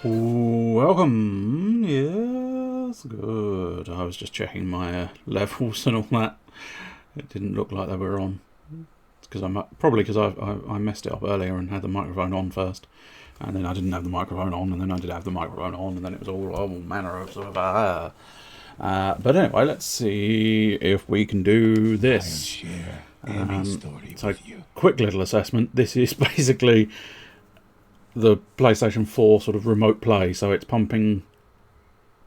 Welcome. Yes, good. I was just checking my levels and all that. It didn't look like they were on. Because I messed it up earlier and had the microphone on first, and then I didn't have the microphone on, and then I did have the microphone on, and then it was all manner of sort of. But anyway, let's see if we can do this. So, quick little assessment. This is basically the PlayStation 4 sort of remote play. So it's pumping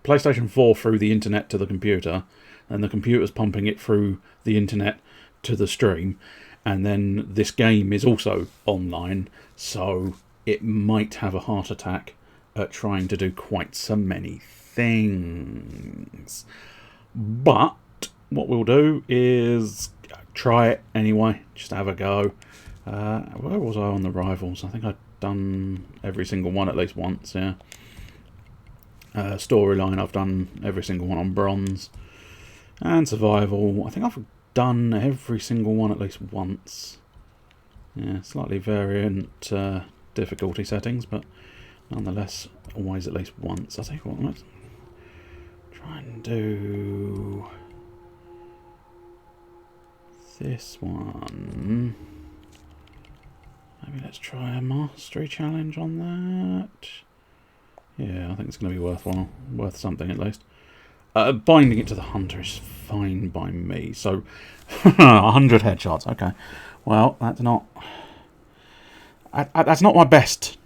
PlayStation 4 through the internet to the computer, and the computer's pumping it through the internet to the stream. And then this game is also online, so it might have a heart attack at trying to do quite so many things. But what we'll do is try it anyway, just have a go. Where was I on the rivals? I think I'd done every single one at least once, yeah. Storyline, I've done every single one on bronze. And survival, I think I've done every single one at least once. Yeah, slightly variant difficulty settings, but nonetheless, always at least once. I think what let's try and do this one. Maybe let's try a mastery challenge on that. Yeah, I think it's going to be worthwhile. Worth something at least. Binding it to the hunter is fine by me. So, 100 headshots. Okay. Well, that's not my best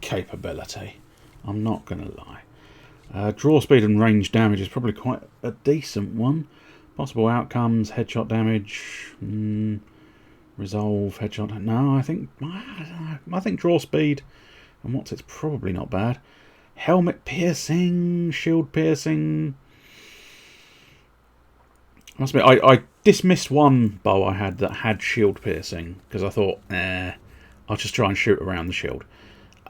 capability. I'm not going to lie. Draw speed and range damage is probably quite a decent one. Possible outcomes, headshot damage, resolve, headshot. No, I think draw speed and what's it's probably not bad. Helmet piercing, shield piercing. Must be. I dismissed one bow I had that had shield piercing because I thought, I'll just try and shoot around the shield,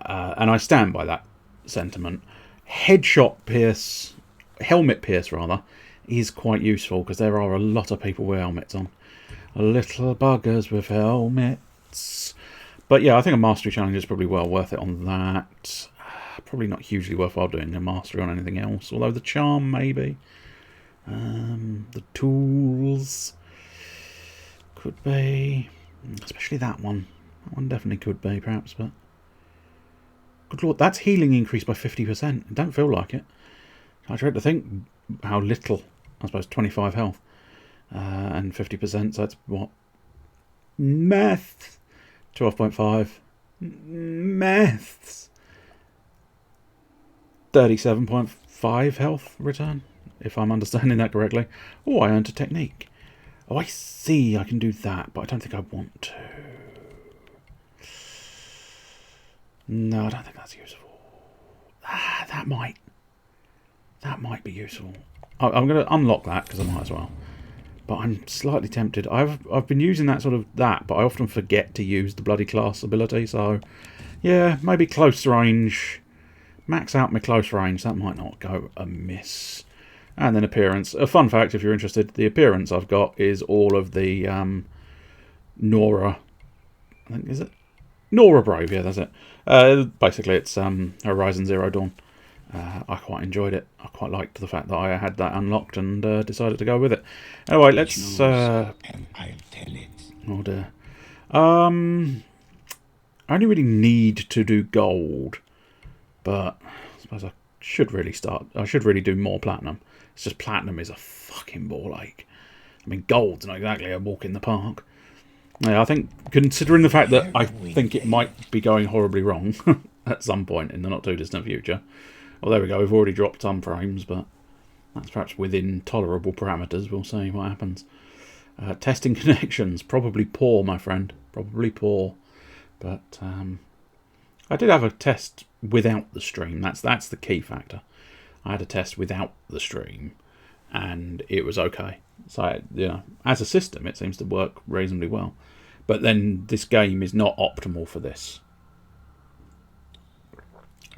and I stand by that sentiment. Helmet pierce rather, is quite useful because there are a lot of people with helmets on. Little buggers with helmets. But yeah, I think a mastery challenge is probably well worth it on that. Probably not hugely worthwhile doing a mastery on anything else, although the charm maybe. The tools could be, especially that one. That one definitely could be, perhaps. But good lord, that's healing increased by 50%. I don't feel like it. I dread to think how little. I suppose 25 health and 50%. So that's what? Math. 12.5. Maths. 37.5 health return, if I'm understanding that correctly. Oh, I earned a technique. Oh, I see, I can do that, but I don't think I want to. No, I don't think that's useful. That might be useful. I'm going to unlock that, because I might as well. But I'm slightly tempted. I've been using that but I often forget to use the bloody class ability, so yeah, maybe close range. Max out my close range, that might not go amiss. And then appearance. A fun fact, if you're interested, the appearance I've got is all of the Nora. I think, is it? Nora Brave, yeah, that's it. Basically, it's Horizon Zero Dawn. I quite enjoyed it. I quite liked the fact that I had that unlocked and decided to go with it. Anyway, let's... and I'll tell it. Oh dear. I only really need to do gold. But I suppose I should really do more platinum. It's just platinum is a fucking ball ache. I mean, gold's not exactly a walk in the park. Yeah, I think, considering the fact that I think it might be going horribly wrong at some point in the not too distant future. Well, there we go. We've already dropped some frames, but that's perhaps within tolerable parameters. We'll see what happens. Testing connections. Probably poor, my friend. Probably poor. But I did have a test without the stream. That's the key factor. I had a test without the stream, and it was okay. So, as a system, it seems to work reasonably well. But then this game is not optimal for this,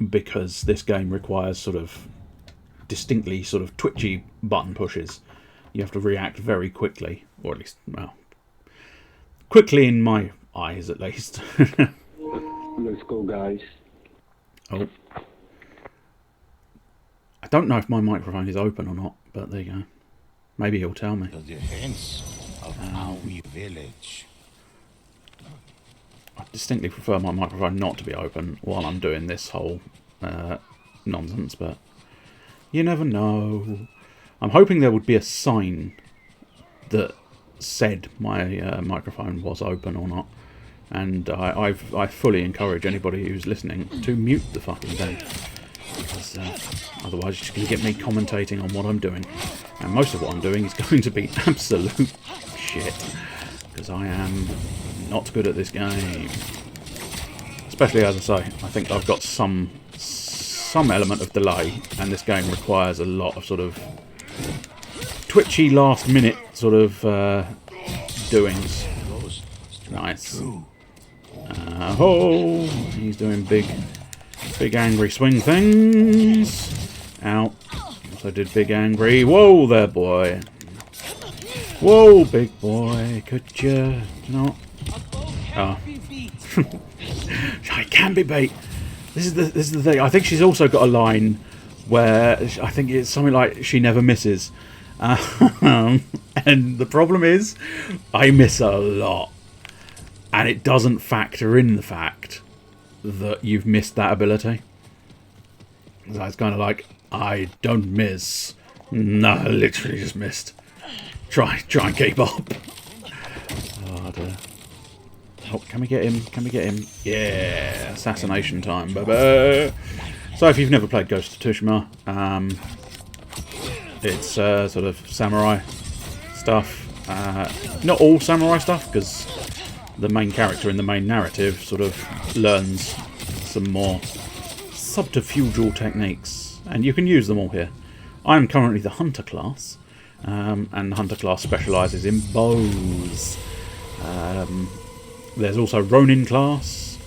because this game requires sort of distinctly sort of twitchy button pushes. You have to react very quickly, or at least, well, quickly in my eyes at least. Let's go, guys. Oh, I don't know if my microphone is open or not, but there you go. Maybe he'll tell me. The defense of our village. I distinctly prefer my microphone not to be open while I'm doing this whole nonsense, but you never know. I'm hoping there would be a sign that said my microphone was open or not, and I fully encourage anybody who's listening to mute the fucking thing, because otherwise you can get me commentating on what I'm doing, and most of what I'm doing is going to be absolute shit, because I am not good at this game. Especially, as I say, I think I've got some element of delay, and this game requires a lot of sort of twitchy last minute sort of doings. Nice. Oh, he's doing big angry swing things. Out. Also did big angry. Whoa there, boy. Whoa, big boy. Could you not? Oh. I can be bait. This is the thing. I think she's also got a line where I think it's something like she never misses. And the problem is, I miss a lot. And it doesn't factor in the fact that you've missed that ability. So it's kind of like, I don't miss. No, I literally just missed. Try and keep up. Oh dear. Oh, can we get him? Can we get him? Yeah, assassination time, baby. So if you've never played Ghost of Tsushima, it's sort of samurai stuff. Not all samurai stuff, because the main character in the main narrative sort of learns some more subterfugal techniques, and you can use them all here. I'm currently the hunter class, and the hunter class specialises in bows. There's also Ronin class.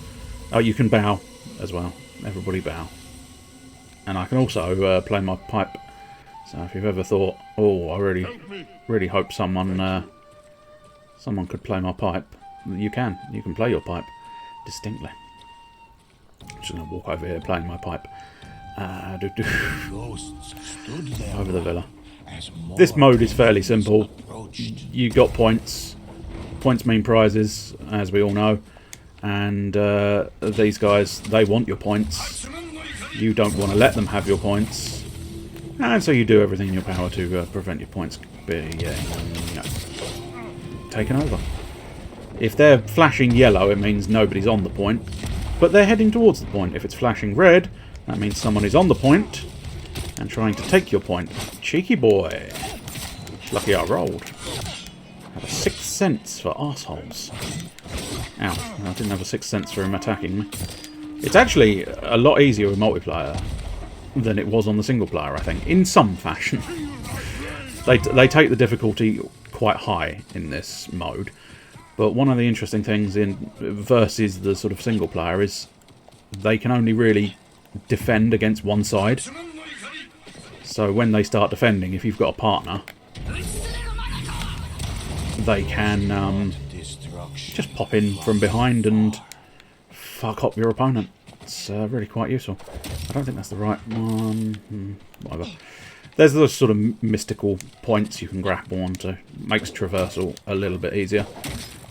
Oh, you can bow as well. Everybody bow. And I can also play my pipe. So if you've ever thought, oh, I really hope someone could play my pipe, you can. You can play your pipe distinctly. I'm just going to walk over here playing my pipe. Over the villa. This mode is fairly simple. You got points. Points mean prizes, as we all know. And these guys, they want your points. You don't want to let them have your points. And so you do everything in your power to prevent your points being taken over. If they're flashing yellow, it means nobody's on the point. But they're heading towards the point. If it's flashing red, that means someone is on the point and trying to take your point. Cheeky boy. Lucky I rolled. Have a 6th sense for arseholes. Ow, I didn't have a 6th sense for him attacking me. It's actually a lot easier with multiplayer than it was on the single player, I think, in some fashion. They take the difficulty quite high in this mode, but one of the interesting things in versus the sort of single player is they can only really defend against one side. So when they start defending, if you've got a partner, they can just pop in from behind and fuck up your opponent. It's really quite useful. I don't think that's the right one. Whatever. There's those sort of mystical points you can grapple onto. Makes traversal a little bit easier.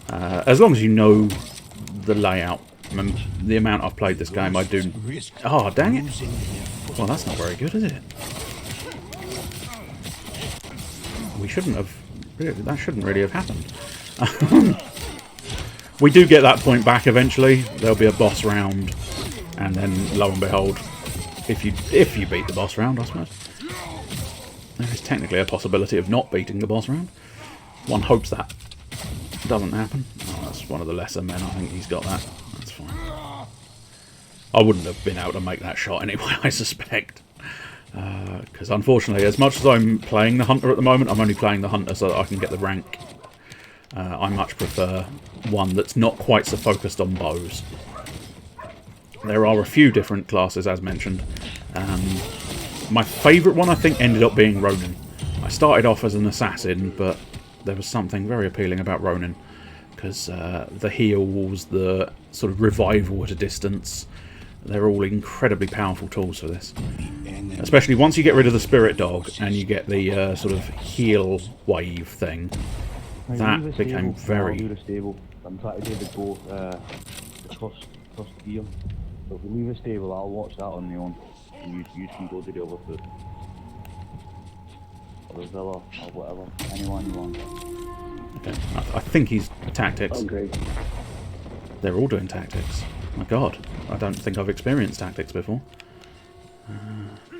As long as you know the layout. I mean, the amount I've played this game, I do... Oh, dang it. Well, that's not very good, is it? We shouldn't have... That shouldn't really have happened. We do get that point back eventually. There'll be a boss round, and then lo and behold, if you beat the boss round, I suppose, there is technically a possibility of not beating the boss round. One hopes that doesn't happen. Oh, that's one of the lesser men. I think he's got that. That's fine. I wouldn't have been able to make that shot anyway, I suspect. Because unfortunately, as much as I'm playing the hunter at the moment, I'm only playing the hunter so that I can get the rank. I much prefer one that's not quite so focused on bows. There are a few different classes, as mentioned. My favourite one, I think, ended up being Ronin. I started off as an assassin, but there was something very appealing about Ronin. Because the heals, the sort of revival at a distance, they're all incredibly powerful tools for this. Especially once you get rid of the spirit dog and you get the sort of heal wave thing. That became very... I'll do the stable. I'm trying to do the go, the first gear. So if we leave the stable, I'll watch that on my own. And you can go to the other foot. Or the villa, or whatever. Anyone you want. Okay, I think he's tactics. Oh, great. They're all doing tactics. My god, I don't think I've experienced tactics before.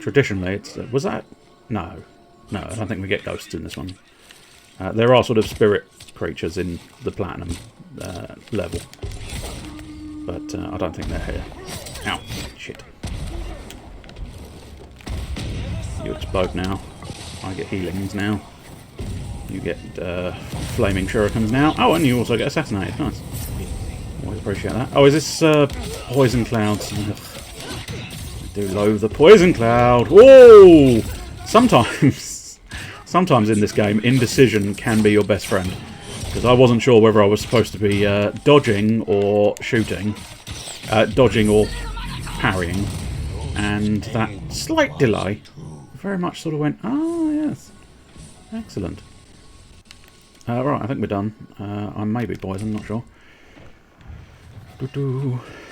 Traditionally, it's... was that... No. No, I don't think we get ghosts in this one. There are sort of spirit creatures in the platinum level. But I don't think they're here. Ow. Shit. You explode now. I get healings now. You get flaming shurikens now. Oh, and you also get assassinated. Nice. Always appreciate that. Oh, is this poison clouds? Ugh. I do loathe the poison cloud. Whoa! Sometimes in this game, indecision can be your best friend. Because I wasn't sure whether I was supposed to be dodging or shooting. Dodging or parrying. And that slight delay very much sort of went, ah, yes. Excellent. Right, I think we're done. I may be poisoned, not sure.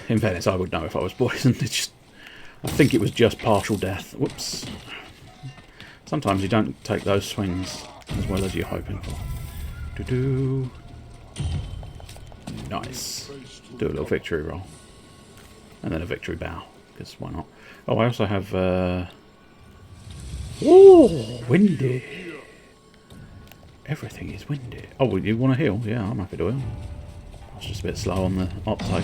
In fairness, I would know if I was poisoned. It's just, I think it was just partial death. Whoops. Sometimes you don't take those swings as well as you're hoping for. Nice. Do a little victory roll. And then a victory bow, because why not? Oh, I also have... Ooh, windy. Everything is windy. Oh, you want to heal? Yeah, I'm happy to heal. I was just a bit slow on the uptake.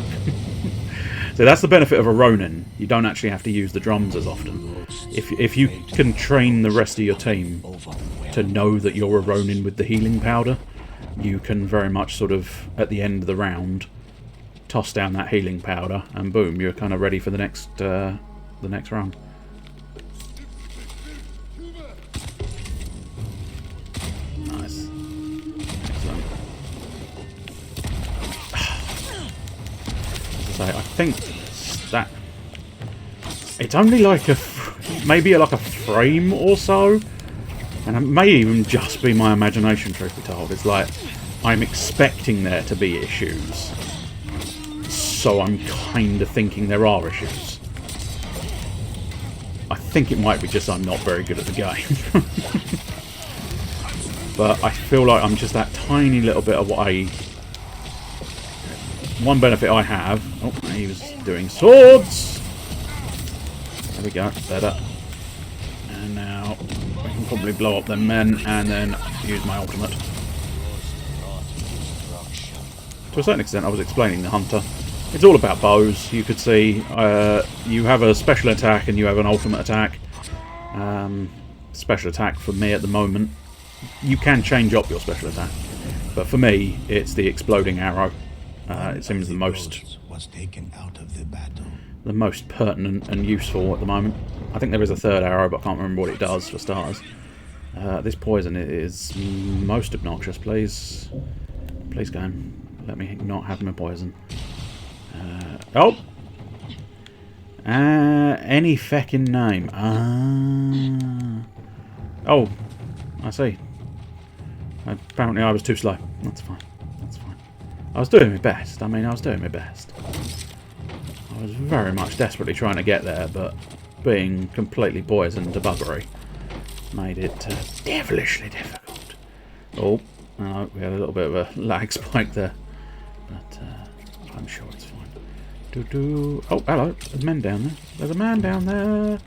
So that's the benefit of a Ronin. You don't actually have to use the drums as often. If you can train the rest of your team to know that you're a Ronin with the healing powder, you can very much sort of, at the end of the round, toss down that healing powder, and boom, you're kind of ready for the next round. Nice. Excellent. So I think that it's only like maybe like a frame or so, and it may even just be my imagination, truth be told. It's like I'm expecting there to be issues, so I'm kind of thinking there are issues. I think it might be just I'm not very good at the game. But I feel like I'm just that tiny little bit of what I... One benefit I have... Oh, he was doing swords! There we go, better. And now I can probably blow up them men and then use my ultimate. To a certain extent, I was explaining the hunter. It's all about bows. You could see you have a special attack and you have an ultimate attack. Special attack for me at the moment. You can change up your special attack, but for me, it's the exploding arrow. It seems the most pertinent and useful at the moment. I think there is a third arrow, but I can't remember what it does for starters. This poison is most obnoxious. Please, please, game, let me not have my poison. Any feckin' name. Oh, I see. Apparently I was too slow. That's fine. That's fine. I was doing my best. I mean, I was doing my best. I was very much desperately trying to get there, but being completely poisoned to buggery made it devilishly difficult. Oh, no, we had a little bit of a lag spike there. But I'm sure it's fine. Oh, hello. There's men down there. There's a man down there.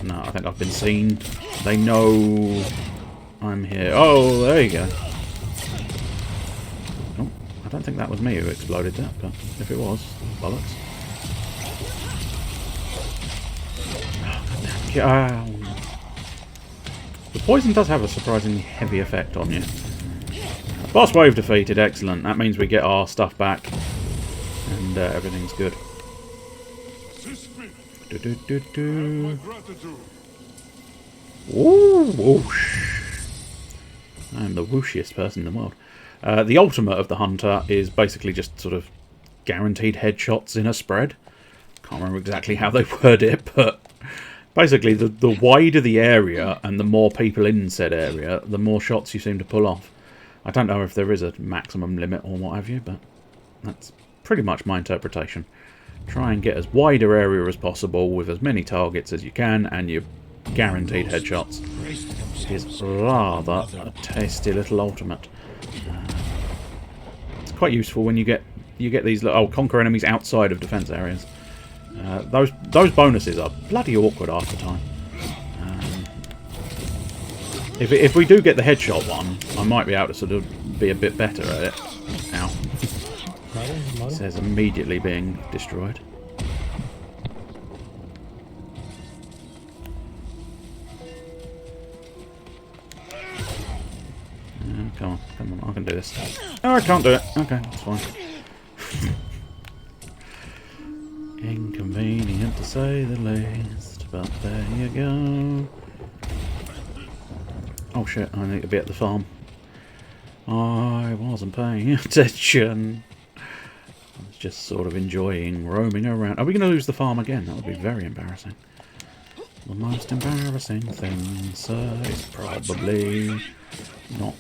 No, I think I've been seen. They know I'm here. Oh, there you go. Oh, I don't think that was me who exploded that, but if it was, bollocks. Oh, goddamn. The poison does have a surprisingly heavy effect on you. Boss wave defeated, excellent. That means we get our stuff back. And everything's good. Ooh, whoosh. I'm the whooshiest person in the world. The ultimate of the hunter is basically just sort of guaranteed headshots in a spread. Can't remember exactly how they word it, but Basically, the wider the area and the more people in said area, the more shots you seem to pull off. I don't know if there is a maximum limit or what have you, but that's pretty much my interpretation. Try and get as wider area as possible with as many targets as you can, and you're guaranteed headshots. It is rather a tasty little ultimate. It's quite useful when you get these conquer enemies outside of defense areas. Those bonuses are bloody awkward half the time. If we do get the headshot one, I might be able to sort of be a bit better at it. Ow. It says immediately being destroyed. Come on, I can do this. Oh, I can't do it. Okay, that's fine. Inconvenient to say the least, but there you go. Oh shit, I need to be at the farm. I wasn't paying attention. I was just sort of enjoying roaming around. Are we going to lose the farm again? That would be very embarrassing. The most embarrassing thing, sir, is probably not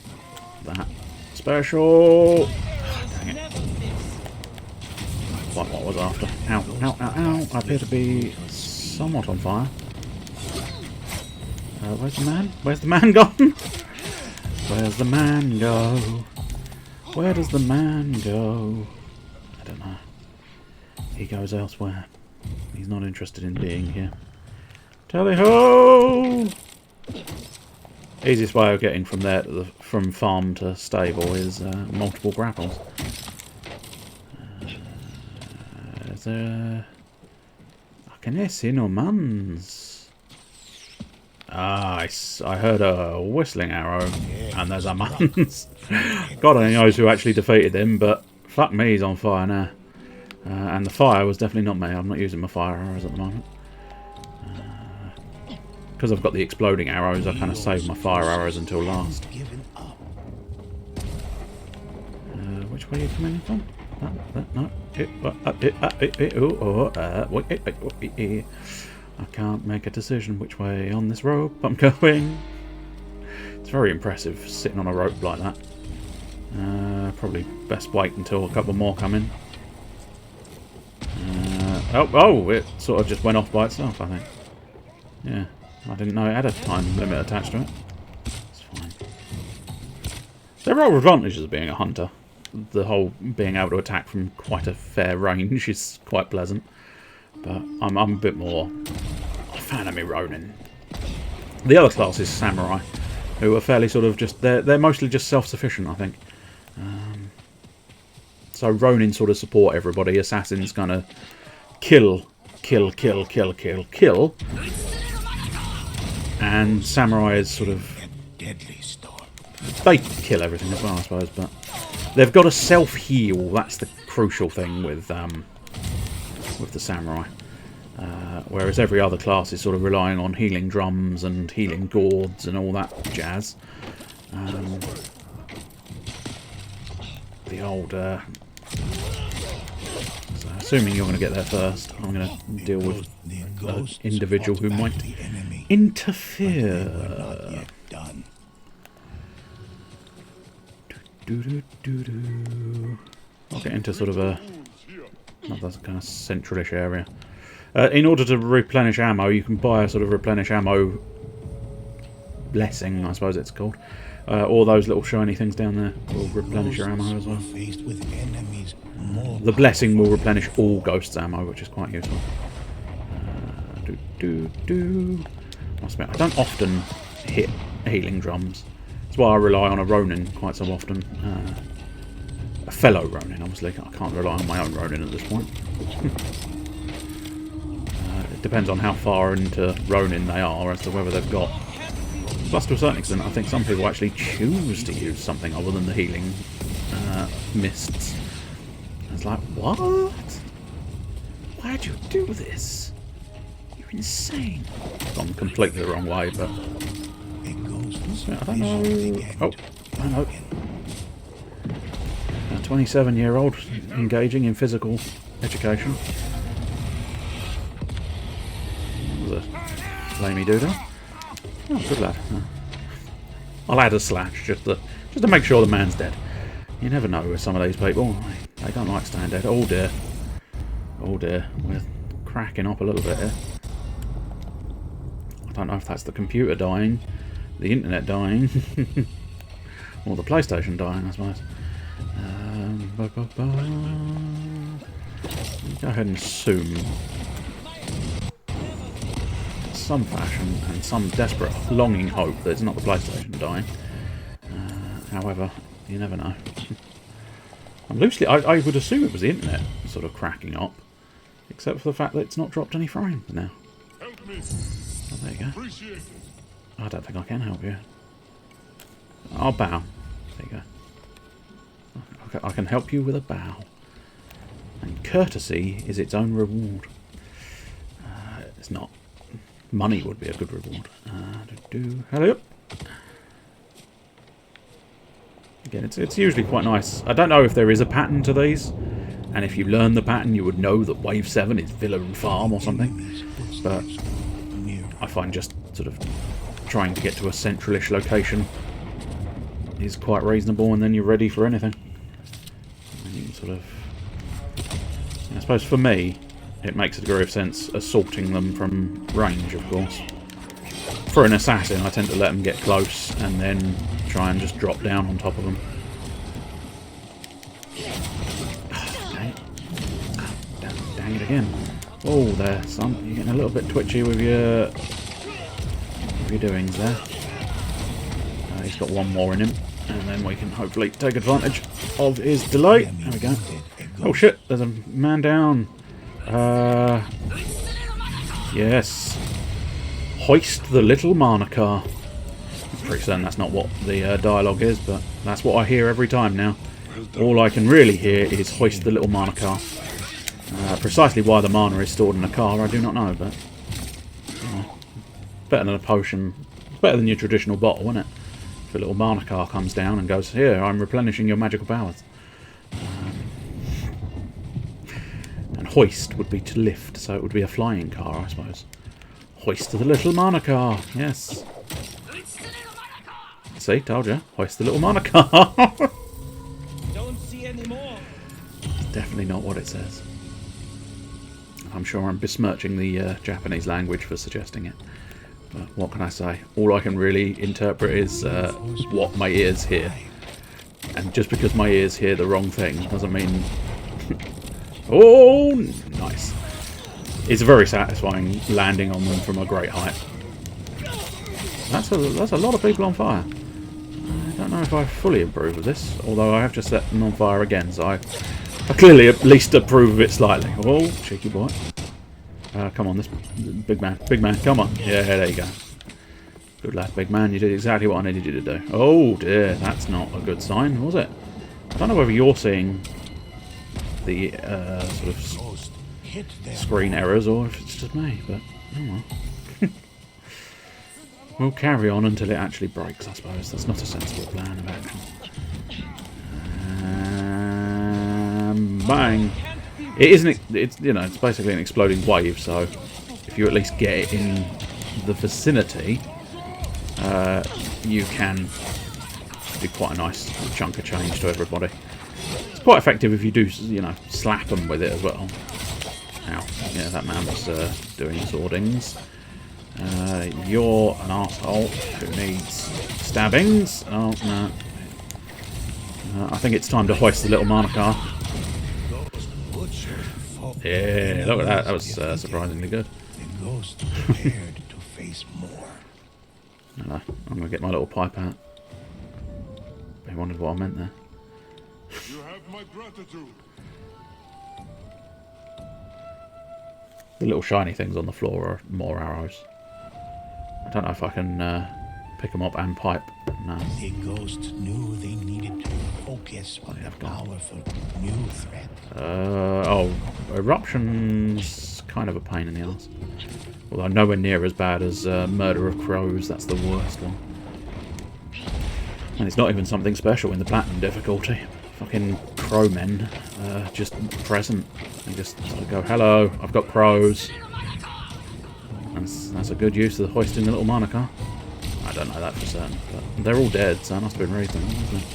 that special. Dang it. What I was after. Ow, ow, ow, ow. I appear to be somewhat on fire. Where's the man? Where's the man gone? Where's the man go? Where does the man go? I don't know. He goes elsewhere. He's not interested in being here. Tally-ho! Easiest way of getting from there to from farm to stable is multiple grapples. Is there... I can see no mans. Ah, I heard a whistling arrow, and there's a man's. God only knows who actually defeated him, but fuck me, he's on fire now. And the fire was definitely not me. I'm not using my fire arrows at the moment. Because I've got the exploding arrows, I kind of saved my fire arrows until last. Which way are you coming from? No. I can't make a decision which way on this rope I'm going. It's very impressive sitting on a rope like that. Probably best wait until a couple more come in. Oh, it sort of just went off by itself, I think. Yeah, I didn't know it had a time limit attached to it. It's fine. There are advantages of being a hunter. The whole being able to attack from quite a fair range is quite pleasant. But I'm a bit more a fan of me Ronin. The other class is Samurai, who are fairly sort of just... They're mostly just self-sufficient, I think. So Ronin sort of support everybody. Assassins kind of kill. And Samurai is sort of... They kill everything as well, I suppose, but... They've got to self-heal. That's the crucial thing with the Samurai. Whereas every other class is sort of relying on healing drums and healing gourds and all that jazz. The old... so assuming you're going to get there first, I'm going to deal with an individual who might interfere. I'll get into sort of another kind of centralish area. In order to replenish ammo, you can buy a sort of replenish ammo blessing, I suppose it's called. All those little shiny things down there will replenish your ammo as well. The blessing will replenish all ghosts ammo, which is quite useful. Must admit, I don't often hit healing drums. That's why I rely on a Ronin quite so often. A fellow Ronin, obviously. I can't rely on my own Ronin at this point. It depends on how far into Ronin they are as to whether they've got... Plus, to a certain extent, I think some people actually choose to use something other than the healing mists. It's like, what? Why'd you do this? You're insane. Gone completely the wrong way, but... I don't know... Oh, I know. A 27-year-old engaging in physical education. There's a flamey doodle. Oh, good lad. I'll add a slash just to make sure the man's dead. You never know with some of these people. They don't like staying dead. Oh dear. Oh dear. We're cracking up a little bit here. I don't know if that's the computer dying, the internet dying, or the PlayStation dying, I suppose. Go ahead and assume some fashion and some desperate longing hope that it's not the PlayStation dying. However, you never know. I would assume it was the internet sort of cracking up, except for the fact that it's not dropped any frames now. Oh, there you go. I don't think I can help you. I'll bow. There you go. I can help you with a bow. And courtesy is its own reward. It's not. Money would be a good reward. Hello. Again, it's usually quite nice. I don't know if there is a pattern to these, and if you learn the pattern, you would know that Wave 7 is Villa and Farm or something. But I find just sort of trying to get to a centralish location is quite reasonable, and then you're ready for anything. And you can sort of, I suppose for me, it makes a degree of sense assaulting them from range, of course. For an assassin, I tend to let them get close and then try and just drop down on top of them. Okay. Dang it again. Oh, there, son. You're getting a little bit twitchy with your doings there. He's got one more in him, and then we can hopefully take advantage of his delay. There we go. Oh shit, there's a man down. Yes. Hoist the little Marnacar. I'm pretty certain that's not what the dialogue is, but that's what I hear every time now. All I can really hear is hoist the little Marnacar. Precisely why the mana is stored in a car, I do not know, but better than a potion. It's better than your traditional bottle, isn't it? If a little Marnacar comes down and goes, "Here, I'm replenishing your magical powers." And hoist would be to lift, so it would be a flying car, I suppose. Hoist the little Marnacar, yes. See, told you. Hoist the little Marnacar. Don't see any more. It's definitely not what it says. I'm sure I'm besmirching the Japanese language for suggesting it. But what can I say? All I can really interpret is what my ears hear. And just because my ears hear the wrong thing doesn't mean... Oh, nice. It's very satisfying landing on them from a great height. That's a lot of people on fire. I don't know if I fully approve of this, although I have just set them on fire again, so I clearly at least approve of it slightly. Oh, cheeky boy. Come on, this big man, come on. Yeah, there you go. Good lad, big man. You did exactly what I needed you to do. Oh dear, that's not a good sign, was it? I don't know whether you're seeing the sort of screen errors or if it's just me, but oh well. We'll carry on until it actually breaks, I suppose. That's not a sensible plan of action. Bang! It isn't. It's it's basically an exploding wave. So if you at least get it in the vicinity, you can do quite a nice chunk of change to everybody. It's quite effective if you do, slap them with it as well. Ow! Yeah, that man was doing swordings. You're an arsehole who needs stabbings. Oh no! I think it's time to hoist the little Marnacar. Yeah, look at that. That was surprisingly good. Hello. I'm going to get my little pipe out. They wondered what I meant there. You have my gratitude. The little shiny things on the floor are more arrows. I don't know if I can pick them up and pipe. No. The ghost knew they needed to focus on the powerful new threat. Oh, eruption's kind of a pain in the ass. Although nowhere near as bad as Murder of Crows. That's the worst one. And it's not even something special in the platinum difficulty. Fucking crowmen just present. They just sort of go, "Hello, I've got crows." That's a good use of the hoisting the little moniker. I don't know that for certain, but they're all dead, so I must have been reading them, wasn't it?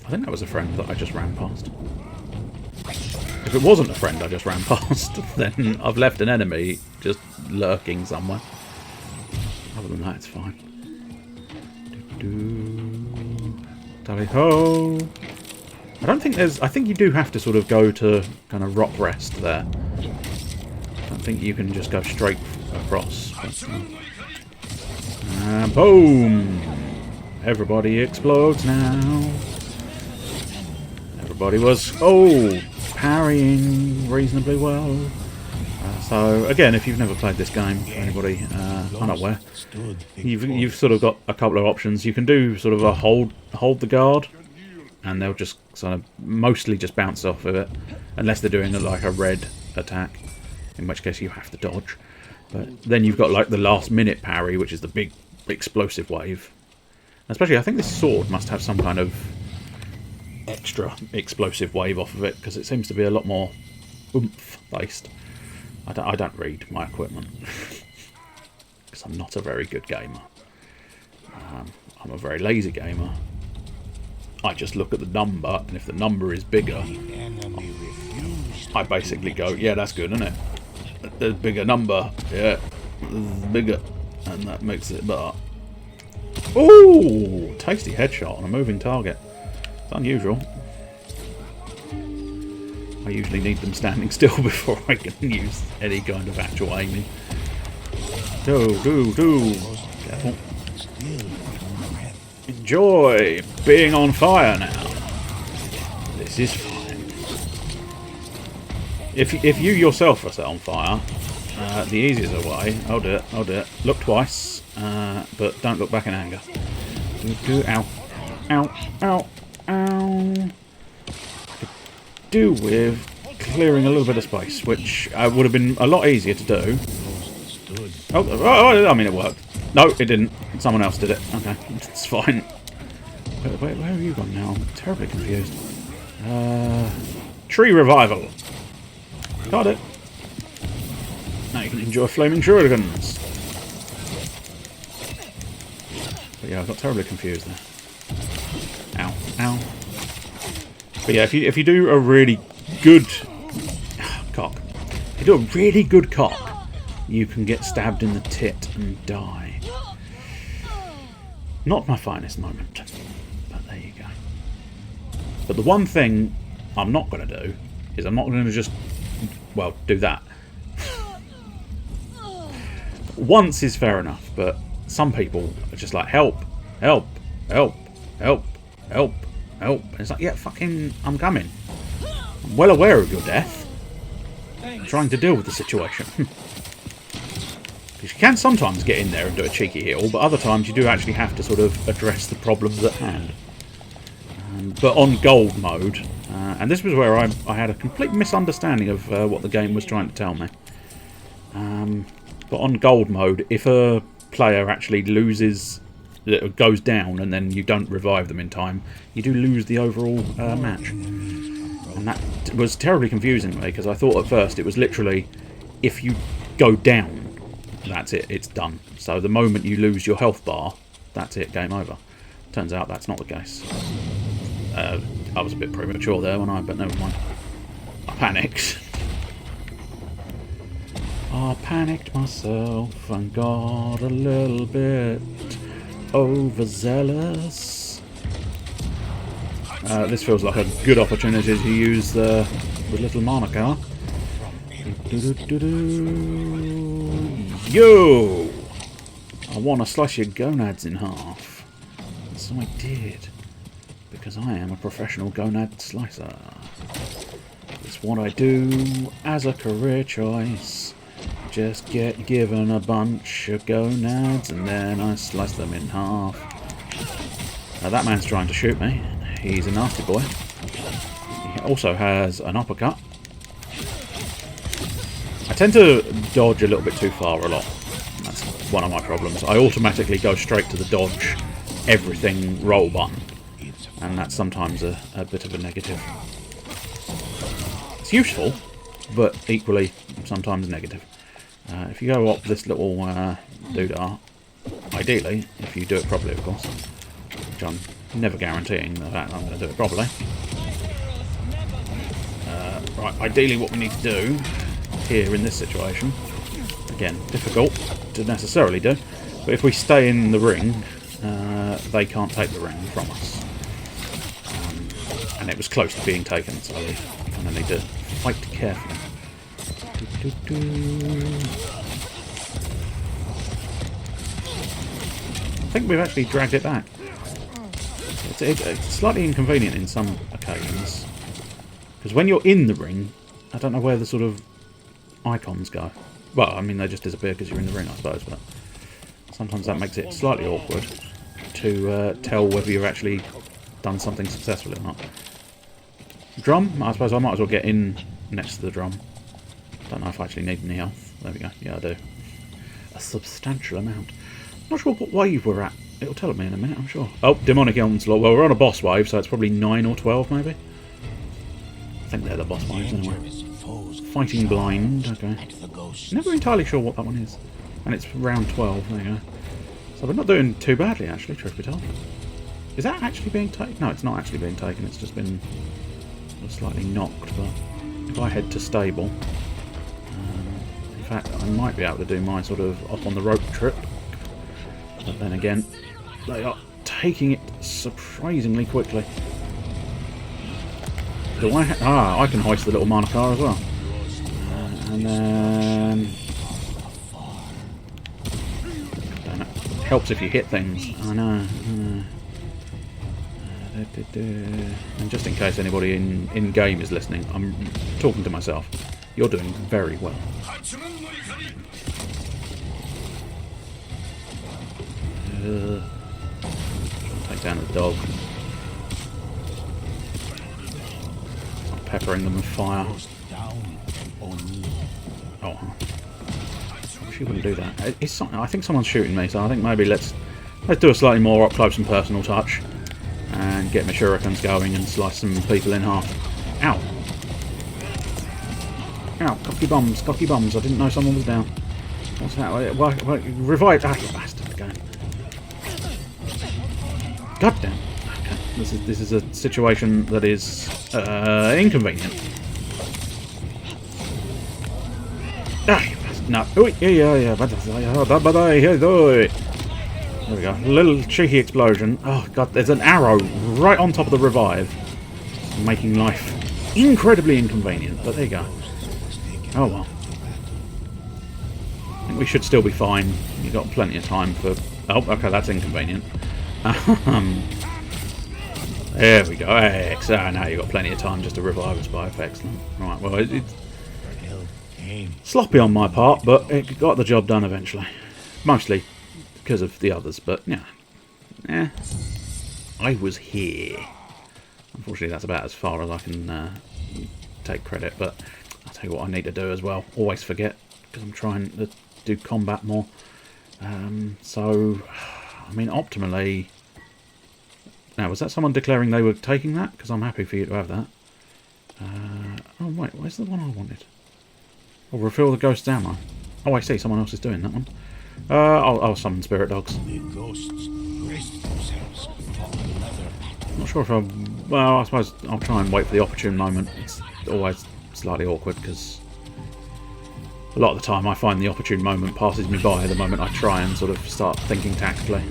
I think that was a friend that I just ran past. If it wasn't a friend I just ran past, then I've left an enemy just lurking somewhere. Other than that, it's fine. Tally ho! I don't think there's... I think you do have to sort of go to kind of rock rest there. I don't think you can just go straight across. But, boom! Everybody explodes now. Everybody was... Oh! Parrying reasonably well. So, again, if you've never played this game, for anybody unaware, you've sort of got a couple of options. You can do sort of a hold the guard, and they'll just sort of mostly just bounce off of it, unless they're doing like a red attack, in which case you have to dodge. But then you've got like the last minute parry, which is the big explosive wave. Especially, I think this sword must have some kind of extra explosive wave off of it, because it seems to be a lot more oomph based. I don't read my equipment because I'm not a very good gamer. I'm a very lazy gamer. I just look at the number, and if the number is bigger, I basically go, yeah, that's good, isn't it? There's a bigger number, yeah, it's bigger, and that makes it better. Ooh, tasty headshot on a moving target. It's unusual. I usually need them standing still before I can use any kind of actual aiming. Do. Careful. Enjoy being on fire now. This is fine. If you yourself are set on fire, the easiest way, hold it, look twice, but don't look back in anger. Ow. Do with clearing a little bit of space, which would have been a lot easier to do. Oh, I mean, it worked. No, it didn't. Someone else did it. Okay, it's fine. Where have you gone now? I'm terribly confused. Tree revival. Got it. Now you can enjoy flaming shurikens. But yeah, I got terribly confused there. Ow. But yeah, if you do a really good cock, if you do a really good cock, you can get stabbed in the tit and die. Not my finest moment, but there you go. But the one thing I'm not going to do is I'm not going to just, well, do that. Once is fair enough, but some people are just like, help. And it's like, yeah, fucking, I'm coming. I'm well aware of your death. I'm trying to deal with the situation. Because you can sometimes get in there and do a cheeky heal, but other times you do actually have to sort of address the problems at hand. But on gold mode, and this was where I had a complete misunderstanding of what the game was trying to tell me. But on gold mode, if a player actually goes down and then you don't revive them in time, you do lose the overall match. And that was terribly confusing to me, because I thought at first it was literally, if you go down, that's it, it's done. So the moment you lose your health bar, that's it, game over. Turns out that's not the case. I was a bit premature there, but never mind. I panicked. I panicked myself and got a little bit overzealous. This feels like a good opportunity to use the little moniker. Yo! I want to slice your gonads in half. So I did. Because I am a professional gonad slicer. It's what I do as a career choice. Just get given a bunch of gonads and then I slice them in half. Now that man's trying to shoot me. He's a nasty boy. He also has an uppercut. I tend to dodge a little bit too far a lot. That's one of my problems. I automatically go straight to the dodge everything roll button. And that's sometimes a bit of a negative. It's useful, but equally sometimes negative. If you go up this little doodah, ideally, if you do it properly, of course, which I'm never guaranteeing the fact I'm going to do it properly. Right, ideally what we need to do here in this situation, again, difficult to necessarily do, but if we stay in the ring, they can't take the ring from us. And it was close to being taken, so we kind of need to fight carefully. I think we've actually dragged it back. It's slightly inconvenient in some occasions. Because when you're in the ring, I don't know where the sort of icons go. Well, I mean, they just disappear because you're in the ring, I suppose, but sometimes that makes it slightly awkward to tell whether you've actually done something successfully or not. Drum? I suppose I might as well get in next to the drum. Don't know if I actually need any health. There we go. Yeah, I do. A substantial amount. Not sure what wave we're at. It'll tell me in a minute, I'm sure. Oh, Demonic Onslaught. Well, we're on a boss wave, so it's probably 9 or 12, maybe. I think they're the boss waves, anyway. Fighting Blind. Okay. Never entirely sure what that one is. And it's round 12. There you go. So we're not doing too badly, actually, truth be told. Is that actually being taken? No, it's not actually being taken. It's just been slightly knocked, but if I head to stable, in fact I might be able to do my sort of up on the rope trip, but then again they are taking it surprisingly quickly. Do I I can hoist the little Manakar as well, and then damn it. Helps if you hit things. I know. And just in case anybody in game is listening, I'm talking to myself. You're doing very well. Take down the dog. Start peppering them with fire. Oh, she wouldn't do that. I think someone's shooting me, so I think maybe let's do a slightly more up close and personal touch. And get my shurikens going and slice some people in half. Ow! Ow! Cocky bums, cocky bums. I didn't know someone was down. What's that? Revive! Ah, you bastard! Again. God damn! Okay, this is a situation that is inconvenient. Ah, you bastard! No! Oh, yeah. There we go. A little cheeky explosion. Oh god, there's an arrow right on top of the revive. Making life incredibly inconvenient, but there you go. Oh well. I think we should still be fine. You've got plenty of time for... Oh, okay, that's inconvenient. There we go. Now you've got plenty of time just to revive us by. Excellent. Right, well, it's sloppy on my part, but it got the job done eventually. Mostly because of the others, but yeah. I was here. Unfortunately, that's about as far as I can take credit, but I'll tell you what I need to do as well. Always forget, because I'm trying to do combat more. So, I mean, optimally... Now, was that someone declaring they were taking that? Because I'm happy for you to have that. Oh, wait, where's the one I wanted? Oh, refill the ghost's ammo. Oh, I see, someone else is doing that one. I'll summon spirit dogs. Not sure if I'll... Well, I suppose I'll try and wait for the opportune moment. It's always slightly awkward because a lot of the time I find the opportune moment passes me by the moment I try and sort of start thinking tactically.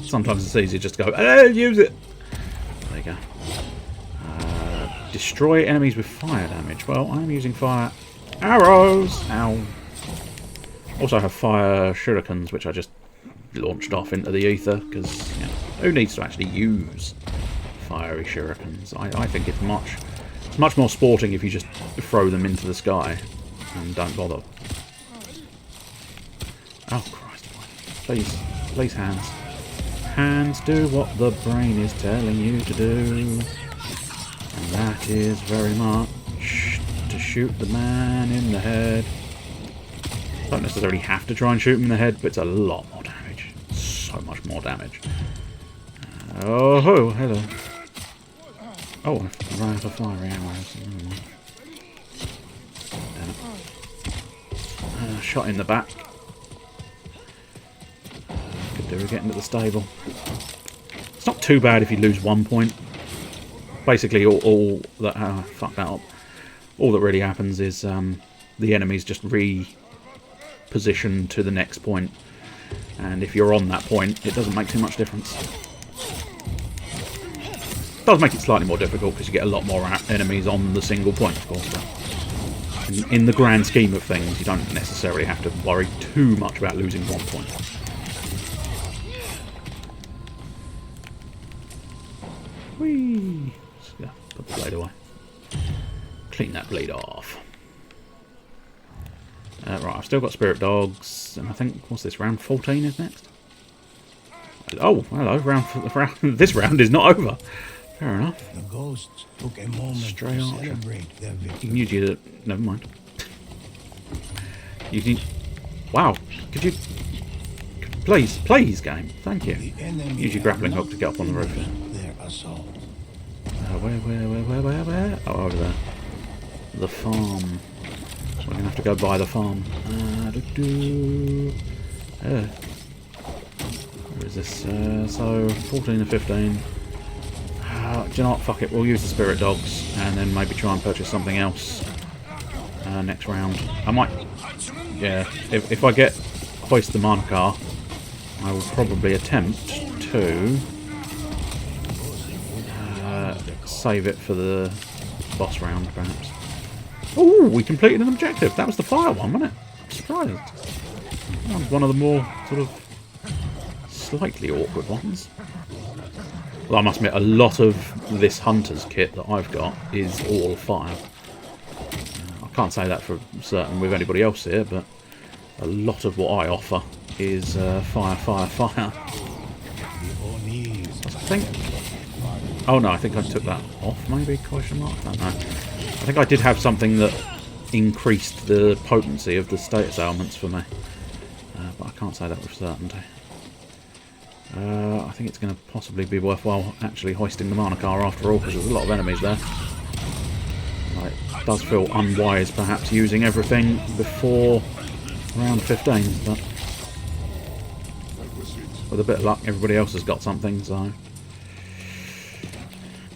Sometimes it's easy just to go, use it! There you go. Destroy enemies with fire damage. Well, I'm using fire arrows! Ow. Also have fire shurikens, which I just launched off into the ether, because who needs to actually use fiery shurikens? I think it's much more sporting if you just throw them into the sky and don't bother. Oh Christ! Please, hands. Hands, do what the brain is telling you to do, and that is very much to shoot the man in the head. Don't necessarily have to try and shoot him in the head, but it's a lot more damage. So much more damage. Oh, hello. Oh, I ran out of fiery arrows. Shot in the back. Could do with getting to the stable. It's not too bad if you lose 1 point. Basically, all that... fuck that up. All that really happens is the enemies just reposition to the next point. And if you're on that point, it doesn't make too much difference. It does make it slightly more difficult because you get a lot more enemies on the single point, of course. But in the grand scheme of things, you don't necessarily have to worry too much about losing 1 point. Whee! Yeah, put the blade away. Clean that blade off. Right, I've still got spirit dogs, and I think, what's this, round 14 is next? Oh, hello, this round is not over. Fair enough. The ghosts took a moment Stray to archer. celebrate their You victory. can use your... Never mind. You can... Wow, could you... Please, game. Thank you. The enemy Use your grappling have hook to get up on the not roof. hindered their assault. Where? Oh, over there. The farm. We're going to have to go by the farm. Where is this? So, 14 and 15. Do you know what? Fuck it. We'll use the spirit dogs and then maybe try and purchase something else next round. I might... Yeah. If I get hoist the mana car, I will probably attempt to save it for the boss round, perhaps. Oh, we completed an objective. That was the fire one, wasn't it? I'm surprised. That was one of the more sort of slightly awkward ones. Well, I must admit, a lot of this hunter's kit that I've got is all fire. I can't say that for certain with anybody else here, but a lot of what I offer is fire. The Onis I think... Oh no, I think I took that off, maybe? Question mark? I don't know. I think I did have something that increased the potency of the status ailments for me. But I can't say that with certainty. I think it's going to possibly be worthwhile actually hoisting the mana car after all, because there's a lot of enemies there. It does feel unwise, perhaps, using everything before round 15, but with a bit of luck, everybody else has got something, so...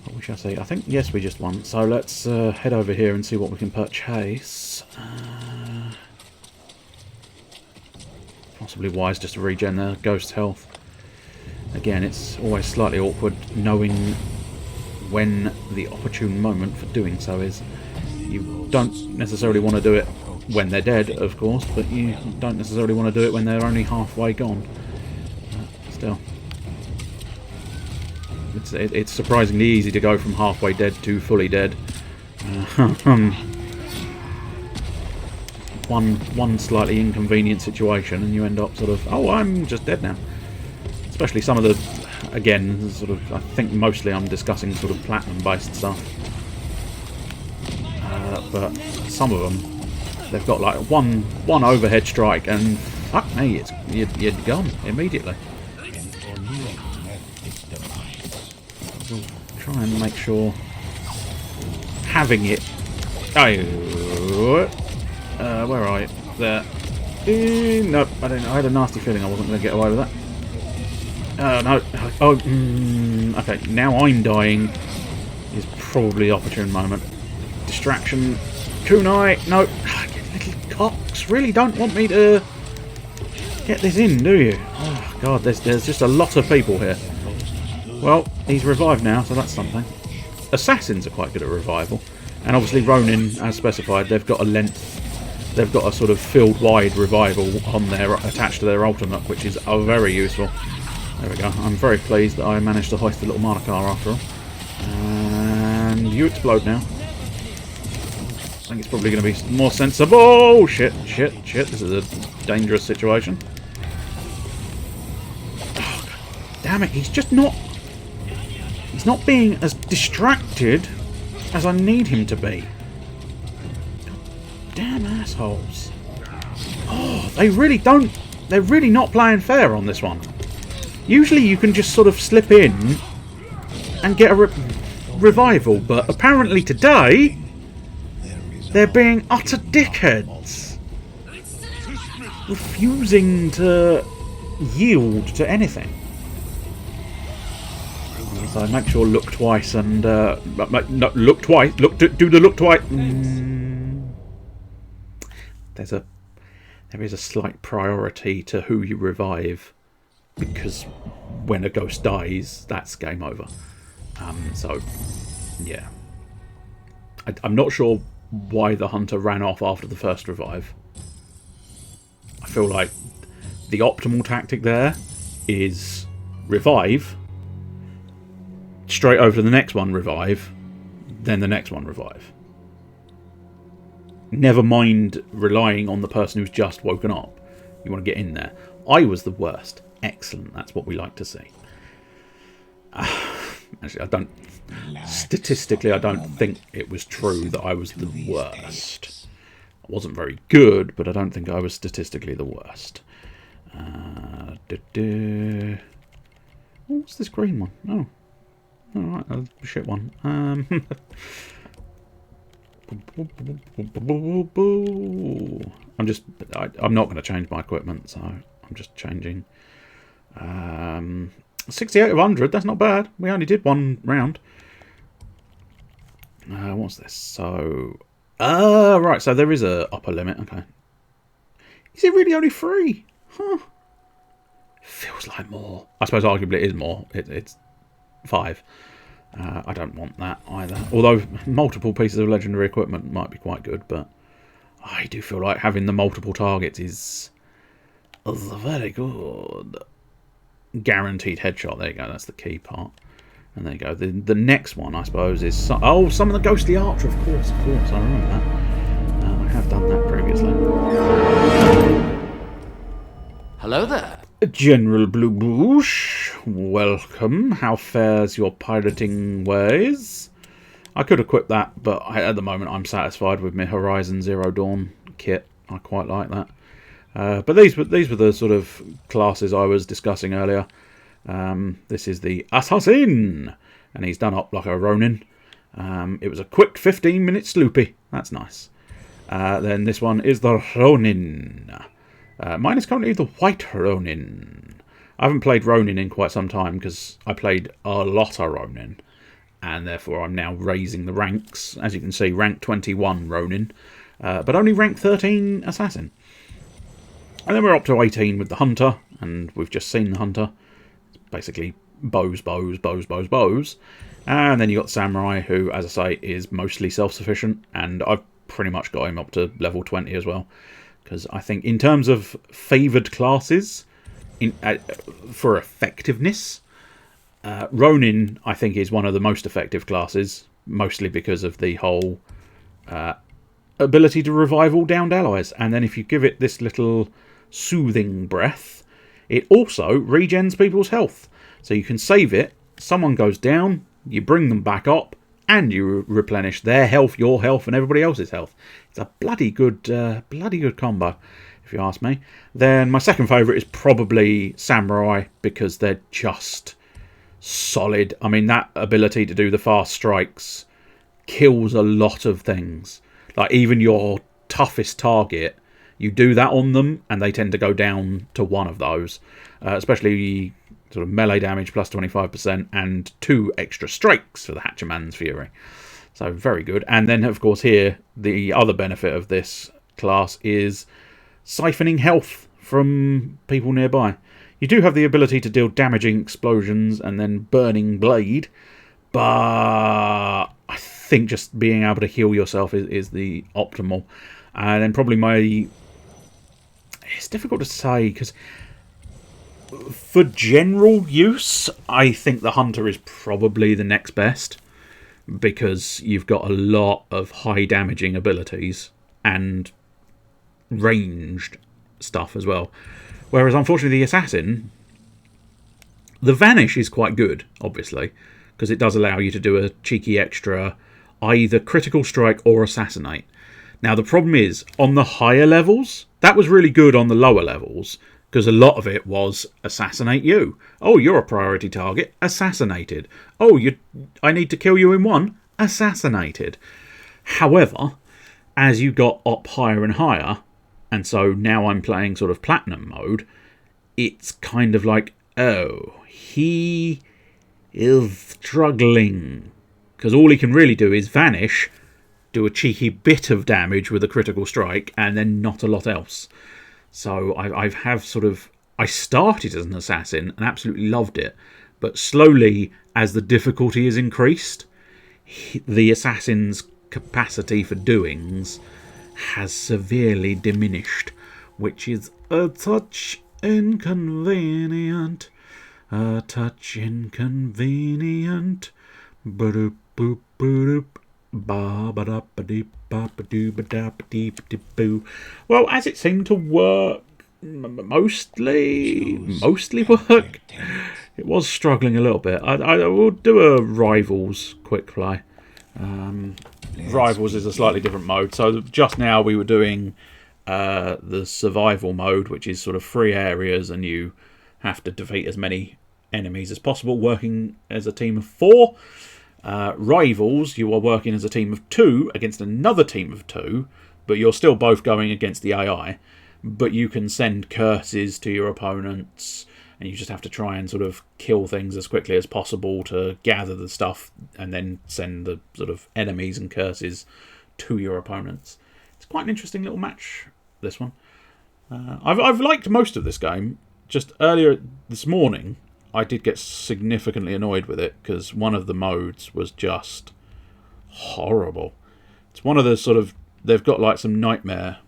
What we shall see. I think, yes, we just won. So let's head over here and see what we can purchase. Possibly wise just to regen their ghost health. Again, it's always slightly awkward knowing when the opportune moment for doing so is. You don't necessarily want to do it when they're dead, of course, but you don't necessarily want to do it when they're only halfway gone. Still. It's surprisingly easy to go from halfway dead to fully dead. One slightly inconvenient situation and you end up sort of, oh, I'm just dead now. Especially some of the, again, sort of, I think mostly I'm discussing sort of platinum-based stuff. But some of them, they've got like one overhead strike and fuck me, you're gone immediately. We'll try and make sure having it. Oh, where are you? There. Nope, I don't know. I had a nasty feeling I wasn't going to get away with that. No. Oh, okay. Now I'm dying. Is probably the opportune moment. Distraction. Kunai. No. Little cocks really don't want me to get this in, do you? Oh God, there's just a lot of people here. Well, he's revived now, so that's something. Assassins are quite good at revival. And obviously Ronin, as specified, they've got a length... They've got a sort of field-wide revival on their attached to their ultimate, which is very useful. There we go. I'm very pleased that I managed to hoist the little mana car after all. And you explode now. I think it's probably going to be more sensible. Shit. This is a dangerous situation. Oh, God damn it. He's just not... He's not being as distracted as I need him to be. Damn assholes. Oh, they really don't... They're really not playing fair on this one. Usually you can just sort of slip in and get a revival, but apparently today they're being utter dickheads. refusing to yield to anything. So make sure look twice and no, look twice. Do the look twice. There is a slight priority to who you revive, because when a ghost dies, that's game over. So yeah, I'm not sure why the hunter ran off after the first revive. I feel like the optimal tactic there is revive, straight over to the next one revive, then the next one revive. Never mind relying on the person who's just woken up. You want to get in there. I was the worst. Excellent. That's what we like to see. Actually, statistically, I don't think it was true that I was the worst. I wasn't very good, but I don't think I was statistically the worst. What's this green one? Oh. Alright, that's a shit one. I'm not going to change my equipment, so I'm just changing. 68 of 100, that's not bad. We only did one round. What's this? So, right, so there is a upper limit. Okay. Is it really only 3? Huh. Feels like more. I suppose arguably it is more. It's 5. I don't want that either. Although multiple pieces of legendary equipment might be quite good, but I do feel like having the multiple targets is very good. Guaranteed headshot. There you go. That's the key part. And there you go. The next one, I suppose, is some of the ghostly archer. Of course. I remember that. I have done that previously. Hello there. General Blue Boosh, welcome. How fares your pirating ways? I could equip that, but at the moment I'm satisfied with my Horizon Zero Dawn kit. I quite like that. But these were the sort of classes I was discussing earlier. This is the Assassin, and he's done up like a Ronin. It was a quick 15-minute sloopy. That's nice. Then this one is the Ronin. Mine is currently the White Ronin. I haven't played Ronin in quite some time because I played a lot of Ronin, and therefore I'm now raising the ranks. As you can see, rank 21 Ronin, but only rank 13 Assassin. And then we're up to 18 with the Hunter, and we've just seen the Hunter. It's basically bows. And then you got Samurai, who, as I say, is mostly self-sufficient, and I've pretty much got him up to level 20 as well. Because I think in terms of favoured classes, for effectiveness, Ronin, I think, is one of the most effective classes, mostly because of the whole ability to revive all downed allies. And then if you give it this little soothing breath, it also regens people's health. So you can save it, someone goes down, you bring them back up, and you replenish their health, your health, and everybody else's health. It's a bloody good combo, if you ask me. Then my second favourite is probably Samurai, because they're just solid. I mean, that ability to do the fast strikes kills a lot of things. Like, even your toughest target, you do that on them, and they tend to go down to one of those. Especially sort of melee damage plus 25% and 2 extra strikes for the Hatchaman's Fury. So very good. And then, of course, here, the other benefit of this class is siphoning health from people nearby. You do have the ability to deal damaging explosions and then burning blade, but I think just being able to heal yourself is the optimal. And then probably it's difficult to say, because for general use, I think the Hunter is probably the next best, because you've got a lot of high damaging abilities and ranged stuff as well. Whereas, unfortunately, the Assassin, the Vanish is quite good, obviously, because it does allow you to do a cheeky extra either critical strike or assassinate. Now, the problem is, on the higher levels, that was really good on the lower levels, because a lot of it was assassinate you. Oh, you're a priority target. Assassinated. Oh, I need to kill you in one. Assassinated. However, as you got up higher and higher, And so now I'm playing sort of platinum mode. It's kind of like, oh, he is struggling. Because all he can really do is vanish, do a cheeky bit of damage with a critical strike, and then not a lot else. So I started as an assassin and absolutely loved it. But slowly, as the difficulty is increased, the assassin's capacity for doings has severely diminished, which is a touch inconvenient. A touch inconvenient. Ba-doop boop boop. Well, as it seemed to work, mostly work, it was struggling a little bit. I will do a Rivals quick play. Rivals is a slightly different mode. So just now we were doing the survival mode, which is sort of 3 areas and you have to defeat as many enemies as possible, working as a team of 4. Rivals, you are working as a team of 2 against another team of 2, but you're still both going against the AI. But you can send curses to your opponents, and you just have to try and sort of kill things as quickly as possible to gather the stuff and then send the sort of enemies and curses to your opponents. It's quite an interesting little match, this one. I've liked most of this game. Just earlier this morning, I did get significantly annoyed with it because one of the modes was just horrible. It's one of the sort of... They've got like some nightmare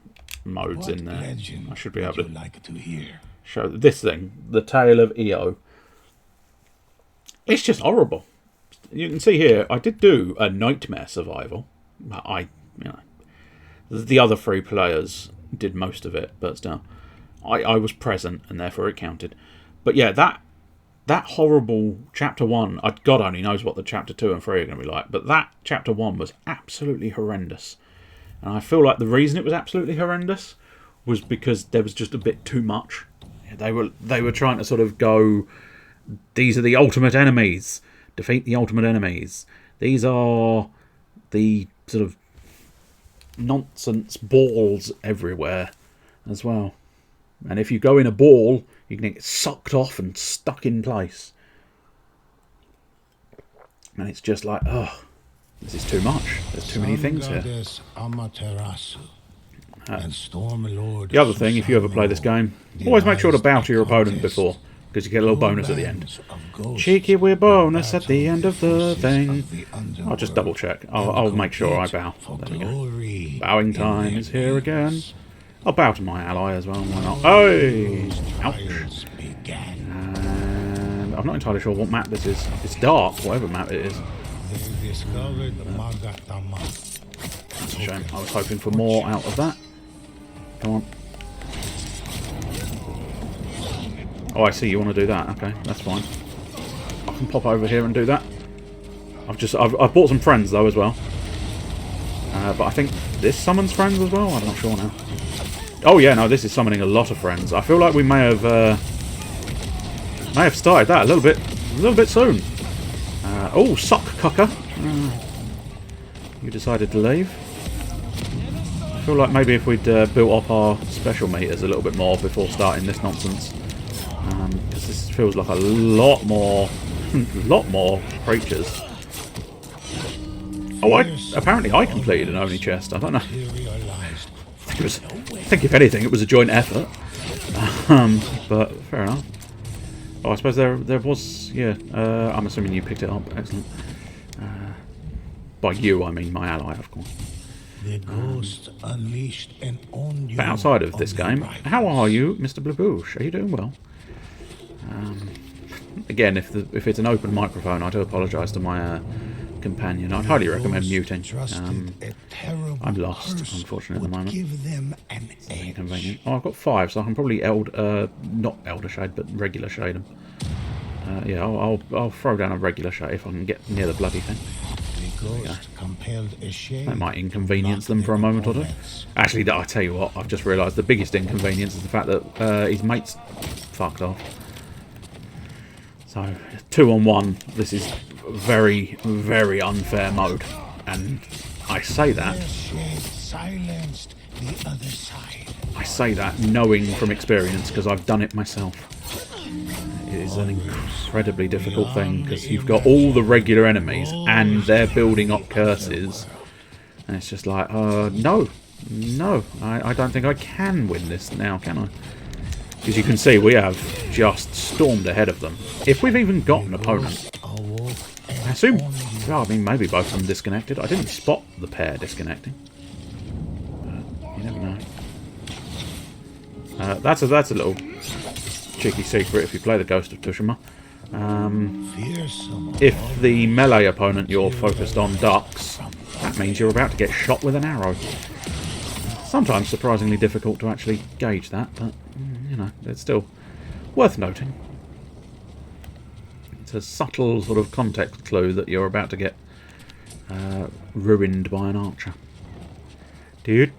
modes in there. I should be able to show this thing, the Tale of EO. It's just horrible. You can see here, I did do a nightmare survival. The other 3 players did most of it, but still, I was present and therefore it counted. But yeah, that horrible chapter 1, God only knows what the chapter 2 and 3 are going to be like, but that chapter 1 was absolutely horrendous. And I feel like the reason it was absolutely horrendous was because there was just a bit too much. They were trying to sort of go, these are the ultimate enemies, defeat the ultimate enemies. These are the sort of nonsense balls everywhere as well. And if you go in a ball, you can get sucked off and stuck in place. And it's just like, oh, this is too much. There's too many things here. The other thing, if you ever play this game, always make sure to bow to your opponent before, because you get a little bonus at the end. Cheeky wee bonus at the end of the thing. I'll just double check. I'll make sure I bow. There we go. Bowing time is here again. I'll bow to my ally as well. Why not? Oh! Ouch. And I'm not entirely sure what map this is. It's dark, whatever map it is. That's a shame. I was hoping for more out of that. Come on. Oh, I see you want to do that. Okay, that's fine. I can pop over here and do that. I've bought some friends though as well. But I think this summons friends as well. I'm not sure now. Oh yeah, no, this is summoning a lot of friends. I feel like we may have started that a little bit soon. Oh, sock cucker. You decided to leave. I feel like maybe if we'd built up our special meters a little bit more before starting this nonsense, because this feels like a lot more creatures. Oh, apparently I completed an only chest. I don't know. I think if anything, it was a joint effort. But fair enough. Oh, I suppose there was, yeah. I'm assuming you picked it up. Excellent. By you, I mean my ally, of course. But outside of this game, how are you, Mr. Blabouche? Are you doing well? Again, if it's an open microphone, I do apologise to my companion. I'd highly recommend muting. I'm lost, unfortunately, at the moment. It's inconvenient. Oh, I've got 5, so I can probably not Elder Shade, but regular shade them. Yeah, I'll throw down a regular shade if I can get near the bloody thing. That might inconvenience them for a moment or two. Actually, I tell you what, I've just realised the biggest inconvenience is the fact that his mate's fucked off. So, 2-on-1, this is very, very unfair mode. And I say that say that knowing from experience because I've done it myself. It is an incredibly difficult thing because you've got all the regular enemies and they're building up curses. And it's just like, no, I don't think I can win this now, can I? Because you can see we have just stormed ahead of them. If we've even got an opponent. I assume, well, I mean, maybe both of them disconnected. I didn't spot the pair disconnecting. But you never know. That's a little cheeky secret if you play the Ghost of Tsushima. If the melee opponent you're focused on ducks, that means you're about to get shot with an arrow. Sometimes surprisingly difficult to actually gauge that, but, you know, it's still worth noting. It's a subtle sort of context clue that you're about to get ruined by an archer. The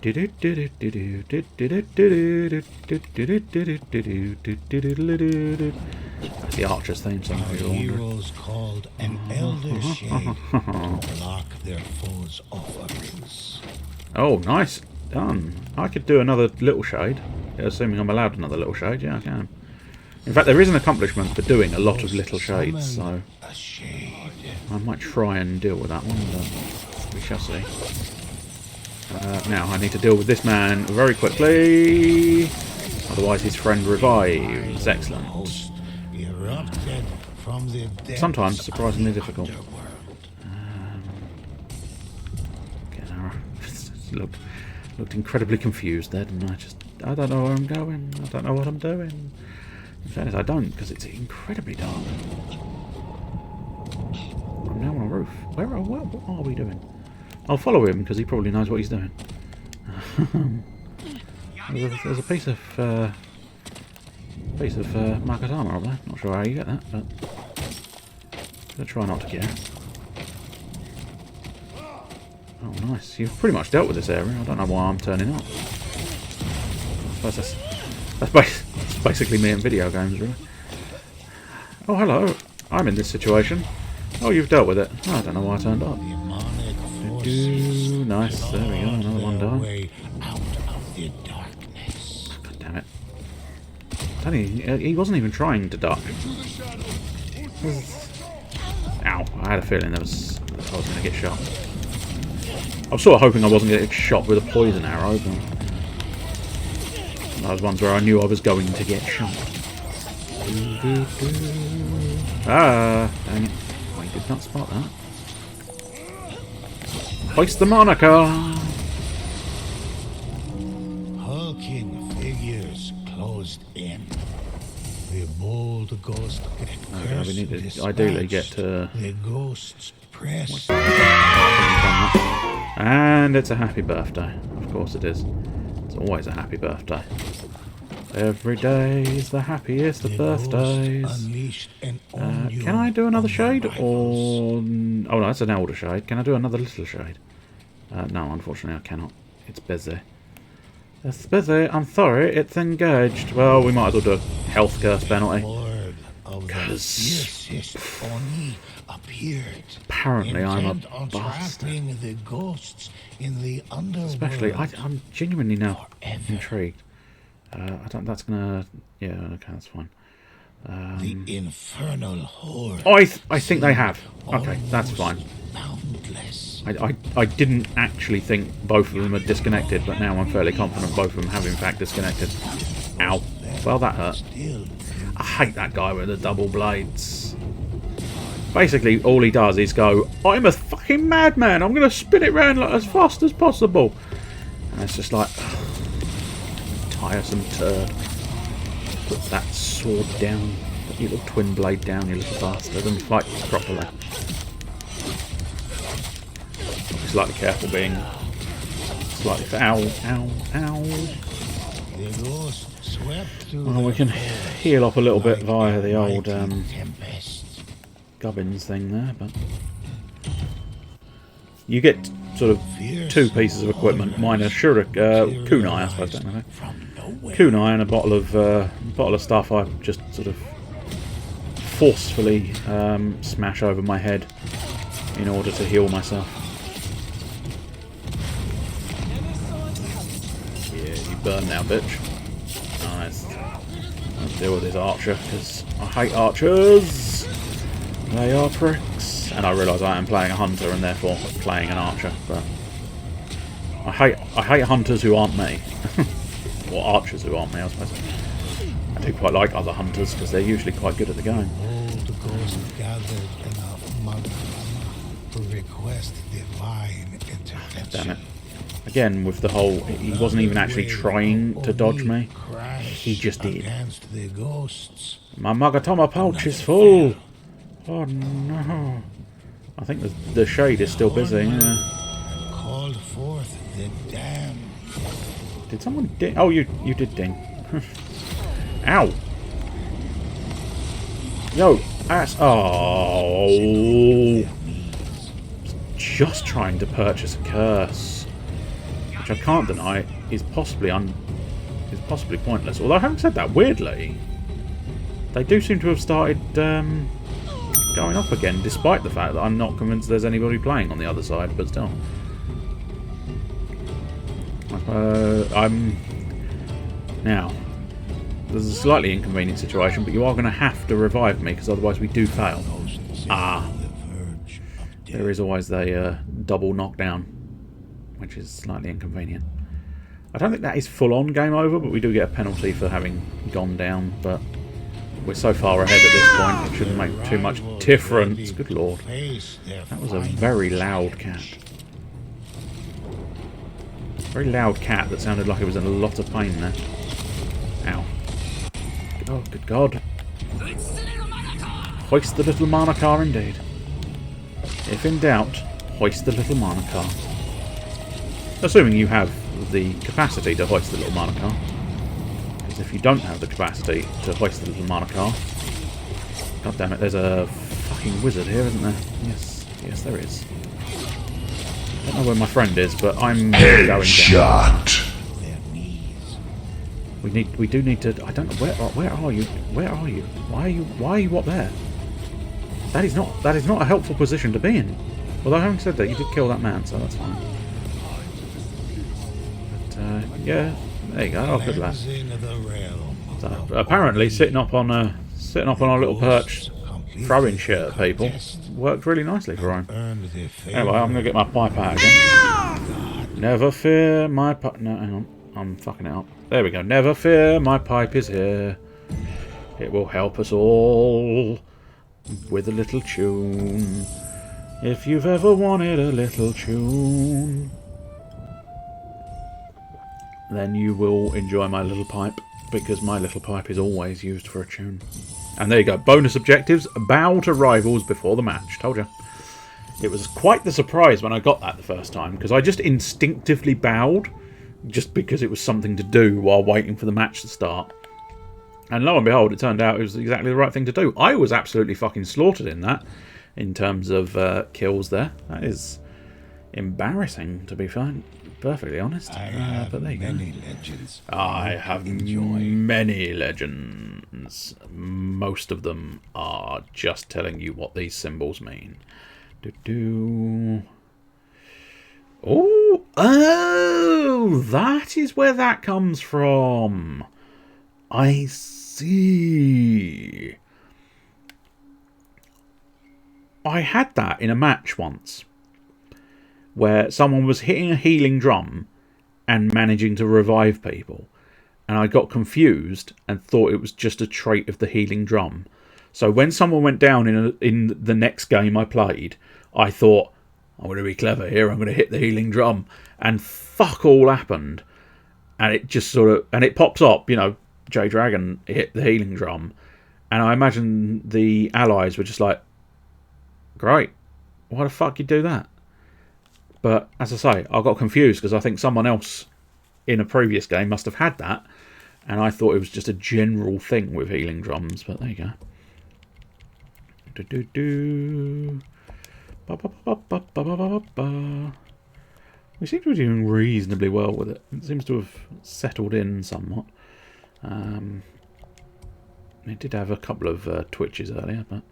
Archer's theme song. Heroes called an elder shade to block their foes' offerings. Oh, nice. Done. I could do another little shade. Yeah, assuming I'm allowed another little shade. Yeah, I can. In fact, there is an accomplishment for doing a lot of little shades, so I might try and deal with that one, but we shall see. Now, I need to deal with this man very quickly, otherwise his friend revives. Excellent. Sometimes surprisingly difficult. Get an arrow. Looked incredibly confused there, didn't I? I don't know where I'm going. I don't know what I'm doing. In fairness, I don't, because it's incredibly dark. I'm now on a roof. What are we doing? I'll follow him, because he probably knows what he's doing. There's a piece of Marcus armor up there. Not sure how you get that, but I'm gonna try not to get it. Oh, nice. You've pretty much dealt with this area. I don't know why I'm turning up. I suppose that's basically me in video games, really. Oh, hello. I'm in this situation. Oh, you've dealt with it. Oh, I don't know why I turned up. Nice. There we go. Another one down. God damn it. He wasn't even trying to duck. Ow. I had a feeling I was going to get shot. I was sort of hoping I wasn't going to get shot with a poison arrow, but those ones where I knew I was going to get shot. Ah, dang it. I did not spot that. Hoist the moniker! Hulking figures closed in. The bold ghost Okay, we need to ideally get to... the ghost's press. And it's a happy birthday. Of course it is. It's always a happy birthday. Every day is the happiest of birthdays. Can I do another shade? Or... oh no, that's an elder shade. Can I do another little shade? No, unfortunately I cannot. It's busy. It's busy. I'm sorry, it's engaged. Well, we might as well do a health curse penalty. Because apparently I'm a bastard. The ghosts in the Especially, I'm genuinely now intrigued. I don't. That's gonna. Yeah. Okay, that's fine. The infernal horde. Oh, I think they have. Okay, that's fine. Boundless. I didn't actually think both of them had disconnected, but now I'm fairly confident both of them have in fact disconnected. Ow. Well, that hurt. I hate that guy with the double blades. Basically, all he does is go, I'm a fucking madman. I'm going to spin it round like as fast as possible. And it's just like, tiresome turd. Put that sword down. Put your little twin blade down, you little bastard, and fight properly. Slightly careful being slightly... ow, ow, ow. Well, we can heal up a little bit via the old gubbins thing there, but you get sort of two pieces of equipment. Mine are kunai, I suppose, technically. Kunai and a bottle of stuff I just sort of forcefully smash over my head in order to heal myself. Yeah, you burn now, bitch. Nice. Let's deal with this archer, because I hate archers. They are pricks. And I realise I am playing a hunter and therefore playing an archer, but I hate hunters who aren't me. Or archers who aren't me, I suppose. I do quite like other hunters because they're usually quite good at the game. Old ghost gathered enough magma to request divine intervention. Damn it. Again, with the whole, he wasn't even actually trying to dodge me. He just did. Against the ghosts. My Magatama pouch is full. Oh no. I think the shade is still busy. Yeah. Called forth the damned. Did someone ding? Oh, you did ding. Ow. Yo, ass. Oh. Just trying to purchase a curse, which I can't deny is possibly pointless. Although having said that, weirdly, they do seem to have started going up again, despite the fact that I'm not convinced there's anybody playing on the other side. But still, I'm now. There's a slightly inconvenient situation, but you are going to have to revive me because otherwise we do fail. Ah. There is always the double knockdown, which is slightly inconvenient. I don't think that is full-on game over, but we do get a penalty for having gone down. But we're so far ahead at this point, it shouldn't make too much difference. Good lord. That was a very loud cat. Very loud cat that sounded like it was in a lot of pain there. Ow. Oh, good god. Hoist the little mana car indeed. If in doubt, hoist the little mana car. Assuming you have the capacity to hoist the little mana car. Because if you don't have the capacity to hoist the little mana car... God damn it, there's a fucking wizard here, isn't there? Yes, yes there is. I don't know where my friend is, but I'm going down. We do need to... I don't know, where are you? Where are you? Why are you up there? That is not a helpful position to be in. Although having said that, you did kill that man, so that's fine. But yeah, there you go. Oh, good lad. So, apparently, sitting up on our little perch, throwing shit at people, worked really nicely for him. Anyway, I'm gonna get my pipe out again. Never fear, my pipe. No, hang on, I'm fucking it up. There we go. Never fear, my pipe is here. It will help us all. With a little tune. If you've ever wanted a little tune, then you will enjoy my little pipe, because my little pipe is always used for a tune. And there you go. Bonus objectives. Bow to rivals before the match. Told you. It was quite the surprise when I got that the first time, because I just instinctively bowed, just because it was something to do while waiting for the match to start. And lo and behold, it turned out it was exactly the right thing to do. I was absolutely fucking slaughtered in that, in terms of kills there. That is embarrassing, to be perfectly honest. But there you go. Legends. I have many legends. Most of them are just telling you what these symbols mean. Oh, that is where that comes from. I see. I had that in a match once, where someone was hitting a healing drum and managing to revive people, and I got confused and thought it was just a trait of the healing drum. So when someone went down in the next game I played, I thought, I'm going to be clever here, I'm going to hit the healing drum, and fuck all happened. And it just and it pops up, you know, J Dragon hit the healing drum, and I imagine the allies were just like, great, why the fuck you do that? But as I say, I got confused because I think someone else in a previous game must have had that, and I thought it was just a general thing with healing drums. But there you go. We seem to be doing reasonably well with it. It seems to have settled in somewhat. It did have a couple of twitches earlier, but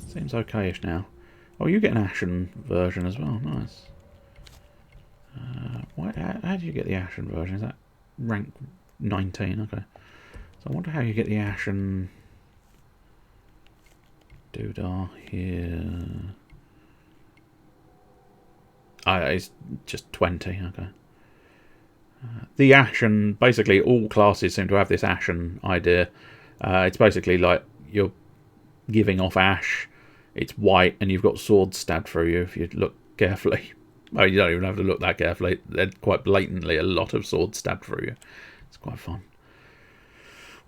seems okay-ish now. Oh, you get an Ashen version as well. Nice. How do you get the Ashen version? Is that rank 19. Okay. So I wonder how you get the ashen doodah here. It's just 20. Okay. The ashen, basically all classes seem to have this ashen idea. It's basically like you're giving off ash. It's white and you've got swords stabbed through you if you look carefully. Well, you don't even have to look that carefully. There's quite blatantly a lot of swords stabbed through you. It's quite fun.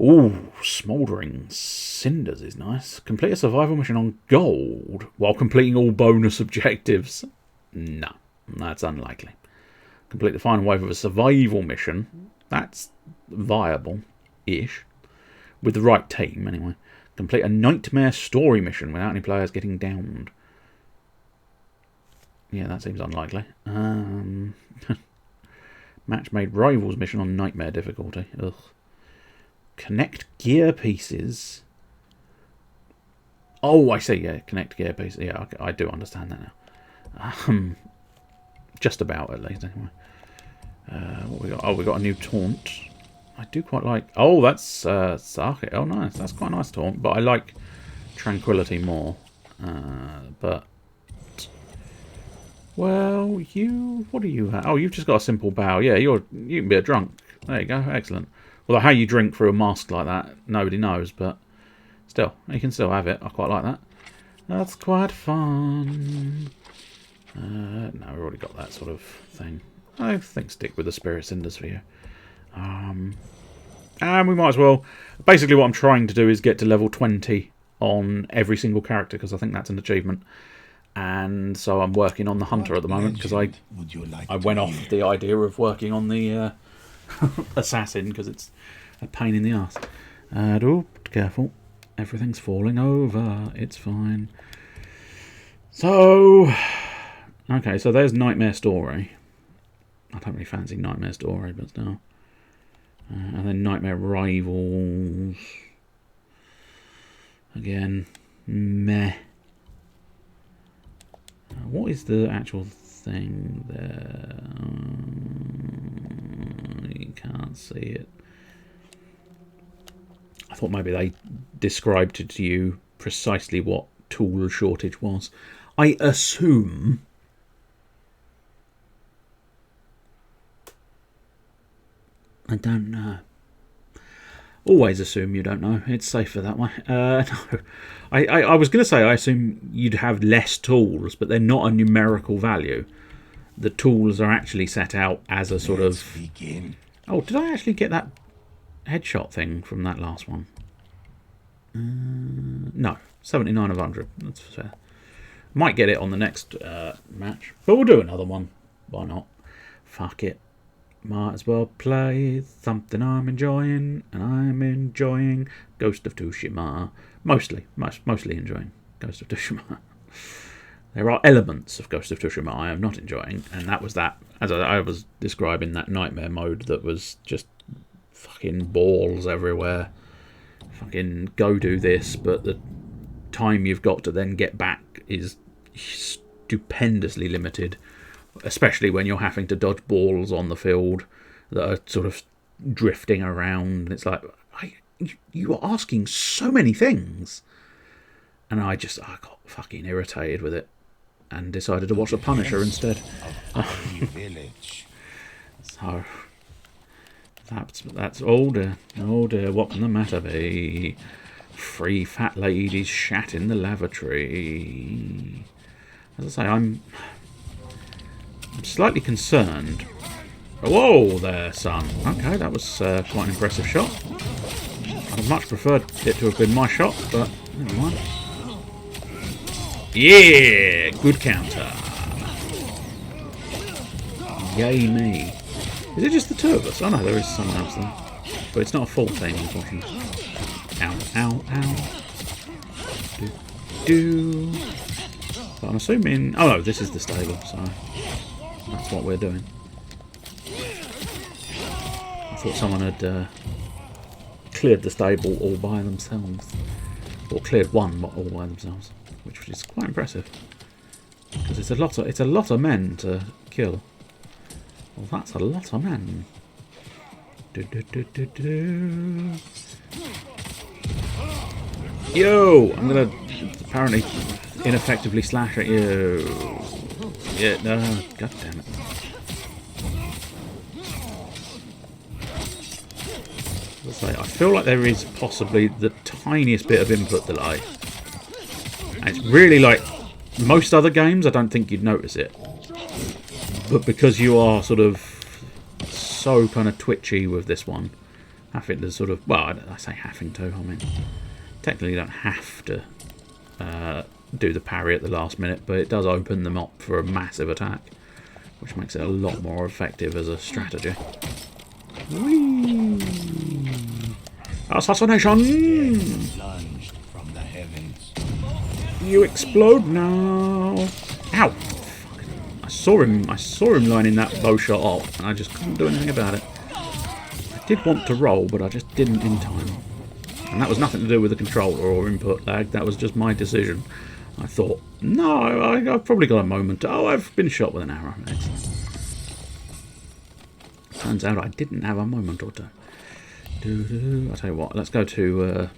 Ooh, smouldering cinders is nice. Complete a survival mission on gold while completing all bonus objectives. No, that's unlikely. Complete the final wave of a survival mission. That's viable-ish. With the right team, anyway. Complete a nightmare story mission without any players getting downed. Yeah, that seems unlikely. Match made rivals mission on nightmare difficulty. Ugh. Connect gear pieces. Oh, I see. Yeah, connect gear pieces. Yeah, I do understand that now. Just about, at least, anyway. What we got? Oh, we got a new taunt. I do quite like... Oh, that's Sake. Oh, nice. That's quite a nice taunt. But I like Tranquility more. But... Well, you... What do you have? Oh, you've just got a simple bow. Yeah, you can be a drunk. There you go. Excellent. Although how you drink through a mask like that, nobody knows. But still, you can still have it. I quite like that. That's quite fun. No, we've already got that sort of thing. I think stick with the Spirit Cinders for you. And we might as well... Basically what I'm trying to do is get to level 20 on every single character, because I think that's an achievement. And so I'm working on the Hunter at the moment, because I went off the idea of working on the Assassin, because it's a pain in the ass. Oh, careful. Everything's falling over. It's fine. So... Okay, so there's Nightmare Story. I don't really fancy Nightmare Story, but still. And then Nightmare Rivals. Again, meh. What is the actual thing there? You can't see it. I thought maybe they described it to you precisely what tool shortage was. I assume... I don't know. Always assume you don't know. It's safer that way. No. I was going to say I assume you'd have less tools, but they're not a numerical value. The tools are actually set out as a sort of... Begin. Oh, did I actually get that headshot thing from that last one? No. 79 of 100. That's fair. Might get it on the next match. But we'll do another one. Why not? Fuck it. Might as well play something I'm enjoying, and I'm enjoying Ghost of Tsushima. Mostly enjoying Ghost of Tsushima. There are elements of Ghost of Tsushima I am not enjoying, and that was that, as I was describing, that nightmare mode that was just fucking balls everywhere. Fucking go do this, but the time you've got to then get back is stupendously limited. Especially when you're having to dodge balls on the field that are sort of drifting around. It's like, you are asking so many things. And I got fucking irritated with it. And decided to watch The Punisher instead. So, that's oh dear, what can the matter be? 3 fat ladies shat in the lavatory. As I say, I'm slightly concerned. Whoa there, son. Okay, that was quite an impressive shot. I'd have much preferred it to have been my shot, but never mind. Yeah, good counter. Yay me. Is it just the two of us? Oh no, there is someone else there. But it's not a full team, unfortunately. Ow, ow, ow. Do. But I'm assuming... Oh no, this is the stable, so... That's what we're doing. I thought someone had cleared the stable all by themselves. Or cleared one all by themselves. Which is quite impressive. Because it's a lot of men to kill. Well, that's a lot of men. Yo! I'm gonna apparently ineffectively slash at you. Yeah, no, god damn it. I feel like there is possibly the tiniest bit of input delay. And it's really like most other games, I don't think you'd notice it. But because you are sort of so kind of twitchy with this one, having to sort of, well, I say having to, I mean, technically you don't have to do the parry at the last minute, but it does open them up for a massive attack, which makes it a lot more effective as a strategy. Whee! Assassination! Plunged from the heavens. You explode now! Ow! I saw him lining that bow shot up, and I just couldn't do anything about it. I did want to roll, but I just didn't in time. And that was nothing to do with the controller or input lag, that was just my decision. I thought, no, I've probably got a moment. Oh, I've been shot with an arrow. Excellent. Turns out I didn't have a moment or two. I'll tell you what, let's go to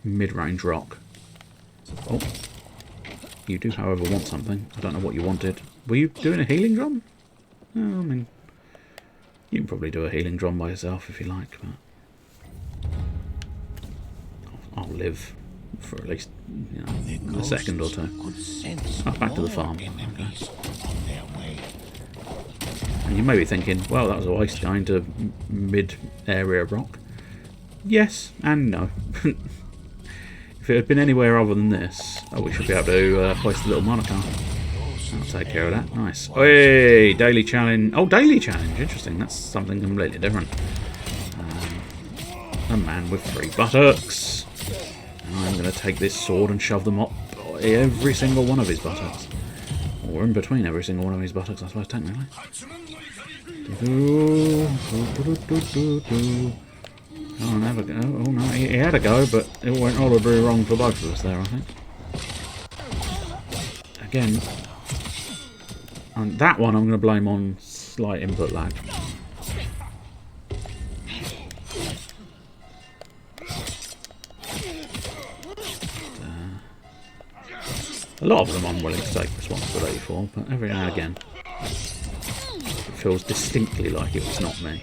mid-range rock. Oh, you do, however, want something. I don't know what you wanted. Were you doing a healing drum? Oh, I mean, you can probably do a healing drum by yourself if you like, but I'll live for at least, you know, a second or two. Oh, back to the farm. Okay. And you may be thinking, well, that was a waste going to mid-area rock. Yes and no. If it had been anywhere other than this, we should be able to place the little monocar. I'll take care of that. Nice. Hey, daily challenge. Oh, daily challenge. Interesting. That's something completely different. A man with 3 buttocks. And I'm going to take this sword and shove them up every single one of his buttocks. Or in between every single one of his buttocks, I suppose, technically. Oh, never go. Oh no, he had a go, but it went horribly wrong for both of us there, I think. Again, and that one I'm going to blame on slight input lag. A lot of them I'm willing to take responsibility for, but every now and again it feels distinctly like it was not me.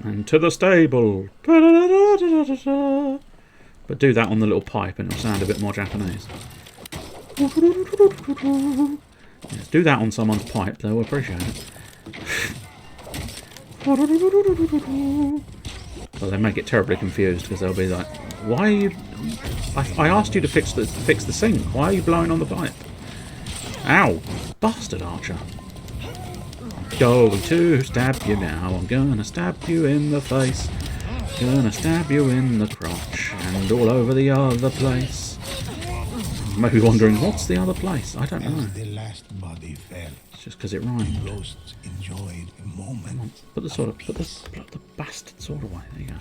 And to the stable. But do that on the little pipe and it'll sound a bit more Japanese. Yes, do that on someone's pipe, they'll appreciate it. Well, they may get terribly confused because they'll be like, why are you... I asked you to fix the sink. Why are you blowing on the pipe? Ow! Bastard archer. Going to stab you now. I'm gonna stab you in the face. Gonna stab you in the crotch and all over the other place. You may be wondering, what's the other place? I don't know. The last body fell. It's just because it rhymed. Ghosts enjoyed a moment. Put the bastard sword away. There you go.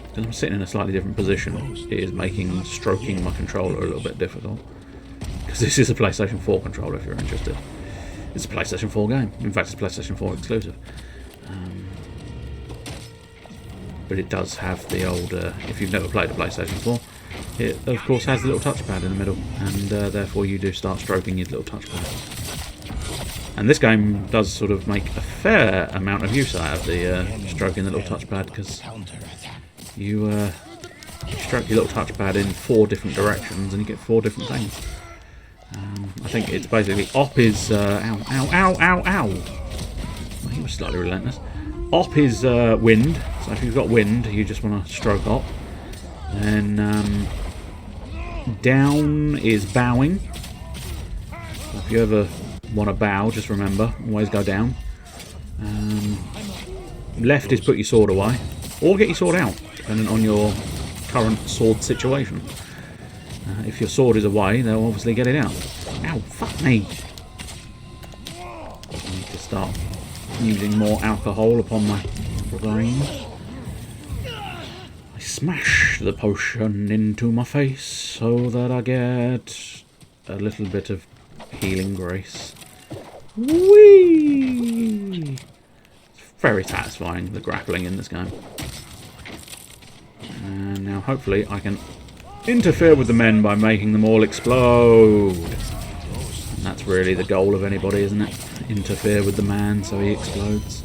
Because I'm sitting in a slightly different position, it is making stroking my controller a little bit difficult. Because this is a PlayStation 4 controller, if you're interested. It's a PlayStation 4 game. In fact, it's a PlayStation 4 exclusive. But it does have the old... if you've never played a PlayStation 4, it, of course, has the little touchpad in the middle. And therefore, you do start stroking your little touchpad. And this game does sort of make a fair amount of use out of the stroking the little touchpad, because you stroke your little touchpad in 4 different directions and you get 4 different things. I think it's basically op is ow, ow, ow, ow, ow. Well, he was slightly relentless. Op is wind, so if you've got wind, you just want to stroke op. Then down is bowing. So if you ever want to bow, just remember, always go down. Left is put your sword away, or get your sword out, depending on your current sword situation. If your sword is away, they'll obviously get it out. Ow, fuck me! I need to start using more alcohol upon my brain. I smash the potion into my face so that I get a little bit of healing grace. Whee! It's very satisfying, the grappling in this game. And now hopefully I can interfere with the men by making them all explode. And that's really the goal of anybody, isn't it? Interfere with the man so he explodes.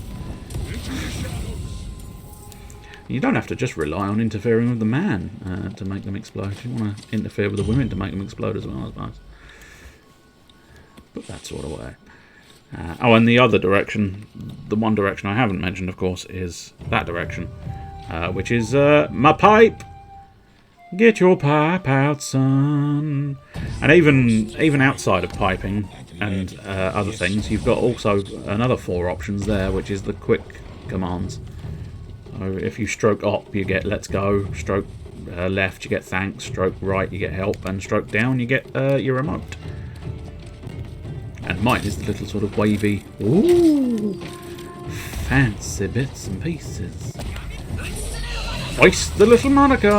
You don't have to just rely on interfering with the man to make them explode. You want to interfere with the women to make them explode as well, I suppose. But that sort of way. Oh, and the other direction, the one direction I haven't mentioned, of course, is that direction. Which is my pipe. Get your pipe out, son. And even outside of piping and other things, you've got also another 4 options there, which is the quick commands. So if you stroke up, you get let's go. Stroke left, you get thanks. Stroke right, you get help. And stroke down, you get your remote. And mine is the little sort of wavy, ooh, fancy bits and pieces. Hoist the little Monica!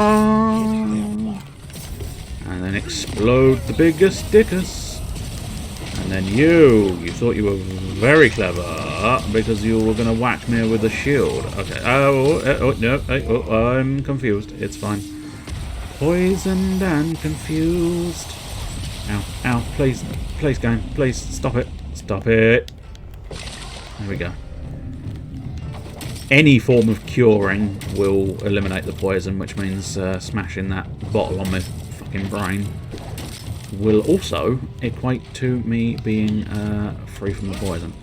And then explode the biggest dickus. And then you thought you were very clever because you were going to whack me with a shield. Okay, no, I'm confused. It's fine. Poisoned and confused. Ow, ow, please game, please, stop it. Stop it. There we go. Any form of curing will eliminate the poison, which means smashing that bottle on my fucking brain will also equate to me being free from the poison.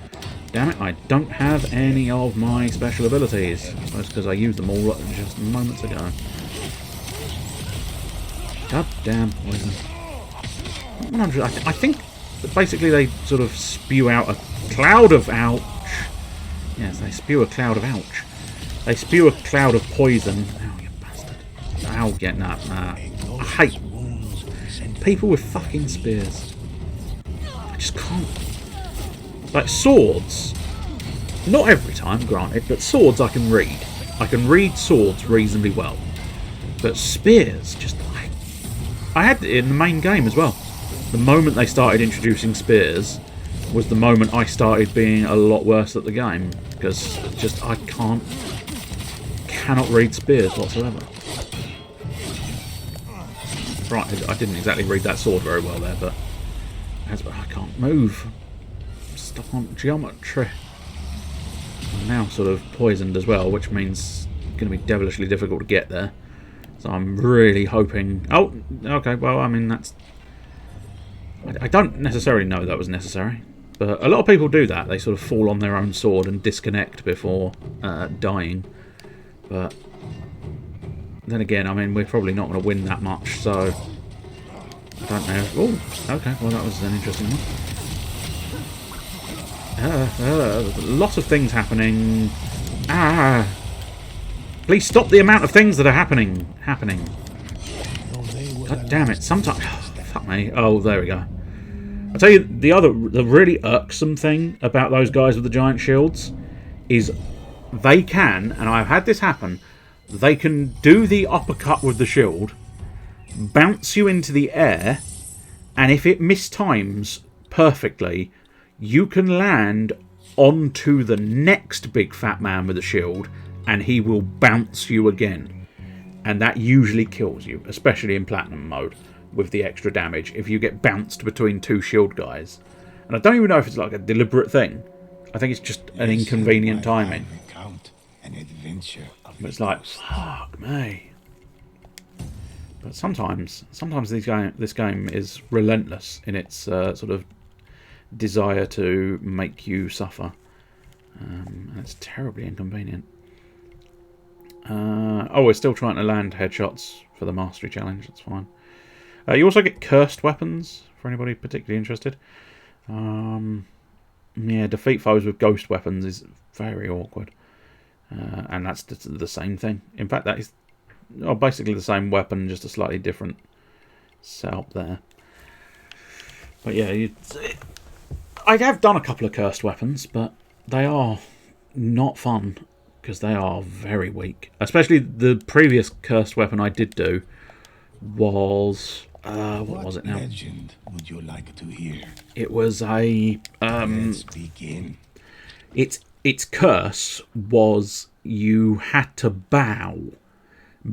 Damn it, I don't have any of my special abilities. That's because I used them all just moments ago. God damn poison. I think that basically they sort of spew out a cloud of ouch. Yes, they spew a cloud of ouch. They spew a cloud of poison. Ow, you bastard. Ow, yeah, nah. I hate people with fucking spears. I just can't. Like, swords. Not every time, granted, but swords I can read. I can read swords reasonably well. But spears, just like... I had it in the main game as well. The moment they started introducing spears was the moment I started being a lot worse at the game. Because just, I cannot read spears whatsoever. Right, I didn't exactly read that sword very well there, but I can't move. Stuck on geometry. I'm now sort of poisoned as well, which means it's going to be devilishly difficult to get there. So I'm really hoping... Oh, okay, well, I mean, that's... I don't necessarily know that was necessary, but a lot of people do that. They sort of fall on their own sword and disconnect before dying. But then again, I mean, we're probably not going to win that much, so I don't know. Oh, okay, well, that was an interesting one. A lot of things happening. Please stop the amount of things that are happening. God damn it! Sometimes, fuck me. Oh, there we go. I'll tell you the really irksome thing about those guys with the giant shields is they can, and I've had this happen, they can do the uppercut with the shield, bounce you into the air, and if it mistimes perfectly, you can land onto the next big fat man with a shield, and he will bounce you again. And that usually kills you, especially in platinum mode, with the extra damage, if you get bounced between 2 shield guys. And I don't even know if it's like a deliberate thing. I think it's just an inconvenient timing. But it's like, fuck me. But sometimes this game is relentless in its sort of desire to make you suffer. And it's terribly inconvenient. Oh, we're still trying to land headshots for the Mastery Challenge. That's fine. You also get cursed weapons, for anybody particularly interested. Yeah, defeat foes with ghost weapons is very awkward. And that's the same thing. In fact, that is basically the same weapon, just a slightly different setup there. But yeah, I have done a couple of cursed weapons, but they are not fun, because they are very weak. Especially the previous cursed weapon I did do was... what was it now? Legend would you like to hear? It was a Let's begin. its curse was you had to bow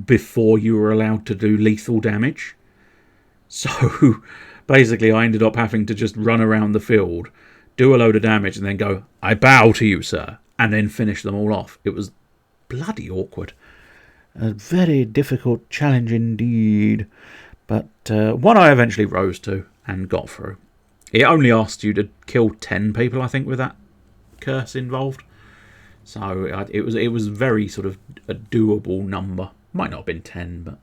before you were allowed to do lethal damage. So basically I ended up having to just run around the field, do a load of damage, and then go, "I bow to you, sir," and then finish them all off. It was bloody awkward. A very difficult challenge indeed. But one I eventually rose to and got through. It only asked you to kill 10 people, I think, with that curse involved. So it was very sort of a doable number. Might not have been 10, but...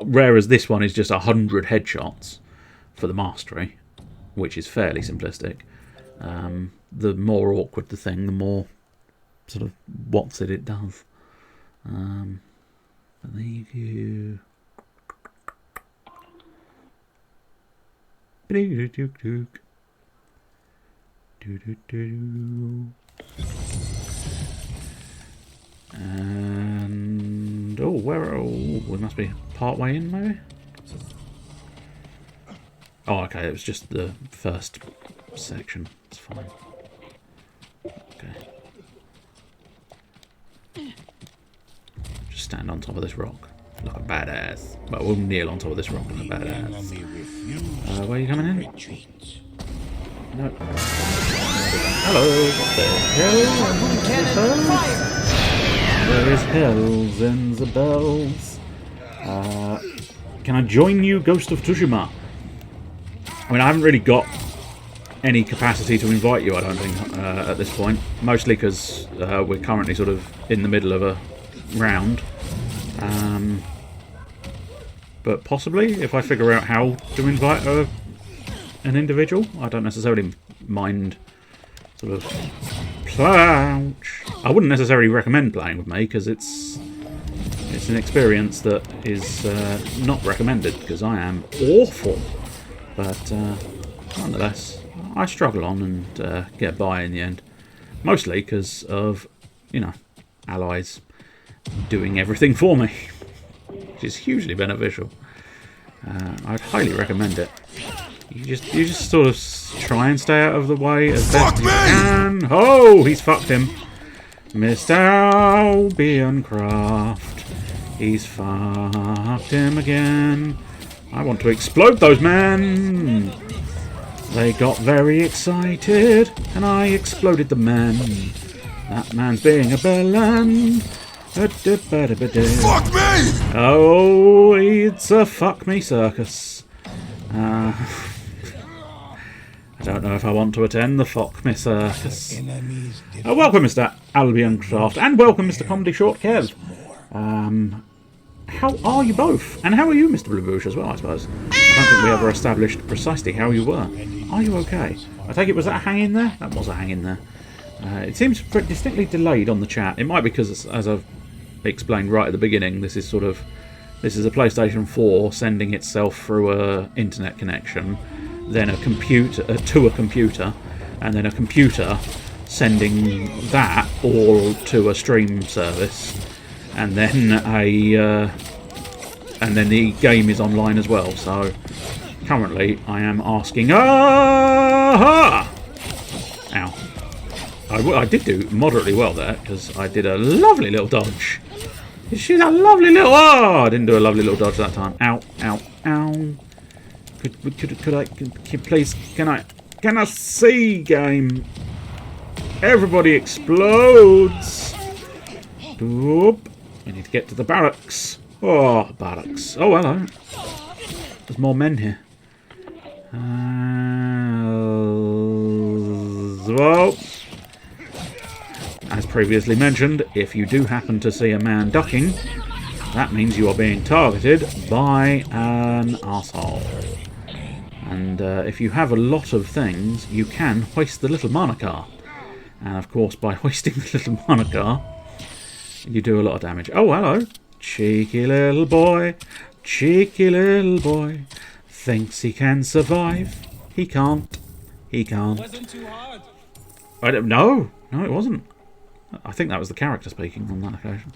Whereas this one is just 100 headshots for the mastery, which is fairly simplistic. The more awkward the thing, the more sort of what's it does. But there you go. And we must be part way in, maybe. Oh, okay, it was just the first section. It's fine. Okay. Just stand on top of this rock like a badass. Well, we'll kneel on top of this rock like a badass. Where are you coming in? No. Hello. There is hells and the bells. Can I join you, Ghost of Tsushima? I mean, I haven't really got any capacity to invite you, I don't think, at this point. Mostly because we're currently sort of in the middle of a round. But possibly, if I figure out how to invite an individual, I don't necessarily mind sort of plouch. I wouldn't necessarily recommend playing with me because it's an experience that is not recommended because I am awful. But nonetheless, I struggle on and get by in the end. Mostly because of, allies doing everything for me, which is hugely beneficial. I'd highly recommend it. You just sort of try and stay out of the way as best you can. Oh, he's fucked him. Mr. Albion Craft. He's fucked him again. I want to explode those men. They got very excited, and I exploded the man. That man's being a bellend. Fuck me! Oh, it's a fuck me circus. I don't know if I want to attend the fuck me circus. Welcome, Mr. Albion Craft, and welcome, Mr. Comedy Short Kev. How are you both? And how are you, Mr. Blue as well, I suppose? I don't think we ever established precisely how you were. Are you okay? I take it, was that a hang in there? That was a hang in there. It seems distinctly delayed on the chat. It might be because, as I've explained right at the beginning, this is a PlayStation 4 sending itself through a internet connection, then a computer to a computer, and then a computer sending that all to a stream service, and then the game is online as well. So currently I am asking. Aha! Ow! I did do moderately well there because I did a lovely little dodge. She's a lovely little... Oh, I didn't do a lovely little dodge that time. Ow, ow, ow. Please, can I see, game? Everybody explodes. Oop. We need to get to the barracks. Oh, barracks. Oh, hello. There's more men here. Well, as previously mentioned, if you do happen to see a man ducking, that means you are being targeted by an arsehole. And if you have a lot of things, you can hoist the little moniker. And of course, by hoisting the little moniker, you do a lot of damage. Oh, hello. Cheeky little boy. Cheeky little boy. Thinks he can survive. He can't. He can't. Wasn't too hard. I don't know. No, it wasn't. I think that was the character speaking on that occasion.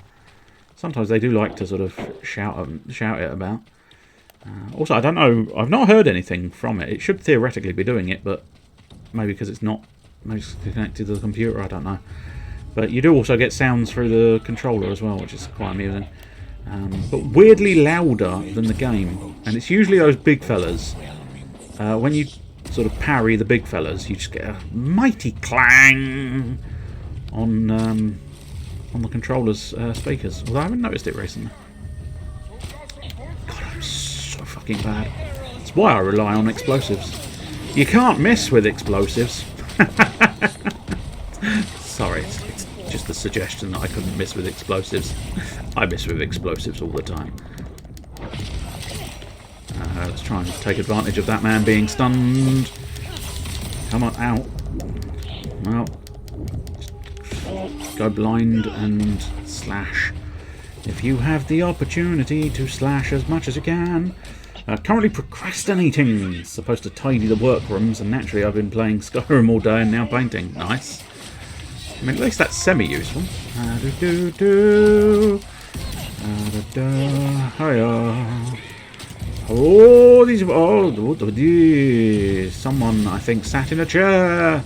Sometimes they do like to sort of shout it about. Also, I don't know. I've not heard anything from it. It should theoretically be doing it, but maybe because it's not connected to the computer, I don't know. But you do also get sounds through the controller as well, which is quite amusing. But weirdly louder than the game. And it's usually those big fellas. When you sort of parry the big fellas, you just get a mighty clang on the controller's speakers. Although I haven't noticed it recently. God, I'm so fucking bad. That's why I rely on explosives. You can't miss with explosives. Sorry, it's just the suggestion that I couldn't miss with explosives. I miss with explosives all the time. Let's try and take advantage of that man being stunned. Come on, out. Well, go blind and slash. If you have the opportunity to slash as much as you can. Currently procrastinating. Supposed to tidy the workrooms, and naturally I've been playing Skyrim all day and now painting. Nice. I mean, at least that's semi-useful. Oh, these... Oh, someone, I think, sat in a chair.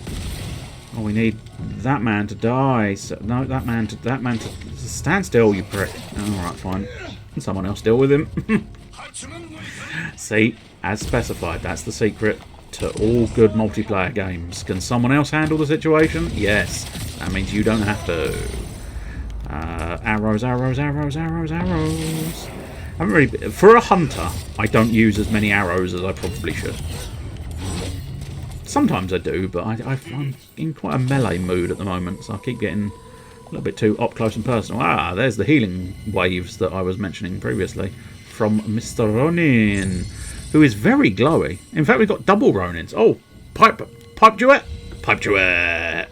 Oh, we need that man to die. So, no, that man to stand still, you prick. Alright, fine. And someone else deal with him. See, as specified, that's the secret to all good multiplayer games. Can someone else handle the situation? Yes. That means you don't have to. Arrows, arrows, arrows, arrows, arrows. I haven't really, for a hunter, I don't use as many arrows as I probably should. Sometimes I do, but I'm in quite a melee mood at the moment, so I keep getting a little bit too up close and personal. Ah, there's the healing waves that I was mentioning previously from Mr. Ronin, who is very glowy. In fact, we've got double Ronins. Oh, pipe duet? Pipe duet!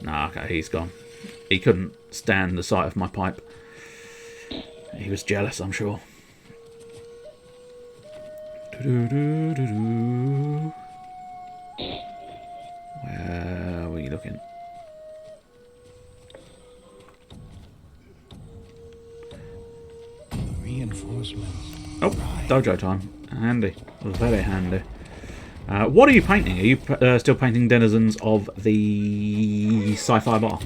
Nah, okay, he's gone. He couldn't stand the sight of my pipe. He was jealous, I'm sure. Where were you looking? Reinforcements. Oh, dojo time. Handy. Very handy. What are you painting? Are you still painting denizens of the sci-fi bar? I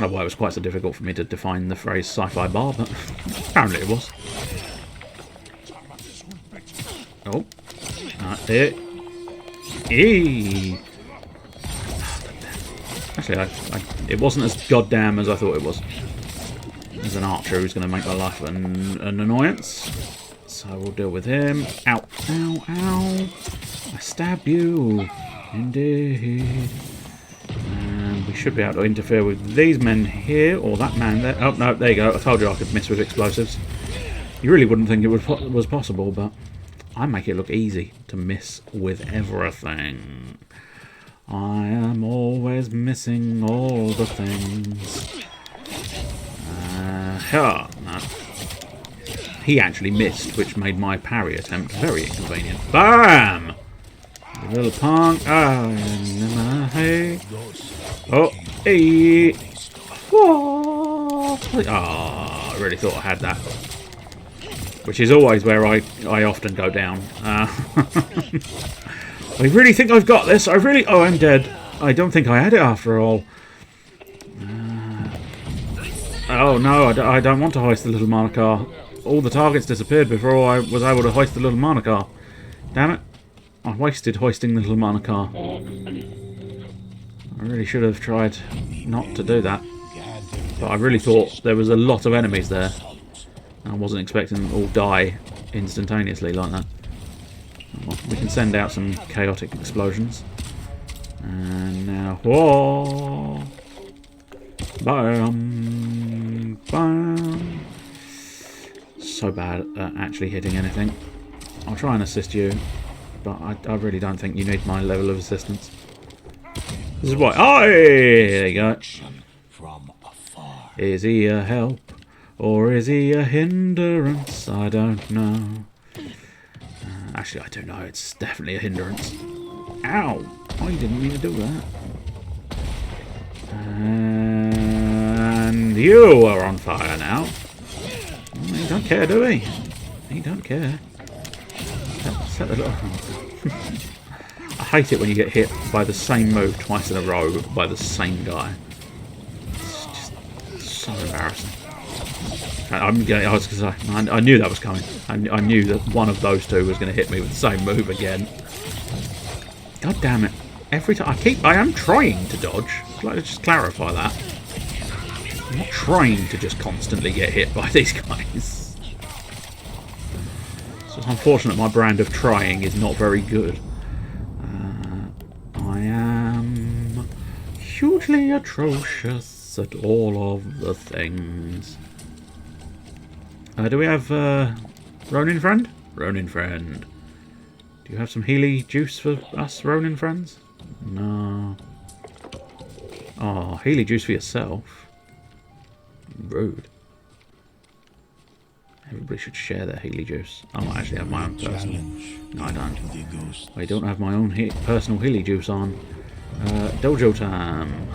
don't know why it was quite so difficult for me to define the phrase sci-fi bar, but apparently it was. Oh. There. Eee. Actually, it wasn't as goddamn as I thought it was. There's an archer who's going to make my life an annoyance. So we'll deal with him. Ow. Ow, ow. I stab you. Indeed. And we should be able to interfere with these men here, or that man there. Oh, no, there you go. I told you I could miss with explosives. You really wouldn't think it was possible, but I make it look easy to miss with everything. I am always missing all the things. No. He actually missed, which made my parry attempt very inconvenient. Bam! You little punk. Hey. Oh, hey. Oh, I really thought I had that. Which is always where I often go down. I really think I've got this. Oh, I'm dead. I don't think I had it after all. Oh no, I don't want to hoist the little Monocar. All the targets disappeared before I was able to hoist the little Monocar. Damn it. I wasted hoisting the little Monocar. I really should have tried not to do that. But I really thought there was a lot of enemies there. I wasn't expecting them to all die instantaneously like that. Well, we can send out some chaotic explosions. And now... Whoa! Bam! Bam! So bad at actually hitting anything. I'll try and assist you, but I really don't think you need my level of assistance. This is why... Oh, there you go. Is he a help? Or is he a hindrance? I don't know. Actually, I do know. It's definitely a hindrance. Ow! I didn't mean to do that. And you are on fire now. He don't care, do he? He He don't care. Set the little... I hate it when you get hit by the same move twice in a row by the same guy. It's just so embarrassing. I knew that was coming. I knew that one of those two was going to hit me with the same move again. God damn it. Every time I am trying to dodge. I'd like to just clarify that. I'm not trying to just constantly get hit by these guys. So it's unfortunate my brand of trying is not very good. I am hugely atrocious at all of the things. Do we have Ronin friend? Ronin friend. Do you have some Healy juice for us, Ronin friends? No. Oh, Healy juice for yourself. Rude. Everybody should share their Healy juice. I might actually have my own personal. No, I don't. I don't have my own personal Healy juice on. Dojo time.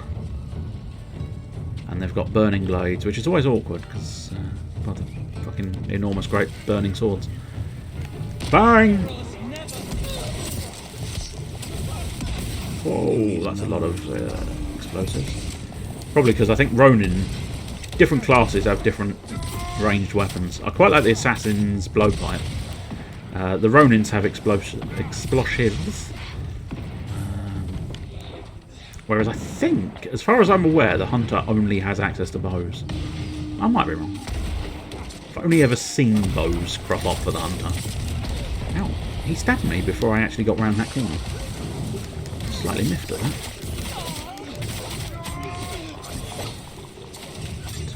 And they've got burning blades, which is always awkward because the fucking enormous, great burning swords. Bang! Whoa, that's a lot of explosives. Probably because I think Ronin, different classes have different ranged weapons. I quite like the Assassin's blowpipe. The Ronins have explosives. Whereas I think, as far as I'm aware, the Hunter only has access to bows. I might be wrong. I've only ever seen bows crop up for the Hunter. Ow, he stabbed me before I actually got round that corner. Slightly miffed at that.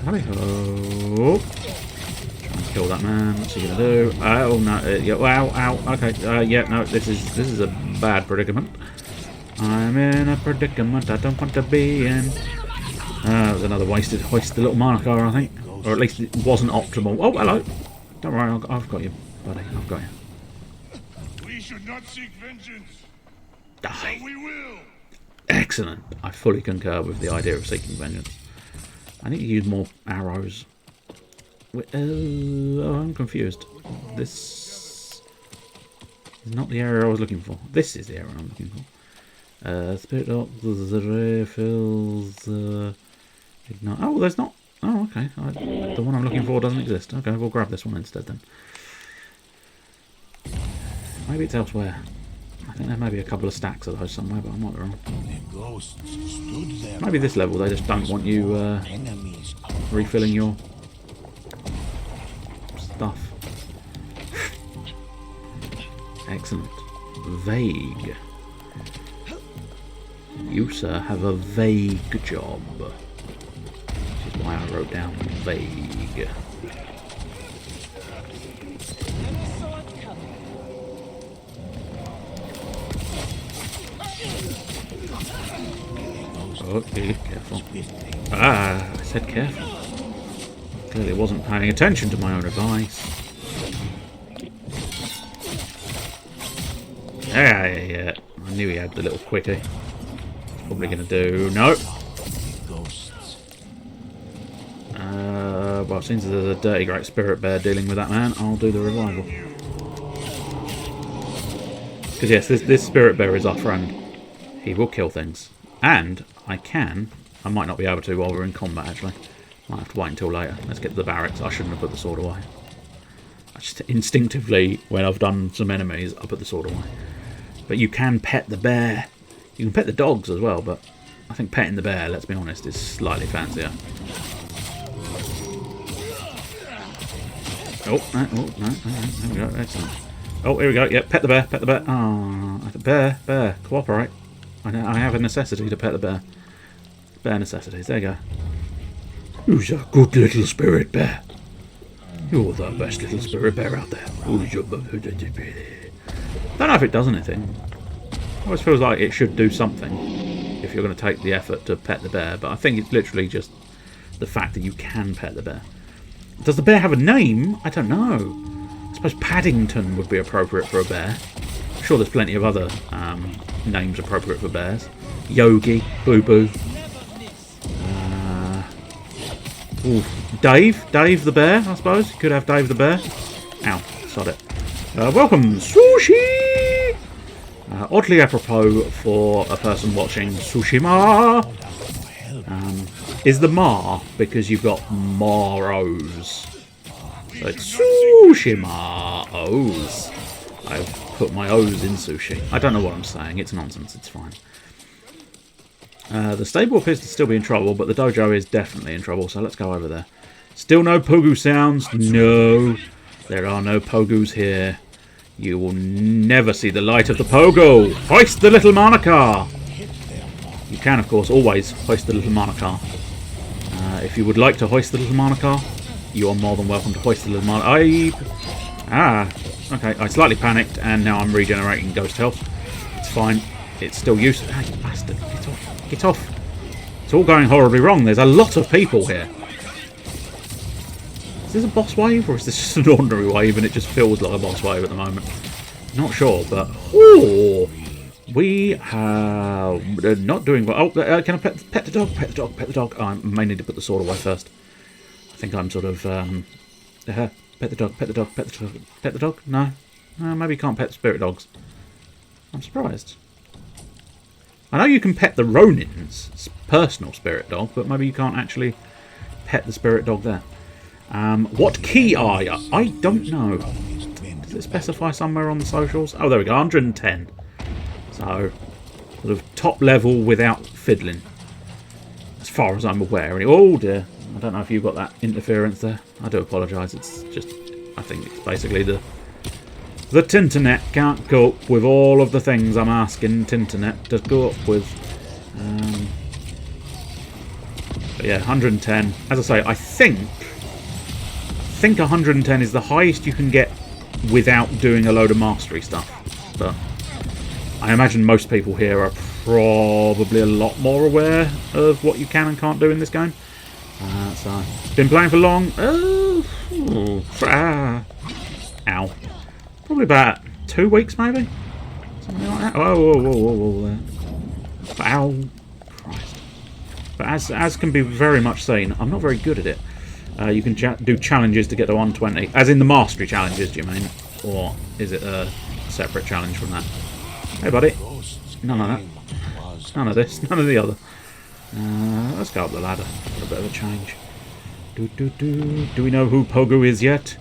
Tally-ho. Try and kill that man. What's he gonna do? Oh no! Yeah, ow, ow. Okay. Yeah, no. This is a bad predicament. I'm in a predicament I don't want to be in. That was another wasted little marker, I think, or at least it wasn't optimal. Oh, hello. Don't worry, I've got you, buddy. I've got you. We should not seek vengeance. Die. But we will. Excellent. I fully concur with the idea of seeking vengeance. I need to use more arrows. I'm confused. This is not the area I was looking for. This is the area I'm looking for. Spirit up the refills. Ignite. Oh, there's not. Oh, okay. The one I'm looking for doesn't exist. Okay, we'll grab this one instead then. Maybe it's elsewhere. I think there may be a couple of stacks of those somewhere, but I might be wrong. Maybe this level they just don't want you refilling your stuff. Excellent. Vague. You, sir, have a vague job. Which is why I wrote down vague. Okay, careful. Ah, I said careful. Clearly wasn't paying attention to my own advice. Yeah. I knew he had the little quickie. Probably going to do... No! Well, since there's a dirty great spirit bear dealing with that man, I'll do the revival. Because yes, this spirit bear is our friend. He will kill things. And I might not be able to while we're in combat actually. Might have to wait until later. Let's get to the barracks. I shouldn't have put the sword away. I just instinctively, when I've done some enemies, I put the sword away. But you can pet the bear. You can pet the dogs as well, but I think petting the bear, let's be honest, is slightly fancier. No, there we go, excellent. Oh, here we go, yep, pet the bear, pet the bear. Oh, bear, cooperate. I have a necessity to pet the bear. Bear necessities, there you go. Who's a good little spirit bear? You're the best little spirit bear out there. Don't know if it does anything. Always feels like it should do something if you're going to take the effort to pet the bear, but I think it's literally just the fact that you can pet the bear. Does the bear have a name? I don't know. I suppose Paddington would be appropriate for a bear. I'm sure there's plenty of other names appropriate for bears. Yogi, Boo Boo. Dave the bear, I suppose. You could have Dave the bear. Ow, sod it. Welcome, Sushi! Oddly apropos for a person watching Tsushima, is the Ma, because you've got Maros. So it's Tsushima O's. I've put my O's in sushi. I don't know what I'm saying. It's nonsense. It's fine. The stable appears to still be in trouble, but the dojo is definitely in trouble, so let's go over there. Still no Pogu sounds? No. There are no Pogus here. You will never see the light of the Pogo. Hoist the little Monacar. You can, of course, always hoist the little Monacar. If you would like to hoist the little Monacar, you are more than welcome to hoist the little Monacar. Okay, I slightly panicked, and now I'm regenerating ghost health. It's fine. It's still useful. Hey, bastard, get off. Get off. It's all going horribly wrong. There's a lot of people here. Is this a boss wave, or is this just an ordinary wave and it just feels like a boss wave at the moment? Not sure, but... Ooh, we are not doing well. Oh, can I pet the dog? Pet the dog, pet the dog. Oh, I may need to put the sword away first. I think I'm sort of... pet the dog, pet the dog, pet the dog. Pet the dog? No? Maybe you can't pet spirit dogs. I'm surprised. I know you can pet the Ronin's personal spirit dog, but maybe you can't actually pet the spirit dog there. What key are you? I don't know. Does it specify somewhere on the socials? Oh, there we go, 110. So, sort of top level without fiddling. As far as I'm aware. Oh dear. I don't know if you've got that interference there. I do apologise. It's just, I think it's basically the Tinternet can't cope with all of the things I'm asking Tinternet to cope with. But yeah, 110. As I say, I think 110 is the highest you can get without doing a load of mastery stuff. But I imagine most people here are probably a lot more aware of what you can and can't do in this game. So, been playing for long. Ow. Probably about 2 weeks, maybe? Something like that. Whoa. Ow. Christ. But as can be very much seen, I'm not very good at it. You can do challenges to get to 120. As in the mastery challenges, do you mean? Or is it a separate challenge from that? Hey, buddy. None of that. None of this. None of the other. Let's go up the ladder for a bit of a change. Do we know who Pogu is yet?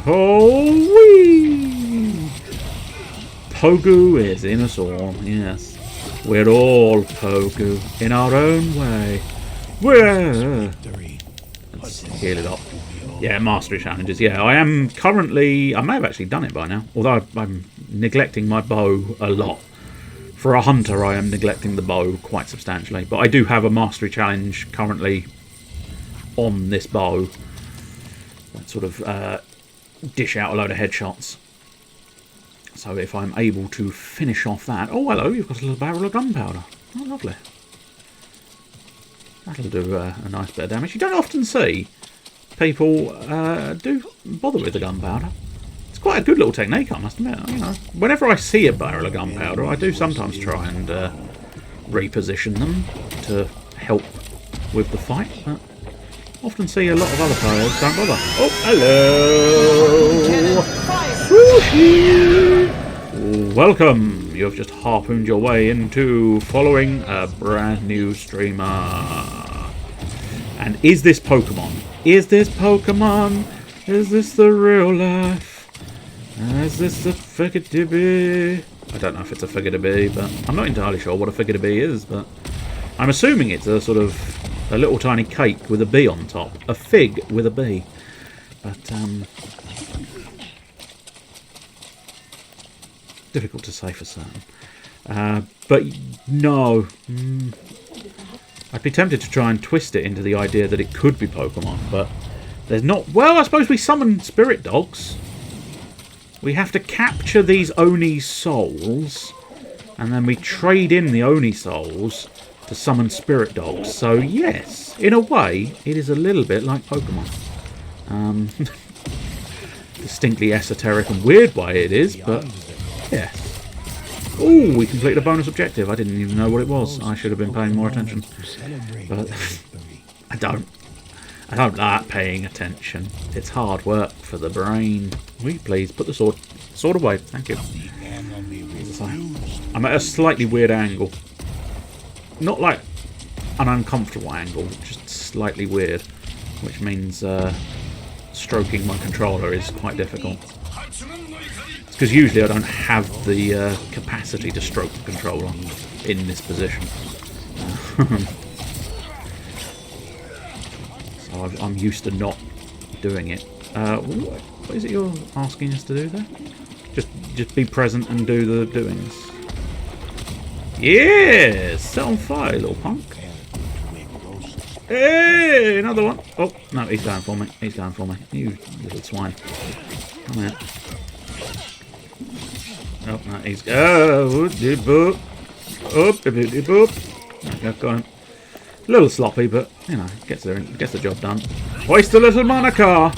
Oh-wee! Pogu is in us all, yes. We're all Pogu in our own way. Let's heal it up. Yeah, mastery challenges. Yeah, I am currently... I may have actually done it by now. Although I'm neglecting my bow a lot. For a hunter, I am neglecting the bow quite substantially. But I do have a mastery challenge currently on this bow. That sort of dish out a load of headshots. So if I'm able to finish off that... Oh, hello, you've got a little barrel of gunpowder. Oh, lovely. That'll do a nice bit of damage. You don't often see people do bother with the gunpowder. It's quite a good little technique, I must admit. You know, whenever I see a barrel of gunpowder, I do sometimes try and reposition them to help with the fight. But often see a lot of other players don't bother. Oh, hello! Sushi! Welcome! You have just harpooned your way into following a brand new streamer. And is this Pokemon? Is this Pokemon? Is this the real life? Is this a figure-to-be? I don't know if it's a figure-to-be, but I'm not entirely sure what a figure-to-be is, but I'm assuming it's a sort of a little tiny cake with a bee on top. A fig with a bee. But, difficult to say for certain. But, no. I'd be tempted to try and twist it into the idea that it could be Pokemon, but there's not... Well, I suppose we summon spirit dogs. We have to capture these Oni souls, and then we trade in the Oni souls to summon spirit dogs. So, yes, in a way, it is a little bit like Pokemon. Distinctly esoteric and weird way it is, but yes. Ooh, we completed a bonus objective. I didn't even know what it was. I should have been paying more attention. But I don't. I don't like paying attention. It's hard work for the brain. Will you please put the sword away? Thank you. The enemy refused. I'm at a slightly weird angle. Not like an uncomfortable angle, just slightly weird. Which means stroking my controller is quite difficult. It's because usually I don't have the capacity to stroke the controller in this position. So I'm used to not doing it. What is it you're asking us to do there? Just be present and do the doings. Yeah! Set on fire, little punk. Hey! Another one. Oh, no, he's going for me. He's going for me. You little swine. Come here. Oh, no, he's... Oh, boop. Oh, boop. Got him. A little sloppy, but, you know, gets the job done. Hoist the little monocar!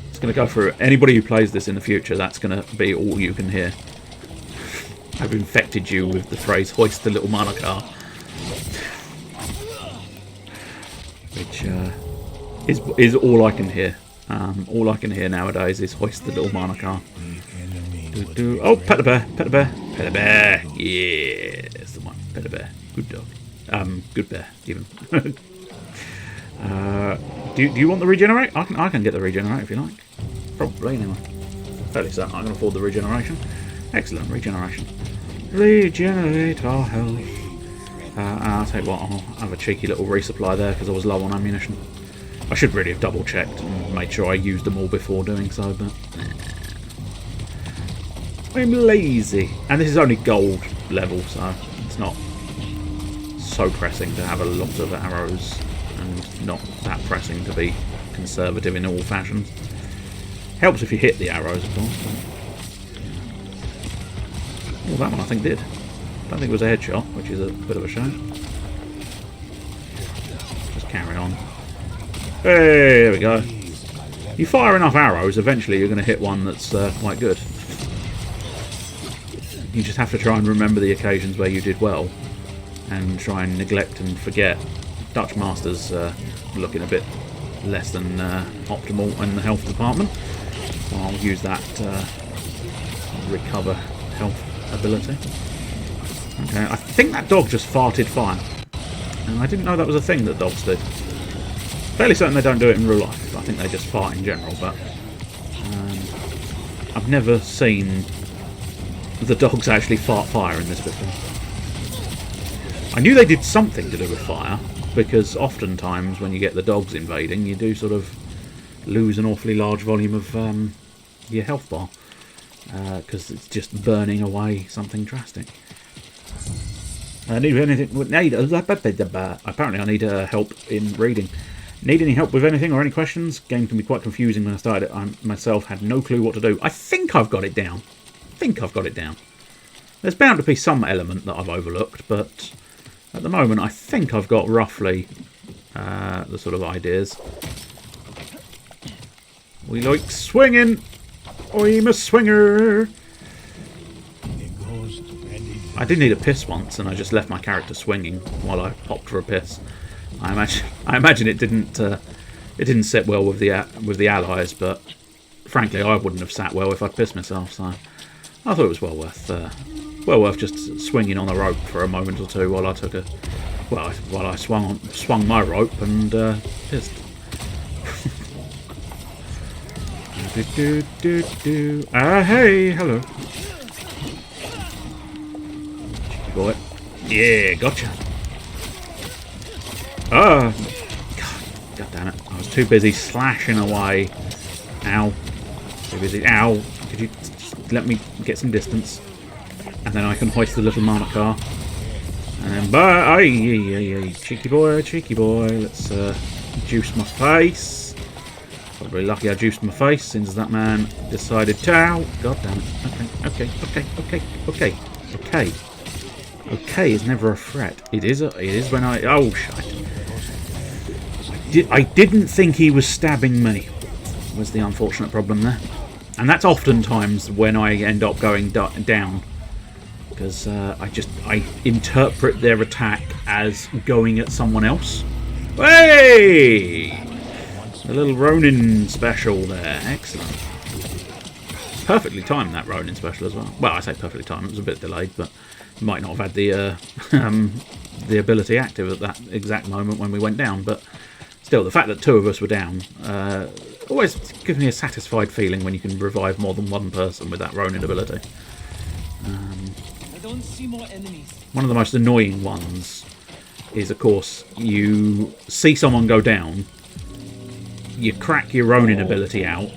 It's going to go through. Anybody who plays this in the future, that's going to be all you can hear. I've infected you with the phrase, hoist the little monocar. Which is all I can hear. All I can hear nowadays is hoist the little monocar. Oh, pet a bear, pet a bear, pet a bear. Yeah, that's the one. Pet a bear. Good dog. Good bear, even. Do you want the regenerate? I can get the regenerate if you like. Probably, anyway. Fairly certain I can afford the regeneration. Excellent, regeneration. Regenerate our health. I'll tell you what, I'll have a cheeky little resupply there because I was low on ammunition. I should really have double checked and made sure I used them all before doing so, but I'm lazy. And this is only gold level, so it's not so pressing to have a lot of arrows and not that pressing to be conservative in all fashions. Helps if you hit the arrows, of course. Well, that one I think did. I don't think it was a headshot, which is a bit of a shame. Just carry on. Hey, there we go. You fire enough arrows, eventually you're going to hit one that's quite good. You just have to try and remember the occasions where you did well, and try and neglect and forget. Dutch Master's looking a bit less than optimal in the health department, so I'll use that recover health ability. Okay, I think that dog just farted fire, and I didn't know that was a thing that dogs did. Fairly certain they don't do it in real life. I think they just fart in general, but I've never seen the dogs actually fart fire in this before. I knew they did something to do with fire, because oftentimes when you get the dogs invading, you do sort of lose an awfully large volume of your health bar, because it's just burning away something drastic. I need anything. Apparently, I need help in reading. Need any help with anything or any questions? Game can be quite confusing when I started it. I myself had no clue what to do. I think I've got it down. There's bound to be some element that I've overlooked, but at the moment I think I've got roughly the sort of ideas. We like swinging. I'm a swinger. I did need a piss once, and I just left my character swinging while I popped for a piss. I imagine it didn't sit well with the allies, but frankly, I wouldn't have sat well if I'd pissed myself. So I thought it was well worth just swinging on the rope for a moment or two while I took a while I swung my rope and pissed. Hey, hello. Cheeky boy. Yeah, gotcha. God damn it. I was too busy slashing away. Ow. Too busy. Ow. Could you just let me get some distance? And then I can hoist the little monocar. And then, bye. Cheeky boy. Let's juice my face. Probably lucky I juiced my face since that man decided to. Ow. God damn it. Okay. Okay is never a threat. It is when I... Oh, shit. I didn't think he was stabbing me, was the unfortunate problem there. And that's oftentimes when I end up going down. Because I interpret their attack as going at someone else. Hey! A little Ronin special there. Excellent. Perfectly timed, that Ronin special as well. Well, I say perfectly timed. It was a bit delayed, but you might not have had the ability active at that exact moment when we went down. But still, the fact that 2 of us were down always gives me a satisfied feeling when you can revive more than one person with that Ronin ability. I don't see more enemies. One of the most annoying ones is, of course, you see someone go down, you crack your Ronin ability out,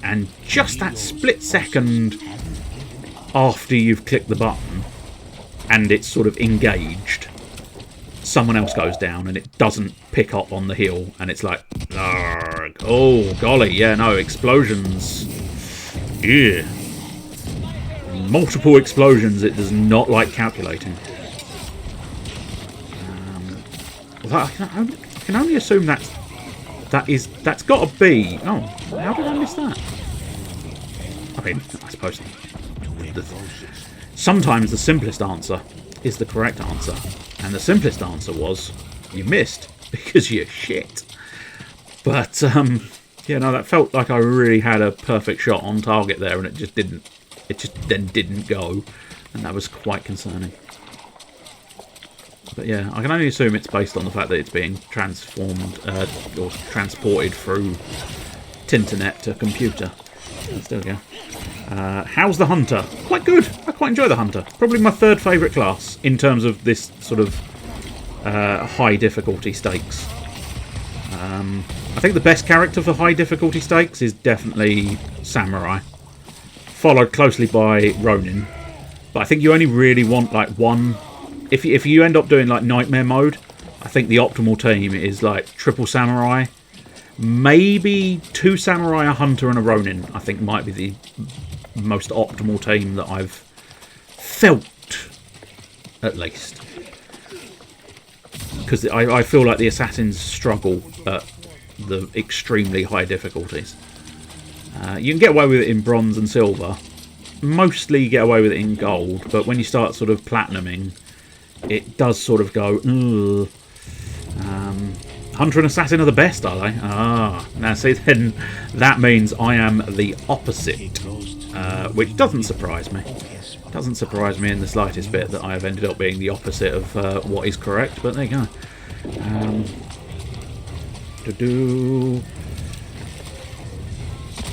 and just that split second after you've clicked the button and it's sort of engaged, someone else goes down and it doesn't pick up on the heal, and it's like, argh. Oh golly, yeah, no, explosions. Yeah. Multiple explosions, it does not like calculating. I can only assume that's got to be. Oh, how did I miss that? I mean, I suppose sometimes the simplest answer is the correct answer, and the simplest answer was you missed because you're shit. But yeah, no, that felt like I really had a perfect shot on target there, and it just didn't. It just then didn't go, and that was quite concerning. But yeah, I can only assume it's based on the fact that it's being transformed or transported through Tinternet to computer. Let's do it again. How's the Hunter? Quite good. I quite enjoy the Hunter. Probably my 3rd favourite class in terms of this sort of high difficulty stakes. I think the best character for high difficulty stakes is definitely Samurai, followed closely by Ronin. But I think you only really want like one. If you end up doing like Nightmare mode, I think the optimal team is like triple Samurai, maybe 2 Samurai, a Hunter, and a Ronin. I think might be the most optimal team that I've felt, at least. Because I feel like the Assassins struggle at the extremely high difficulties. You can get away with it in bronze and silver. Mostly you get away with it in gold, but when you start sort of platinuming, it does sort of go, Hunter and Assassin are the best, are they? Ah, now see, then that means I am the opposite, which doesn't surprise me. Doesn't surprise me in the slightest bit that I have ended up being the opposite of what is correct, but there you go.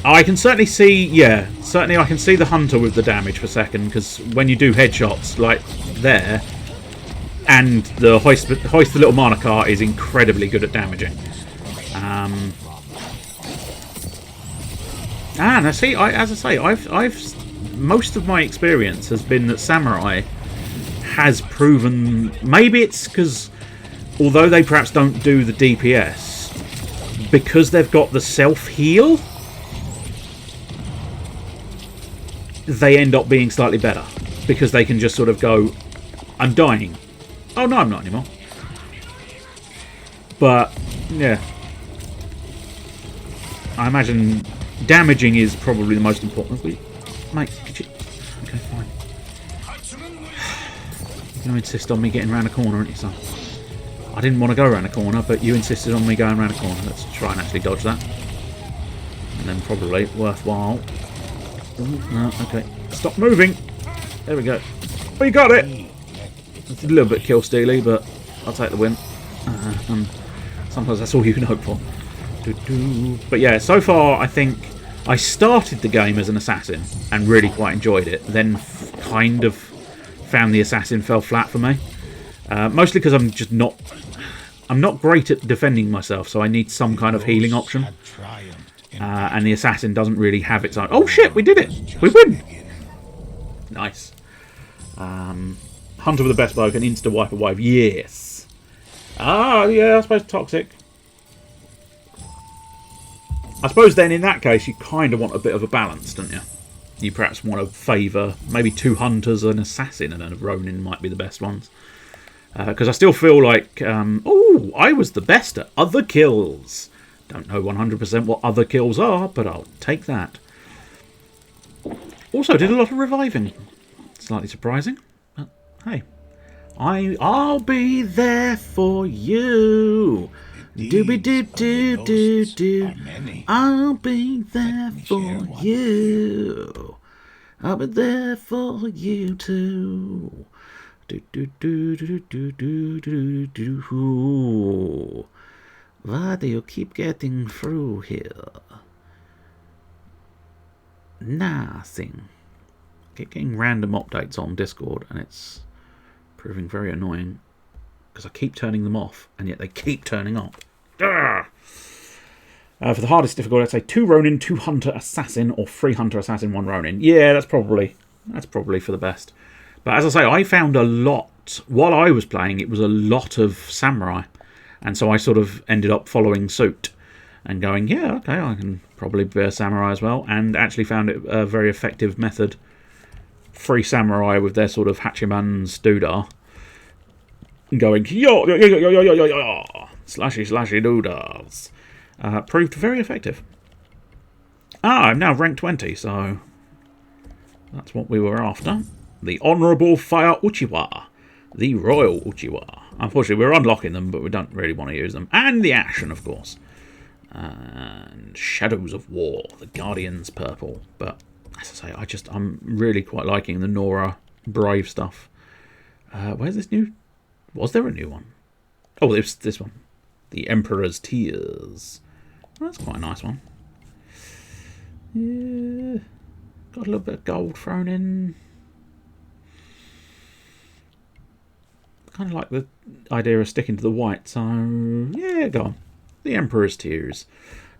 I can certainly see, yeah, certainly I can see the Hunter with the damage per second, because when you do headshots like there, and the hoist the little mana car is incredibly good at damaging. Now see, as I say, I've most of my experience has been that Samurai has proven, maybe it's because although they perhaps don't do the DPS, because they've got the self heal, they end up being slightly better because they can just sort of go, I'm dying. Oh no, I'm not anymore. But yeah, I imagine damaging is probably the most important. Mate, could you? Okay, fine. You're gonna insist on me getting around a corner, aren't you, son? I didn't want to go around a corner, but you insisted on me going around a corner. Let's try and actually dodge that, and then probably worthwhile. Ooh, no, okay, stop moving. There we go. We got it. It's a little bit kill steely, but I'll take the win. And sometimes that's all you can hope for. But yeah, so far I think I started the game as an assassin and really quite enjoyed it. Then kind of found the assassin fell flat for me. Mostly because I'm not great at defending myself, so I need some kind of healing option. And the assassin doesn't really have its own. Oh shit, we did it! We win! Nice. Hunter with the best bow can insta-wipe a wave. Yes. Ah, yeah, I suppose toxic. I suppose then in that case you kind of want a bit of a balance, don't you? You perhaps want to favour maybe 2 Hunters, an Assassin, and a Ronin might be the best ones. Because I still feel like, oh, I was the best at other kills. Don't know 100% what other kills are, but I'll take that. Also did a lot of reviving. Slightly surprising. Hey, I'll be there for you. Doobie doo doo doo doo. are many. I'll be there me for share one you. I'll be there for you too. Do do do do do do do do. Why do you keep getting through here? Nothing. Keep getting random updates on Discord, and it's proving very annoying because I keep turning them off, and yet they keep turning up. For the hardest difficulty, I'd say 2 Ronin, 2 Hunter Assassin, or 3 Hunter Assassin, 1 Ronin. Yeah, that's probably for the best. But as I say, I found a lot while I was playing. It was a lot of samurai, and so I sort of ended up following suit and going, yeah, okay, I can probably be a samurai as well, and actually found it a very effective method. 3 samurai with their sort of Hachiman's doodah going yo yo yo yo yo yo yo yo slashy slashy doodahs proved very effective. I'm now rank 20, so that's what we were after. The Honourable Fire Uchiwa, the Royal Uchiwa. Unfortunately, we're unlocking them, but we don't really want to use them. And the Ashen, of course. And Shadows of War, the Guardian's Purple. But as I say, I'm really quite liking the Nora Brave stuff. Where's this new? Was there a new one? Oh, there's this one. The Emperor's Tears. Well, that's quite a nice one. Yeah. Got a little bit of gold thrown in. Kind of like the idea of sticking to the white, so yeah, go on. The Emperor's Tears.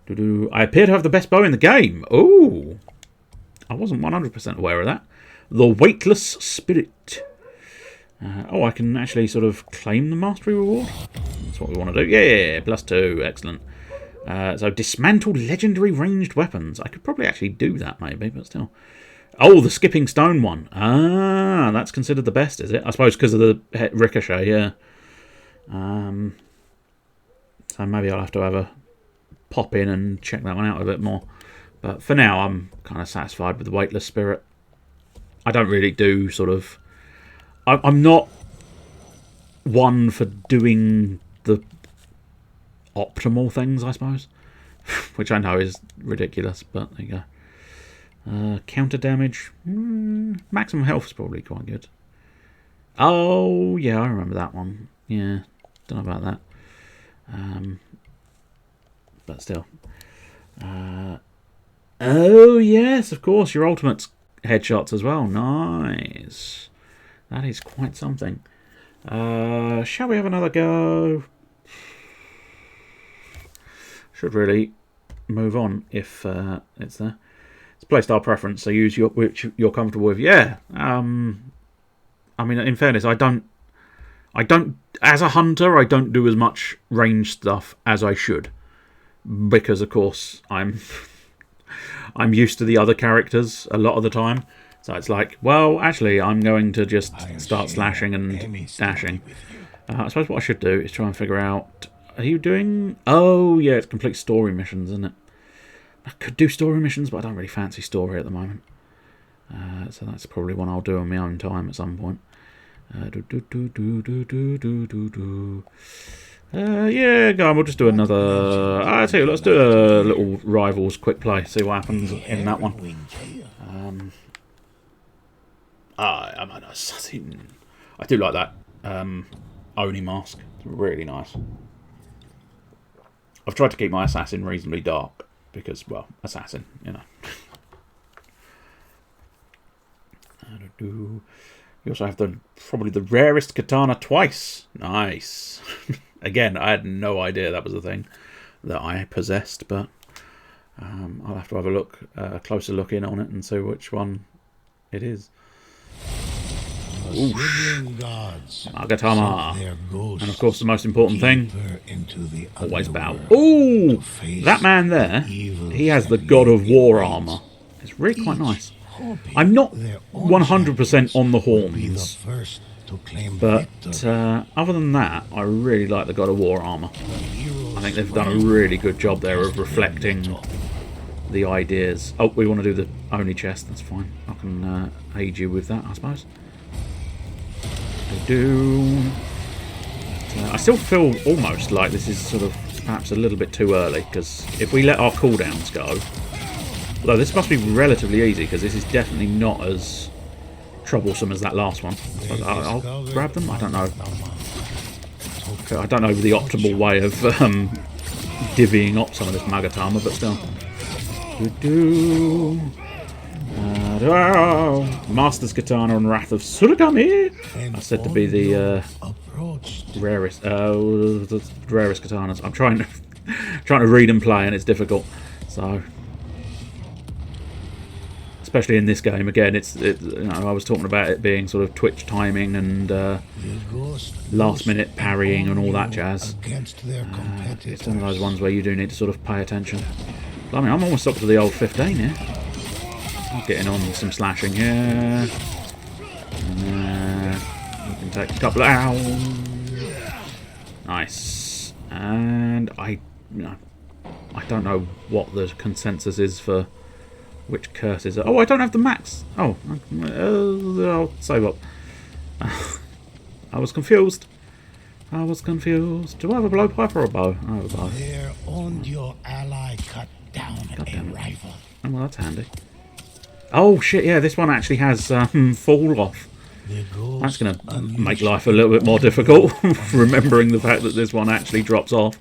I appear to have the best bow in the game. Oh, I wasn't 100% aware of that. The Weightless Spirit. I can actually sort of claim the Mastery Reward. That's what we want to do. Yeah, +2. Excellent. So, dismantle legendary ranged weapons. I could probably actually do that, maybe, but still. Oh, the Skipping Stone one. Ah, that's considered the best, is it? I suppose because of the ricochet, yeah. So maybe I'll have to have a pop in and check that one out a bit more. But for now, I'm kind of satisfied with the Weightless Spirit. I don't really do sort of... I'm not one for doing the optimal things, I suppose. Which I know is ridiculous, but there you go. Counter damage. Maximum health is probably quite good. Oh, yeah, I remember that one. Yeah, don't know about that. But still. Oh, yes, of course, your ultimate headshots as well. Nice. That is quite something. Shall we have another go? Should really move on if it's there. It's playstyle preference, so use which you're comfortable with. Yeah. I mean, in fairness, I don't. As a hunter, I don't do as much range stuff as I should, because of course I'm used to the other characters a lot of the time. So it's like, well, actually, I'm going to just start slashing and dashing. I suppose what I should do is try and figure out. Are you doing? Oh, yeah, it's complete story missions, isn't it? I could do story missions, but I don't really fancy story at the moment. So that's probably one I'll do on my own time at some point. Yeah, go on, we'll just do another... I tell you, let's do a little Rivals quick play, see what happens in that one. I'm an assassin. I do like that Oni mask. It's really nice. I've tried to keep my assassin reasonably dark because, well, assassin, you know. You also have probably the rarest katana twice. Nice. Again, I had no idea that was a thing that I possessed, but I'll have to have a closer look in on it and see which one it is. Magatama. And of course the most important thing, always bow. Ooh, that man there, he has the God of War armor. It's really quite nice. I'm not 100% on the horns, but other than that, I really like the God of War armor. I think they've done a really good job there of reflecting the ideas. Oh, we want to do the Oni chest, that's fine. I can aid you with that, I suppose. I still feel almost like this is sort of perhaps a little bit too early, because if we let our cooldowns go... Although this must be relatively easy, because this is definitely not as troublesome as that last one. So I'll grab them? I don't know. I don't know the optimal way of divvying up some of this Magatama, but still. Master's Katana and Wrath of Suragami are said to be the rarest katanas. I'm trying to read and play, and it's difficult. So, especially in this game, again, I was talking about it being sort of Twitch timing and last minute parrying and all that jazz. It's one of those ones where you do need to sort of pay attention. I mean, I'm almost up to the old 15 here. Getting on some slashing here. We can take a couple of... Ow! Nice. And I don't know what the consensus is for which curses. Oh, I don't have the max. Oh, I'll save up. I was confused. Do I have a blowpipe or a bow? I have a bow. There owned your ally cut down a rival. Oh, well, that's handy. Oh shit! Yeah, this one actually has fall off. That's going to make life a little bit more difficult. Remembering the fact that this one actually drops off.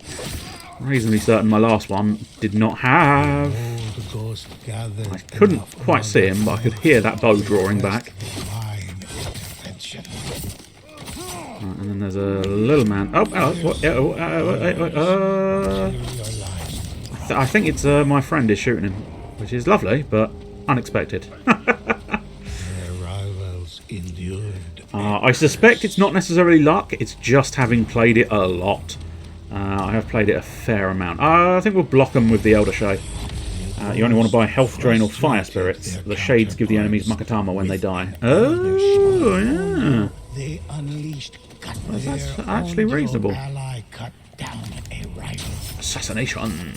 Reasonably certain my last one did not have. I couldn't quite see him, but I could hear that bow drawing back. Right, and then there's a little man. I think it's my friend is shooting him, which is lovely, but unexpected. I suspect it's not necessarily luck, it's just having played it a lot. I have played it a fair amount. I think we'll block them with the Elder Shade. You only want to buy Health Drain or Fire Spirits. The Shades give the enemies Makatama when they die. Oh, yeah. That's actually reasonable. Assassination.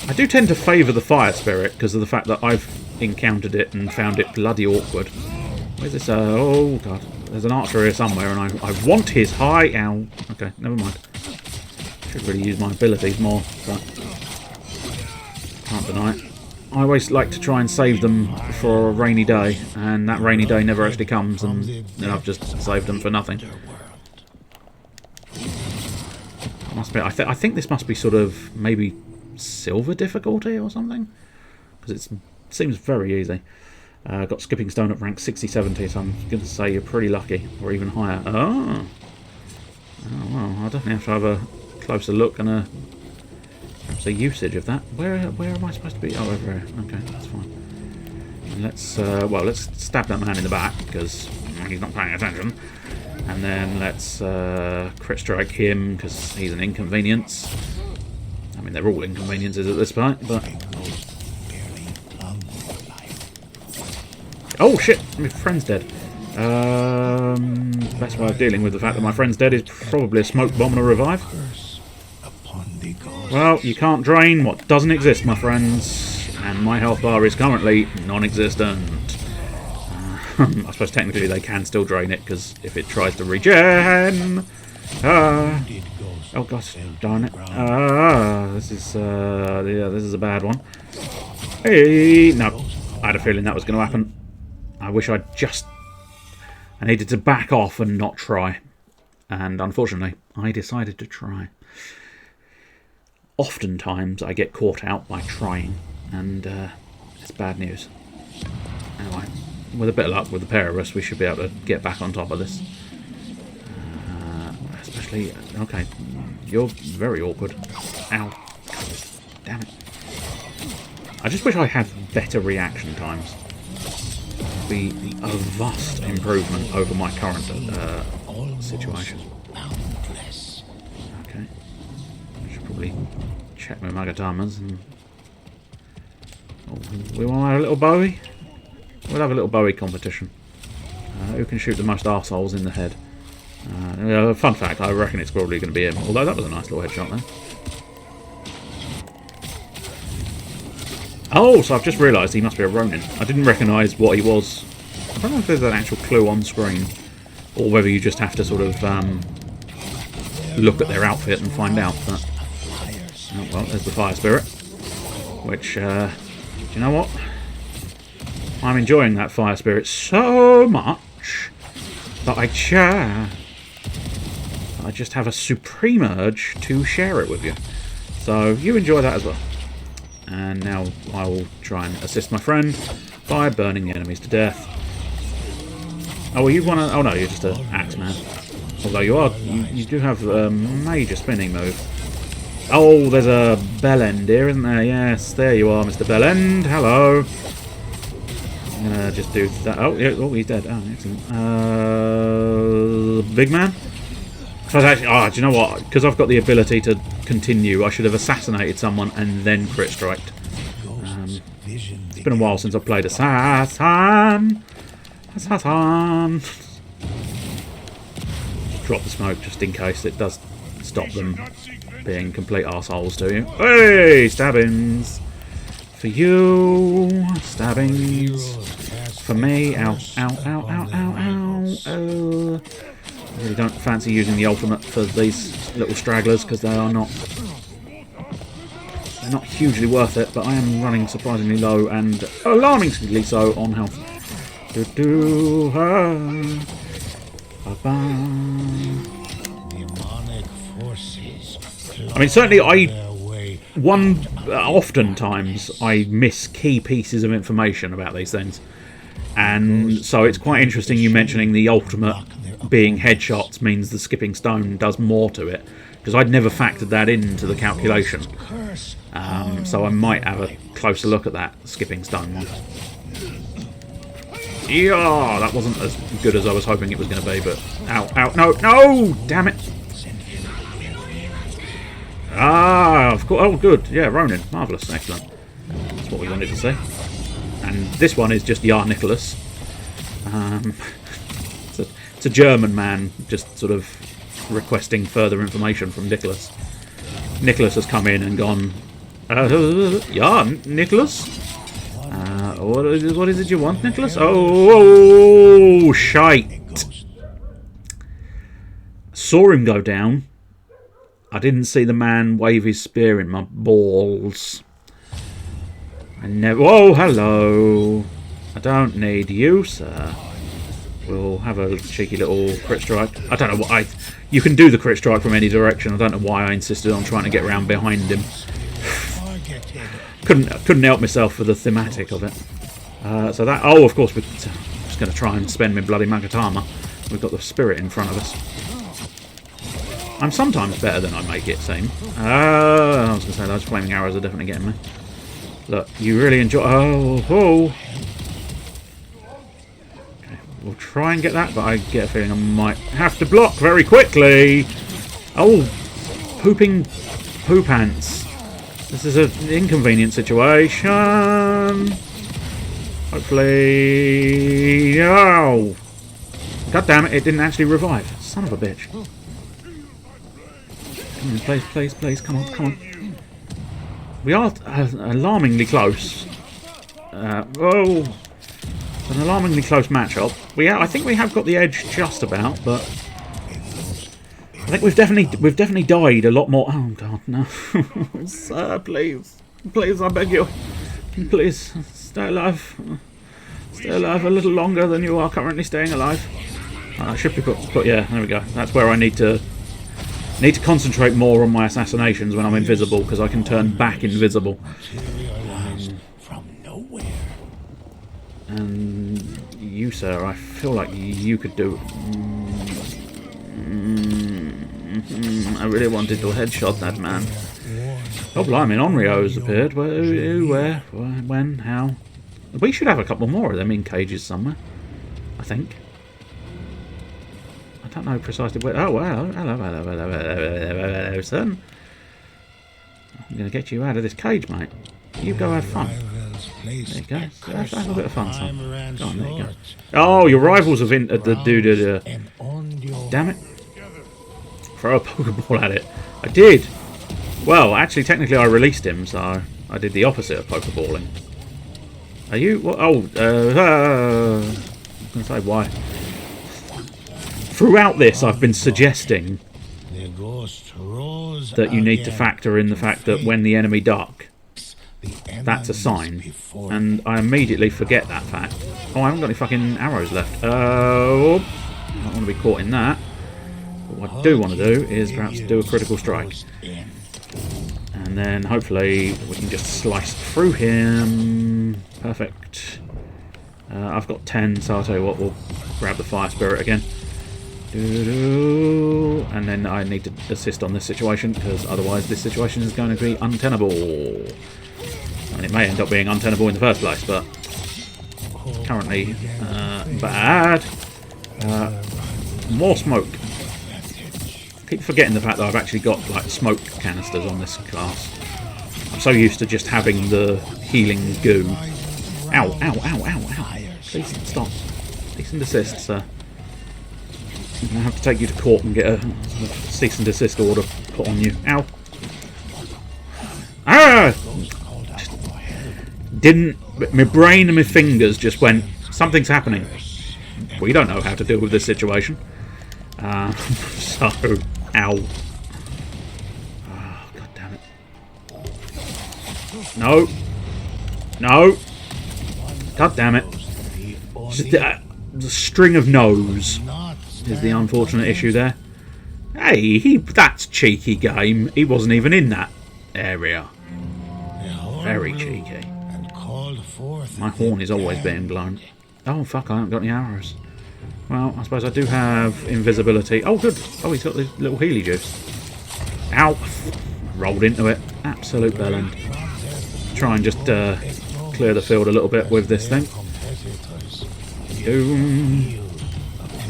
I do tend to favour the Fire Spirit because of the fact that I've encountered it and found it bloody awkward. Where's this? Oh god, there's an archer here somewhere, and I want his high. Ow. Okay, never mind. Should really use my abilities more, but can't deny it. I always like to try and save them for a rainy day, and that rainy day never actually comes, and then I've just saved them for nothing. Must be. I think this must be sort of maybe silver difficulty or something, because it seems very easy. Got Skipping Stone at rank 60-70, so I'm going to say you're pretty lucky, or even higher. Oh well, I'll definitely have to have a closer look and perhaps a usage of that. Where am I supposed to be? Oh, over here. Okay, that's fine. And let's stab that man in the back because he's not paying attention, and then let's crit strike him because he's an inconvenience. I mean, they're all inconveniences at this point, but. Oh shit! My friend's dead. Best way of dealing with the fact that my friend's dead is probably a smoke bomb and a revive. Well, you can't drain what doesn't exist, my friends, and my health bar is currently non-existent. I suppose technically they can still drain it because if it tries to regen. Oh gosh, darn it! This is this is a bad one. Hey, no, I had a feeling that was going to happen. I wish I needed to back off and not try. And unfortunately, I decided to try. Oftentimes, I get caught out by trying, and it's bad news. Anyway, with a bit of luck with the pair of us, we should be able to get back on top of this. Especially, okay, you're very awkward. Ow. Damn it. I just wish I had better reaction times. Be a vast improvement over my current situation. Okay, I should probably check my Magatamas and. Oh, we want to have a little Bowie. We'll have a little Bowie competition. Who can shoot the most arseholes in the head? Fun fact: I reckon it's probably going to be him. Although that was a nice little headshot then. Oh, so I've just realised he must be a Ronin. I didn't recognise what he was. I don't know if there's an actual clue on screen, or whether you just have to sort of look at their outfit and find out. But, oh, well, there's the fire spirit. Which, do you know what? I'm enjoying that fire spirit so much that I just have a supreme urge to share it with you. So you enjoy that as well. And now I will try and assist my friend by burning the enemies to death. Oh, you want to... Oh no, you're just an axe man. Although you do have a major spinning move. Oh, there's a bell end here, isn't there? Yes, there you are, Mr. Bellend. Hello. I'm gonna just do that. Oh, yeah, oh, he's dead. Oh, excellent. Big man. So actually, do you know what? Because I've got the ability to continue, I should have assassinated someone and then crit striked. It's been a while since I've played Assassin. Drop the smoke just in case it does stop them being complete arseholes to you. Hey, stabbings! For you, stabbings. For me, ow, ow, ow, ow, ow, ow. I really don't fancy using the ultimate for these little stragglers because they're not hugely worth it, but I am running surprisingly low and alarmingly so on health. I mean, certainly oftentimes I miss key pieces of information about these things, and so it's quite interesting you mentioning the ultimate being headshots means the skipping stone does more to it, because I'd never factored that into the calculation. So I might have a closer look at that skipping stone one. Yeah, that wasn't as good as I was hoping it was going to be, but ow, ow, no, no, damn it. Of course. Oh, good. Yeah, Ronin. Marvellous. Excellent. That's what we wanted to see. And this one is just Yar Nicholas. It's a German man just sort of requesting further information from Nicholas. Nicholas has come in and gone, Yar Nicholas? What is it you want, Nicholas? Oh, shite. Saw him go down. I didn't see the man wave his spear in my balls. I never... Oh, hello. I don't need you, sir. We'll have a cheeky little crit strike. I don't know what You can do the crit strike from any direction. I don't know why I insisted on trying to get around behind him. Couldn't help myself for the thematic of it. So that... Oh, of course, we're just going to try and spend my bloody Magatama. We've got the spirit in front of us. I'm sometimes better than I make it seem. I was going to say, those flaming arrows are definitely getting me. Look, you really enjoy... Oh. Okay, we'll try and get that, but I get a feeling I might have to block very quickly. Oh, pooping poo pants. This is an inconvenient situation. Hopefully... Oh! God damn it, it didn't actually revive. Son of a bitch. Please, come on. We are alarmingly close. An alarmingly close matchup. I think we have got the edge just about, but I think we've definitely died a lot more. Oh God, no, sir, please, I beg you, please stay alive a little longer than you are currently staying alive. I should be put. Yeah, there we go. That's where I need to concentrate more on my assassinations when I'm invisible, because I can turn back invisible. And you, sir, I feel like you could do... I really wanted to headshot that man. Oh, blimey, Onryo's appeared. Where, when, how? We should have a couple more of them in cages somewhere, I think. I don't know precisely where... Oh, well, hello, son. I'm going to get you out of this cage, mate. You go have fun. There you go. Have a bit of fun, son. Go on, there you go. Oh, your rivals have entered the dude. Damn it. Throw a Pokeball at it. I did. Well, actually, technically I released him, so I did the opposite of Pokeballing. Are you... What? Oh, I was going to say, why? Throughout this, I've been suggesting ghost rose that you need to again factor in the fact that when the enemy duck, the that's a enemies sign. before And I immediately forget that fact. Oh, I haven't got any fucking arrows left. Oh, I don't want to be caught in that. But what I do want to do is perhaps do a critical strike. in. And then hopefully we can just slice through him. Perfect. I've got 10, so I'll tell you what, we'll grab the fire spirit again. And then I need to assist on this situation, because otherwise this situation is going to be untenable. I mean, it may end up being untenable in the first place, but currently bad. More smoke. Keep forgetting the fact that I've actually got like smoke canisters on this class. I'm so used to just having the healing goo. Ow, ow, ow, ow, ow. Please stop. Cease and desist, sir. I'm going to have to take you to court and get a cease and desist order put on you. Ow. Ah! Didn't... My brain and my fingers just went, something's happening. We don't know how to deal with this situation. So... Ow. Oh, God damn it. No. No. God damn it. Just, the string of no's is the unfortunate issue there. Hey, that's cheeky game. He wasn't even in that area. Very cheeky. My horn is always being blown. Oh, fuck, I haven't got any arrows. Well, I suppose I do have invisibility. Oh, good. Oh, he's got the little healy juice. Ow. Rolled into it. Absolute bellend. Try and just clear the field a little bit with this thing. Boom.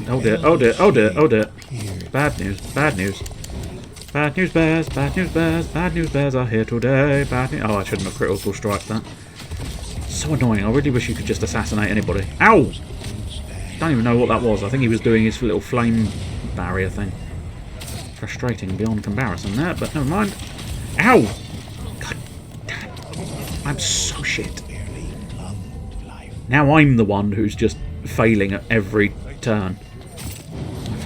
Oh dear, oh dear, oh dear, oh dear. Bad news, bad news. Bad news bears, bad news bears, bad news bears are here today. Bad news. Oh, I shouldn't have critical strike that. So annoying. I really wish you could just assassinate anybody. Ow! Don't even know what that was. I think he was doing his little flame barrier thing. Frustrating beyond comparison there, but never mind. Ow! God damn it. I'm so shit. Now I'm the one who's just failing at every turn.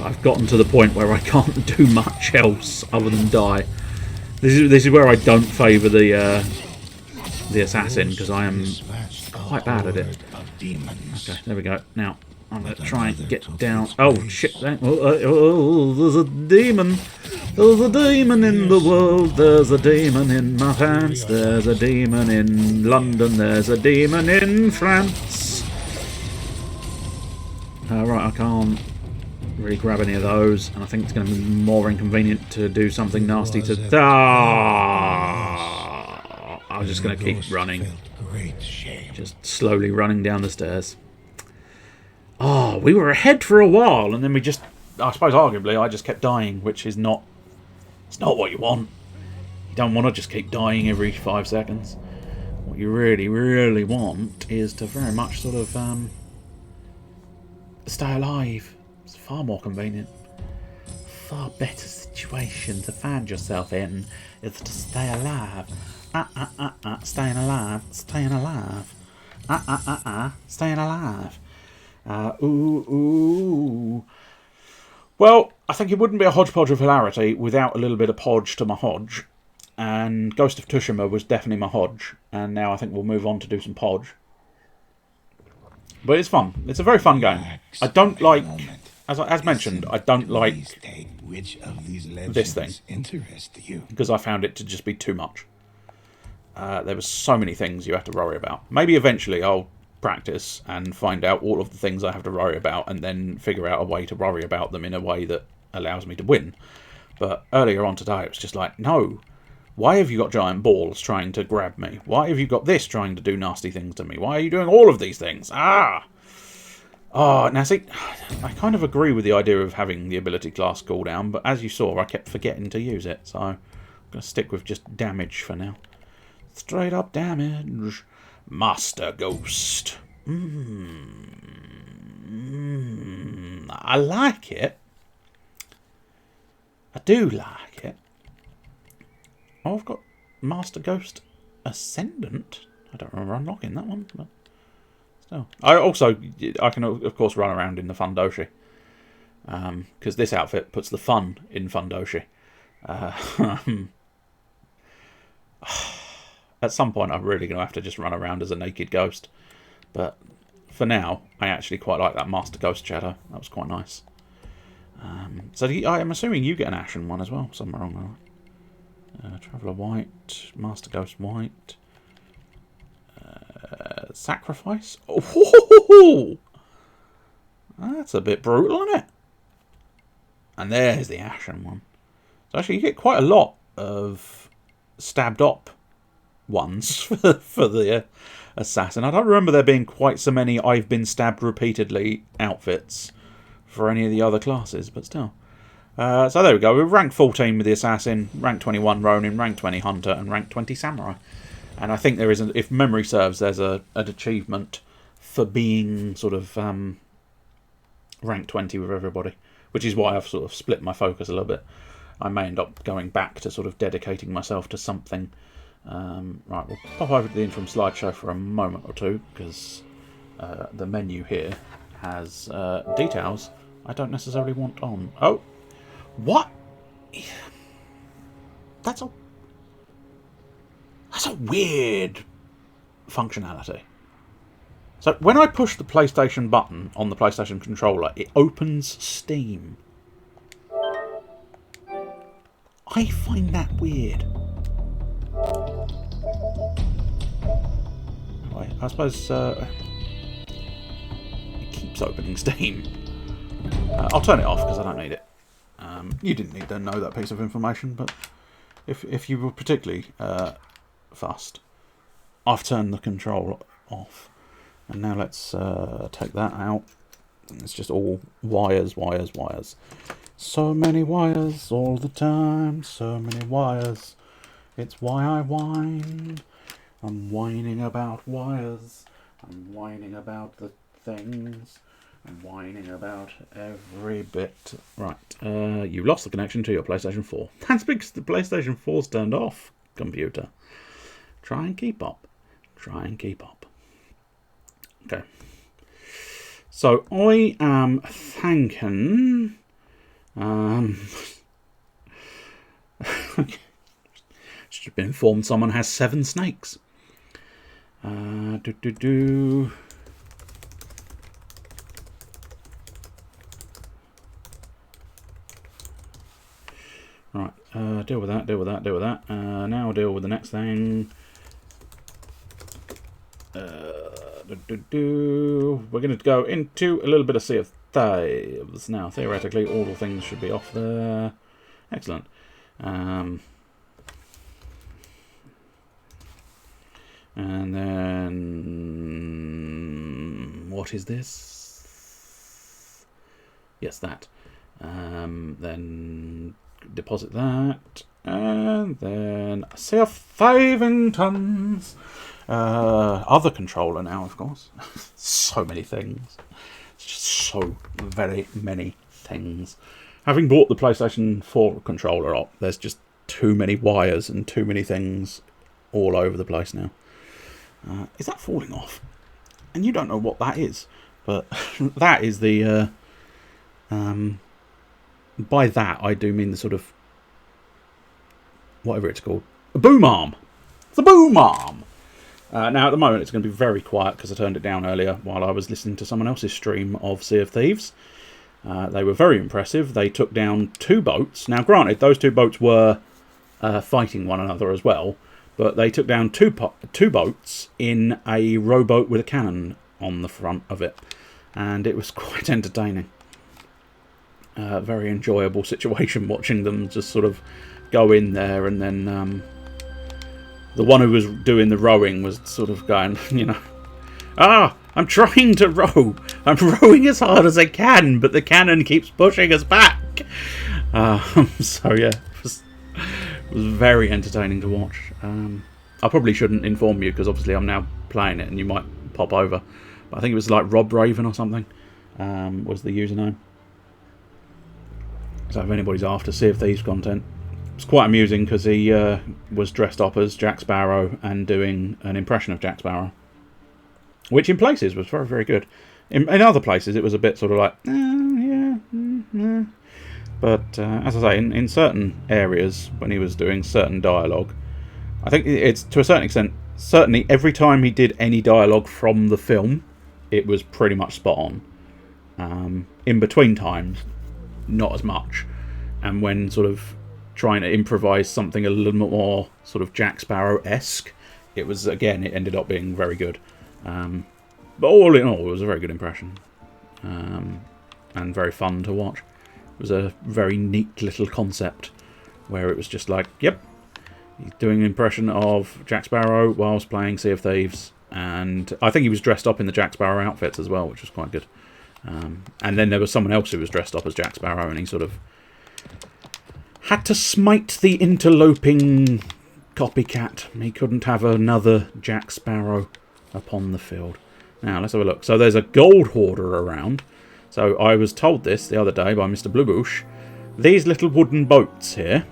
I've gotten to the point where I can't do much else other than die. This is where I don't favour the assassin, because I am quite bad at it. Okay, there we go. Now I'm going to try and get down. Oh shit! Oh, there's a demon. There's a demon in the world. There's a demon in my pants. There's a demon in London. There's a demon in France. Right, I can't really grab any of those, and I think it's going to be more inconvenient to do something nasty to... Ah! I was just going to keep running. Just slowly running down the stairs. Oh, we were ahead for a while, and then we just... I suppose, arguably, I just kept dying, which is not... It's not what you want. You don't want to just keep dying every 5 seconds. What you really, really want is to very much sort of... stay alive. It's far more convenient. Far better situation to find yourself in is to stay alive. Staying alive. Staying alive. Staying alive. Ooh. Well, I think it wouldn't be a hodgepodge of hilarity without a little bit of podge to my hodge. And Ghost of Tsushima was definitely my hodge. And now I think we'll move on to do some podge. But it's fun. It's a very fun game. I don't like, as mentioned, I don't like this thing because I found it to just be too much. There were so many things you have to worry about. Maybe eventually I'll practice and find out all of the things I have to worry about and then figure out a way to worry about them in a way that allows me to win. But earlier on today it was just like, no. Why have you got giant balls trying to grab me? Why have you got this trying to do nasty things to me? Why are you doing all of these things? Ah! Oh, now see, I kind of agree with the idea of having the ability class cooldown, but as you saw, I kept forgetting to use it, so I'm going to stick with just damage for now. Straight up damage. Master Ghost. I like it. I do like it. Oh, I've got Master Ghost Ascendant. I don't remember unlocking that one, but still. I can of course run around in the Fundoshi, because this outfit puts the fun in Fundoshi. At some point, I'm really going to have to just run around as a naked ghost. But for now, I actually quite like that Master Ghost shadow. That was quite nice. So I'm assuming you get an ashen one as well, somewhere along the line. Traveller white, Master Ghost white, Sacrifice. Oh, that's a bit brutal, isn't it? And there's the ashen one. So actually, you get quite a lot of stabbed up ones for the assassin. I don't remember there being quite so many I've been stabbed repeatedly outfits for any of the other classes, but still. So there we go. We're rank 14 with the assassin, rank 21 Ronin, rank 20 hunter, and rank 20 samurai. And I think there is, if memory serves, there's an achievement for being sort of rank 20 with everybody, which is why I've sort of split my focus a little bit. I may end up going back to sort of dedicating myself to something. Right, we'll pop over to the interim slideshow for a moment or two, because the menu here has details I don't necessarily want on. Oh, what? That's a weird functionality. So when I push the PlayStation button on the PlayStation controller, it opens Steam. I find that weird. Anyway, I suppose it keeps opening Steam. I'll turn it off because I don't need it. You didn't need to know that piece of information, but if you were particularly fussed, I've turned the control off. And now let's take that out. It's just all wires, wires, wires. So many wires all the time, so many wires. It's why I whine. I'm whining about wires. I'm whining about the things. I'm whining about every bit. Right, you lost the connection to your PlayStation 4. That's because the PlayStation 4's turned off, computer. Try and keep up. Try and keep up. Okay. So I am thanking... Should have been informed someone has 7 snakes. Right, deal with that, deal with that, deal with that. Now we'll deal with the next thing. We're going to go into a little bit of Sea of Thieves. Now, theoretically, all the things should be off there. Excellent. And then... what is this? Yes, that. Then deposit that. And then Sea of Thivingtons. Other controller now, of course. So many things. It's just so very many things. Having bought the PlayStation 4 controller up, there's just too many wires and too many things all over the place now. Is that falling off? And you don't know what that is, but that is the... by that, I do mean the sort of... whatever it's called. A boom arm! It's a boom arm! Now, at the moment, it's going to be very quiet because I turned it down earlier while I was listening to someone else's stream of Sea of Thieves. They were very impressive. They took down 2 boats. Now, granted, those 2 boats were fighting one another as well, but they took down 2 boats in a rowboat with a cannon on the front of it, and it was quite entertaining. Very enjoyable situation watching them just sort of go in there, and then... the one who was doing the rowing was sort of going, you know, I'm trying to row. I'm rowing as hard as I can, but the cannon keeps pushing us back. So, yeah, it was very entertaining to watch. I probably shouldn't inform you because obviously I'm now playing it and you might pop over. But I think it was like Rob Raven or something was the username. So if anybody's after Sea of Thieves content, it's quite amusing because he was dressed up as Jack Sparrow and doing an impression of Jack Sparrow, which in places was very, very good. In other places, it was a bit sort of like, But as I say, in certain areas, when he was doing certain dialogue, I think it's to a certain extent, certainly every time he did any dialogue from the film, it was pretty much spot on. In between times, not as much. And when sort of trying to improvise something a little more sort of Jack Sparrow-esque, it was, again, it ended up being very good. But all in all, it was a very good impression. And very fun to watch. It was a very neat little concept where it was just like, yep, he's doing an impression of Jack Sparrow whilst playing Sea of Thieves. And I think he was dressed up in the Jack Sparrow outfits as well, which was quite good. And then there was someone else who was dressed up as Jack Sparrow, and he sort of had to smite the interloping copycat. He couldn't have another Jack Sparrow upon the field. Now, let's have a look. So there's a gold hoarder around. So I was told this the other day by Mr. Bluebush. These little wooden boats here,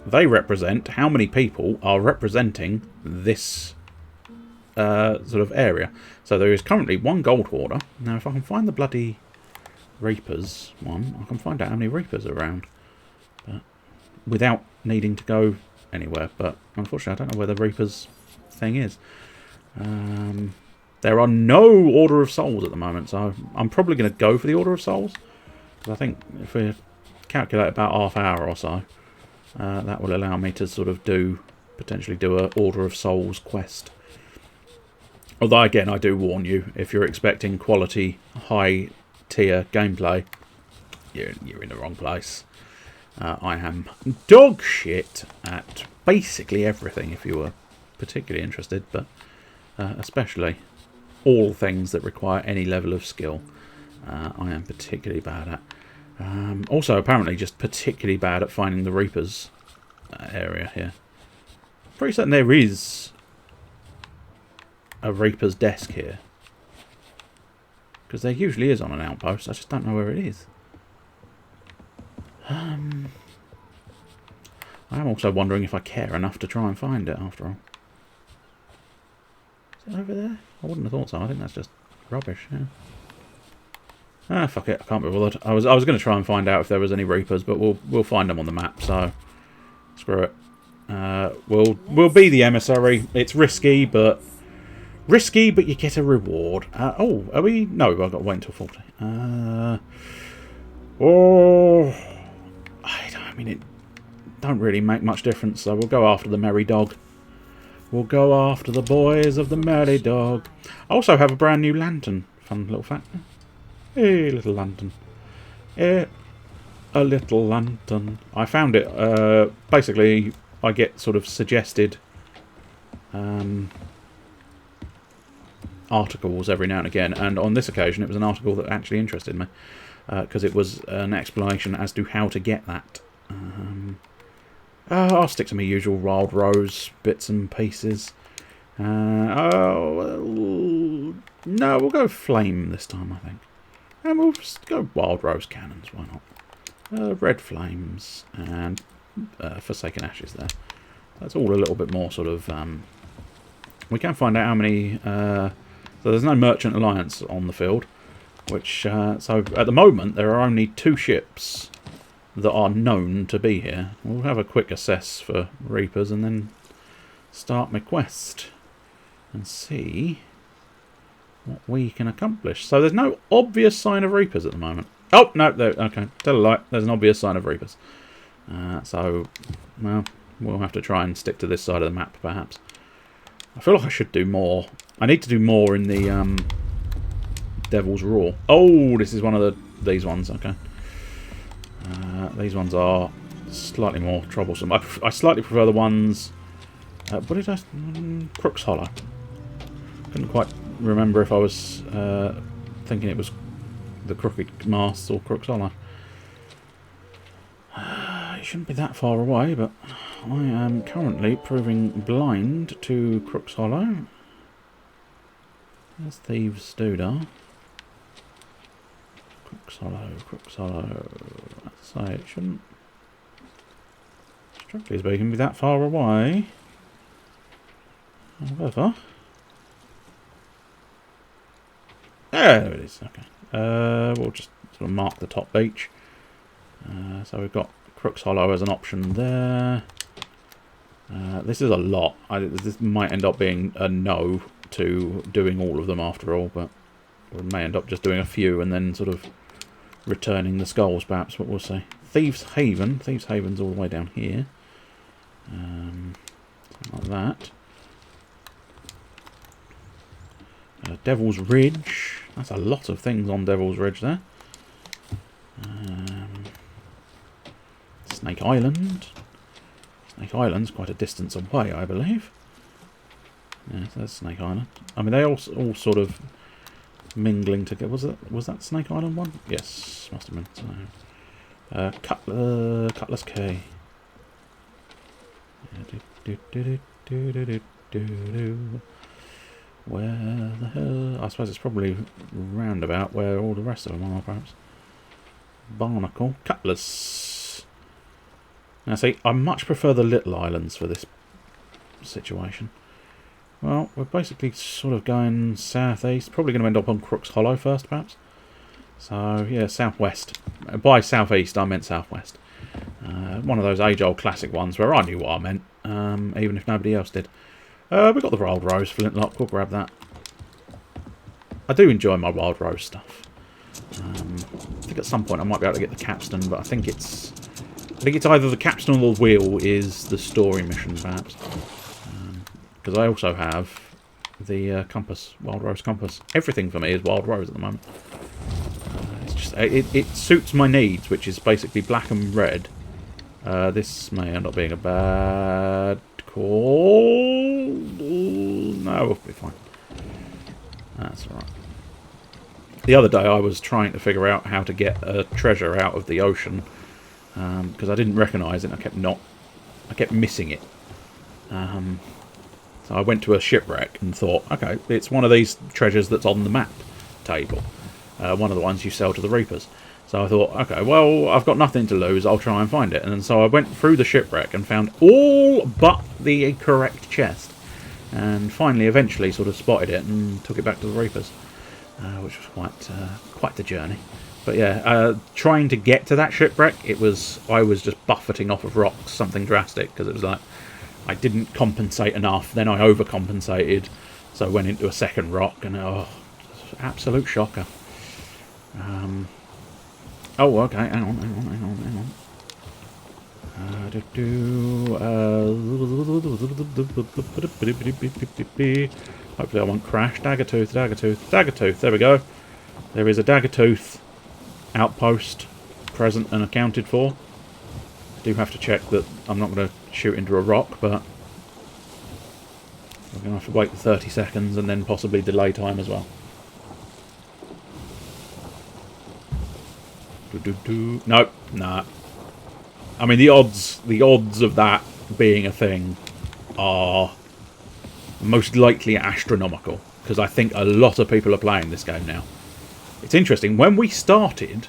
they represent how many people are representing this sort of area. So there is currently one gold hoarder. Now, if I can find the bloody Reapers one, I can find out how many Reapers are around. But without needing to go anywhere. But unfortunately, I don't know where the Reapers thing is. There are no Order of Souls at the moment, so I'm probably going to go for the Order of Souls. I think if we calculate about half hour or so, that will allow me to sort of potentially do a Order of Souls quest. Although, again, I do warn you, if you're expecting quality, high-tier gameplay, you're in the wrong place. I am dog shit at basically everything, if you were particularly interested, but especially all things that require any level of skill, I am particularly bad at. Also, apparently, just particularly bad at finding the Reapers area here. Pretty certain there is a Reaper's desk here, because there usually is on an outpost. I just don't know where it is. I am also wondering if I care enough to try and find it after all. Is it over there? I wouldn't have thought so. I think that's just rubbish. Yeah. Ah, fuck it. I can't be bothered. I was going to try and find out if there was any Reapers, but we'll find them on the map. So screw it. We'll be the emissary. It's risky, but you get a reward. Oh, are we? No, I've got to wait until 40. I mean, it don't really make much difference. So we'll go after the merry dog. We'll go after the boys of the merry dog. I also have a brand new lantern. Fun little fact. Hey, little lantern. A little lantern. I found it. Basically, I get sort of suggested articles every now and again, and on this occasion it was an article that actually interested me, because it was an explanation as to how to get that. I'll stick to my usual Wild Rose bits and pieces. No, we'll go Flame this time, I think. And we'll just go Wild Rose Cannons, why not? Red Flames and Forsaken Ashes there. That's all a little bit more sort of... we can find out how many... so there's no Merchant Alliance on the field, which... so at the moment there are only 2 ships that are known to be here. We'll have a quick assess for Reapers and then start my quest and see what we can accomplish. So there's no obvious sign of Reapers at the moment. Oh, no, okay, tell a lie. There's an obvious sign of Reapers. So, well, we'll have to try and stick to this side of the map, perhaps. I feel like I should do more. I need to do more in the Devil's Roar. Oh, this is one of these ones, okay. These ones are slightly more troublesome. I slightly prefer the ones... what did I... Crook's Hollow. Couldn't quite remember if I was thinking it was the Crooked Masts or Crook's Hollow. It shouldn't be that far away, but I am currently proving blind to Crook's Hollow. There's Thieves Doodah. Crook's Hollow. Let's say it shouldn't, strictly speaking, be that far away. However, there it is. Okay. We'll just sort of mark the top beach. So we've got Crook's Hollow as an option there. This is a lot. This might end up being a no to doing all of them after all, but we may end up just doing a few and then sort of returning the skulls, perhaps, but we'll see. Thieves Haven. Thieves Haven's all the way down here. Something like that. Devil's Ridge. That's a lot of things on Devil's Ridge there. Snake Island. Snake Island's quite a distance away, I believe. Yeah, so that's Snake Island. I mean, they all sort of mingling together. Was that Snake Island one? Yes, must have been. So, Cutlass Cay. Where the hell? I suppose it's probably roundabout where all the rest of them are, perhaps. Barnacle. Cutlass. Now, see, I much prefer the little islands for this situation. Well, we're basically sort of going southeast. Probably going to end up on Crook's Hollow first, perhaps. So, yeah, southwest. By southeast, I meant southwest. One of those age-old classic ones where I knew what I meant, even if nobody else did. We've got the Wild Rose Flintlock. We'll grab that. I do enjoy my Wild Rose stuff. I think at some point I might be able to get the capstan, but I think it's either the capstan or the wheel is the story mission, perhaps. Because I also have the compass, Wild Rose compass. Everything for me is Wild Rose at the moment. It's just it suits my needs, which is basically black and red. This may end up being a bad call. No, we'll be fine. That's alright. The other day I was trying to figure out how to get a treasure out of the ocean because I didn't recognise it. I kept missing it. So I went to a shipwreck and thought, okay, it's one of these treasures that's on the map table. One of the ones you sell to the Reapers. So I thought, okay, well, I've got nothing to lose, I'll try and find it. And so I went through the shipwreck and found all but the correct chest. And finally, eventually, sort of spotted it and took it back to the Reapers. Which was quite the journey. But yeah, trying to get to that shipwreck, I was just buffeting off of rocks, something drastic, because it was like, I didn't compensate enough, then I overcompensated, so I went into a second rock, and absolute shocker. Oh, okay, hang on. Hopefully I won't crash. Daggertooth, there we go. There is a Daggertooth outpost present and accounted for. I do have to check that I'm not going to shoot into a rock, but we're going to have to wait 30 seconds and then possibly delay time as well. Nope, nah. I mean, the odds of that being a thing are most likely astronomical, because I think a lot of people are playing this game now. It's interesting, when we started,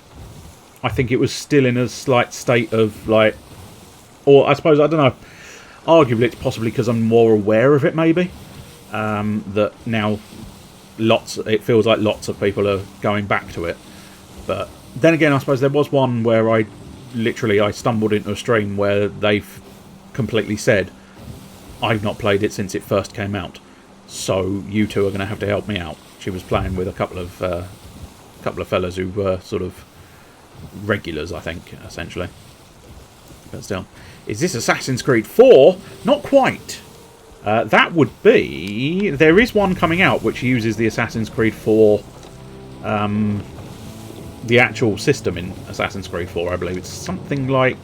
I think it was still in a slight state of, like, or I suppose, I don't know, arguably it's possibly because I'm more aware of it, maybe, that now it feels like lots of people are going back to it. But then again, I suppose there was one where I stumbled into a stream where they've completely said, I've not played it since it first came out, so you two are going to have to help me out. She was playing with a couple of fellas who were sort of regulars, I think, essentially. But still, is this Assassin's Creed 4? Not quite. That would be... There is one coming out which uses the Assassin's Creed 4... the actual system in Assassin's Creed 4, I believe. It's something like...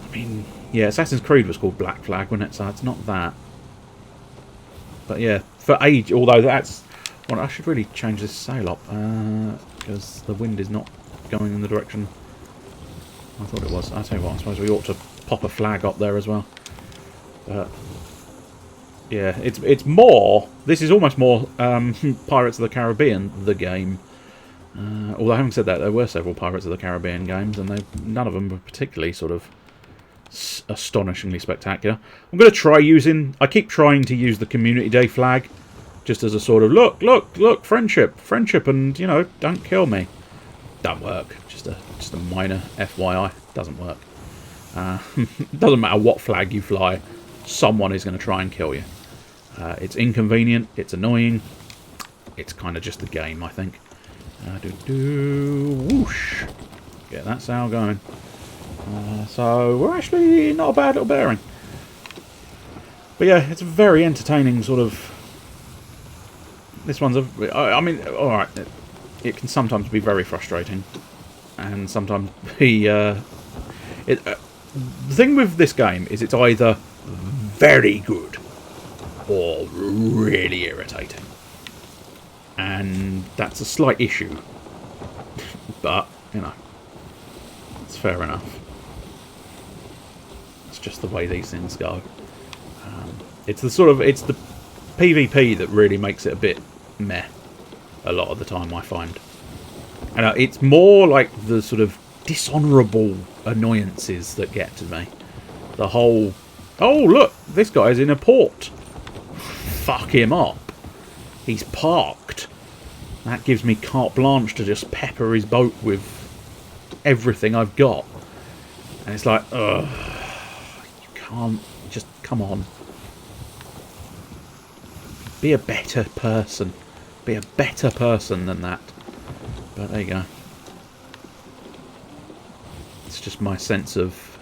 I mean... Yeah, Assassin's Creed was called Black Flag, wasn't it? So it's not that. But yeah, for age... Although that's... Well, I should really change this sail up. Because the wind is not going in the direction I thought it was. I tell you what, I suppose we ought to pop a flag up there as well. But... Yeah, it's more... This is almost more Pirates of the Caribbean, the game. Although having said that, there were several Pirates of the Caribbean games, and none of them were particularly sort of astonishingly spectacular. I'm going to try using... I keep trying to use the Community Day flag, just as a sort of, look, friendship, and, you know, don't kill me. don't work. Just a minor FYI. Doesn't work. Doesn't matter what flag you fly, someone is going to try and kill you. It's inconvenient. It's annoying. It's kind of just the game, I think. Whoosh. Get that sail going. So we're actually not a bad little bearing. But yeah, it's a very entertaining sort of... This one's a... I mean, alright, it can sometimes be very frustrating. And sometimes be... the thing with this game is it's either very good or really irritating. And that's a slight issue. But, you know, it's fair enough. It's just the way these things go. It's the PvP that really makes it a bit meh a lot of the time, I find. And it's more like the sort of dishonourable annoyances that get to me. The whole, oh look, this guy's in a port. Fuck him up. He's parked. That gives me carte blanche to just pepper his boat with everything I've got. And it's like, ugh, you can't, just come on. Be a better person. Be a better person than that. But there you go. It's just my sense of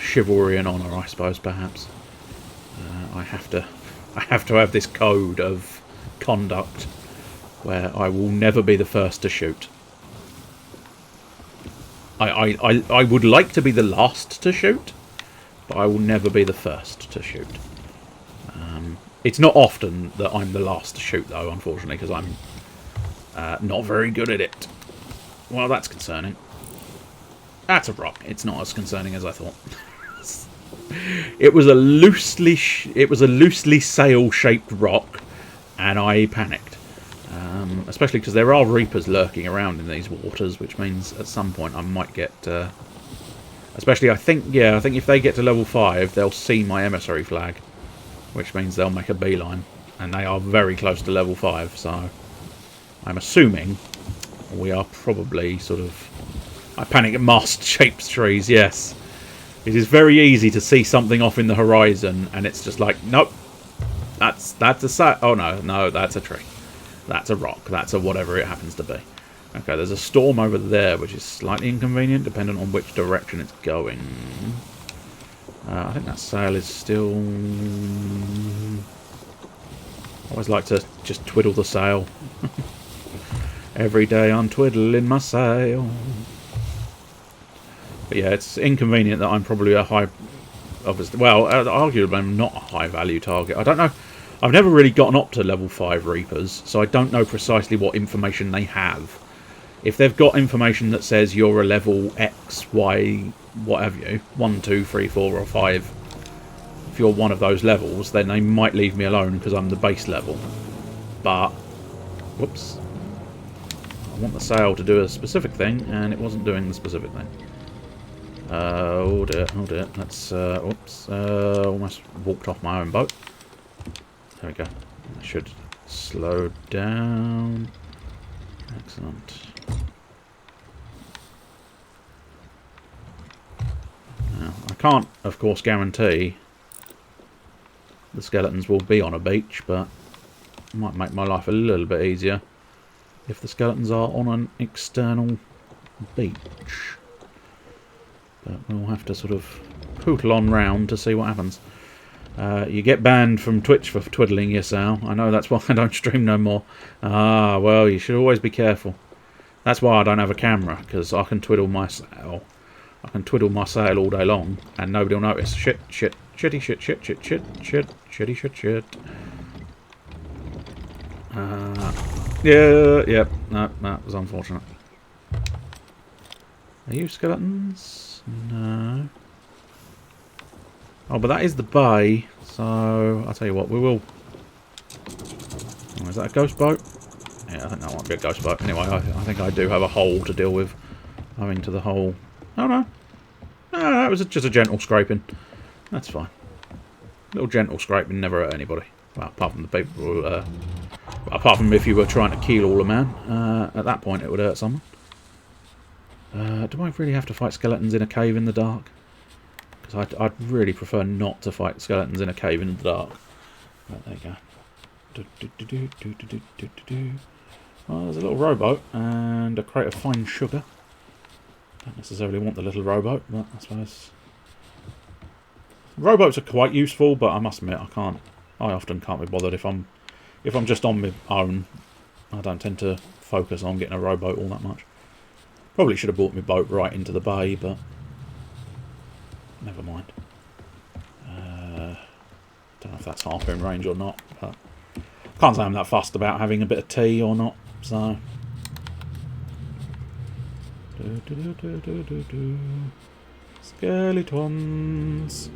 chivalry and honour, I suppose. Perhaps I have to have this code of conduct where I will never be the first to shoot. I would like to be the last to shoot, but I will never be the first to shoot. It's not often that I'm the last to shoot, though, unfortunately, because I'm not very good at it. Well, that's concerning. That's a rock. It's not as concerning as I thought. It was a loosely sail-shaped rock, and I panicked. Especially because there are reapers lurking around in these waters, which means at some point I might get. Especially, I think if they get to level 5, they'll see my emissary flag, which means they'll make a beeline, and they are very close to level 5. So I'm assuming we are probably sort of. I panic at mast-shaped trees. Yes, it is very easy to see something off in the horizon, and it's just like, nope, that's a oh no, that's a tree. That's a rock. That's a whatever it happens to be. Okay, there's a storm over there, which is slightly inconvenient, depending on which direction it's going. I think that sail is still... I always like to just twiddle the sail. Every day I'm twiddling my sail. But yeah, it's inconvenient that I'm probably a high... Obviously, well, arguably I'm not a high-value target. I don't know... I've never really gotten up to level 5 Reapers, so I don't know precisely what information they have. If they've got information that says you're a level X, Y, what have you, 1, 2, 3, 4 or 5, if you're one of those levels, then they might leave me alone because I'm the base level. But, whoops, I want the sail to do a specific thing, and it wasn't doing the specific thing. Hold it, that's, whoops, almost walked off my own boat. There we go. I should slow down. Excellent. Now, I can't, of course, guarantee the skeletons will be on a beach, but it might make my life a little bit easier if the skeletons are on an external beach. But we'll have to sort of pootle on round to see what happens. You get banned from Twitch for twiddling your sail. I know, that's why I don't stream no more. Ah, well, you should always be careful. That's why I don't have a camera, because I can twiddle my sail. I can twiddle my sail all day long, and nobody will notice. Shit, shitty shit, shitty shit. Yeah, no, that was unfortunate. Are you skeletons? No. Oh, but that is the bay, so I'll tell you what, we will... Oh, is that a ghost boat? Yeah, I think that might be a ghost boat. Anyway, I think I do have a hole to deal with. Owing to the hole... Oh, no. No, that was just a gentle scraping. That's fine. Little gentle scraping never hurt anybody. Well, apart from the people who Apart from if you were trying to kill all a man, at that point it would hurt someone. Do I really have to fight skeletons in a cave in the dark? Because I'd really prefer not to fight skeletons in a cave in the dark. Right, there you go. Well, there's a little rowboat and a crate of fine sugar. Don't necessarily want the little rowboat, but I suppose rowboats are quite useful. But I must admit, I often can't be bothered if I'm just on my own. I don't tend to focus on getting a rowboat all that much. Probably should have brought my boat right into the bay, but never mind. Don't know if that's harpoon range or not, but can't say I'm that fussed about having a bit of tea or not. So, skeletons.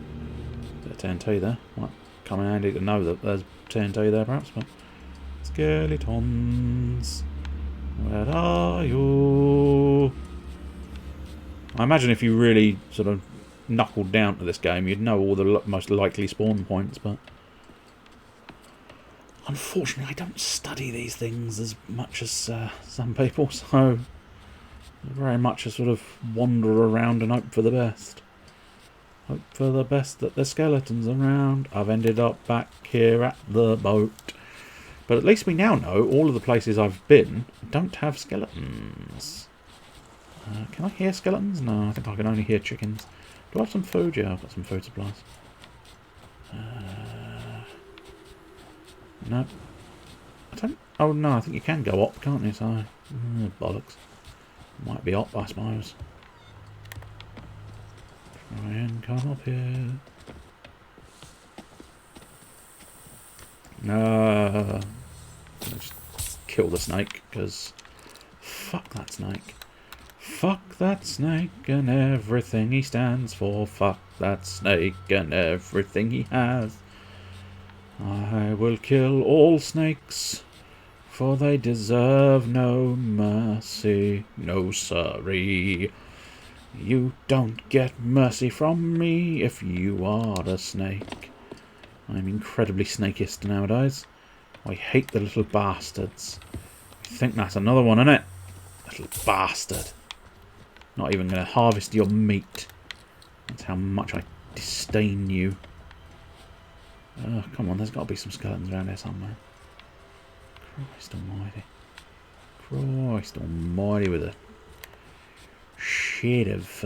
Bit of TNT there. Might come in handy to know that there's TNT there, perhaps. But skeletons, where are you? I imagine if you really sort of knuckled down to this game, you'd know all the most likely spawn points, but unfortunately I don't study these things as much as some people, so very much a sort of wander around and hope for the best. Hope for the best that there's skeletons around. I've ended up back here at the boat. But at least we now know all of the places I've been don't have skeletons. Can I hear skeletons? No, I think I can only hear chickens. Do I have some food? Yeah, I've got some food supplies. No. I don't... Oh, no, I think you can go up, can't you? So, bollocks. Might be up, I suppose. Try and come up here. No. Just kill the snake, because... Fuck that snake. Fuck that snake and everything he stands for. Fuck that snake and everything he has. I will kill all snakes, for they deserve no mercy. No siree. You don't get mercy from me if you are a snake. I'm incredibly snakeist nowadays. I hate the little bastards. I think that's another one, isn't it? Little bastard. Not even going to harvest your meat. That's how much I disdain you. Oh, come on, there's got to be some skeletons around here somewhere. Christ almighty. Christ almighty, with a shed of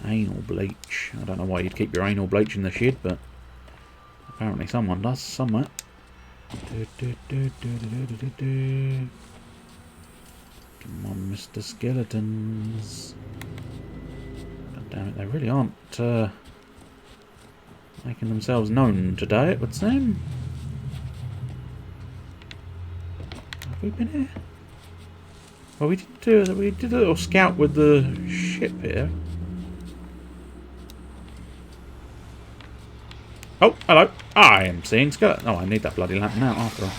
anal bleach. I don't know why you'd keep your anal bleach in the shed, but apparently someone does somewhere. Come on, Mr. Skeletons. God damn it, they really aren't making themselves known today, it would seem. Have we been here? Well, we did a little scout with the ship here. Oh, hello. I am seeing skeletons. Oh, I need that bloody lantern out after all.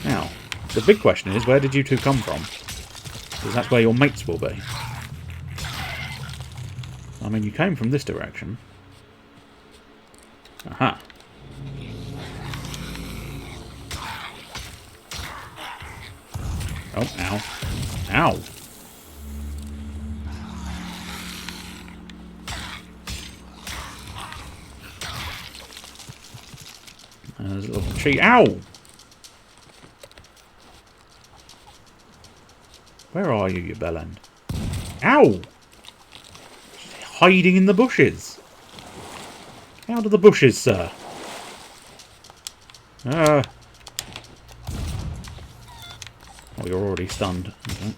Now, the big question is, where did you two come from? Because that's where your mates will be. I mean, you came from this direction. Aha. Oh, ow. Ow. There's a little tree. Ow! Where are you, you bellend? Ow! Hiding in the bushes. Out of the bushes, sir. Oh, you're already stunned. Okay.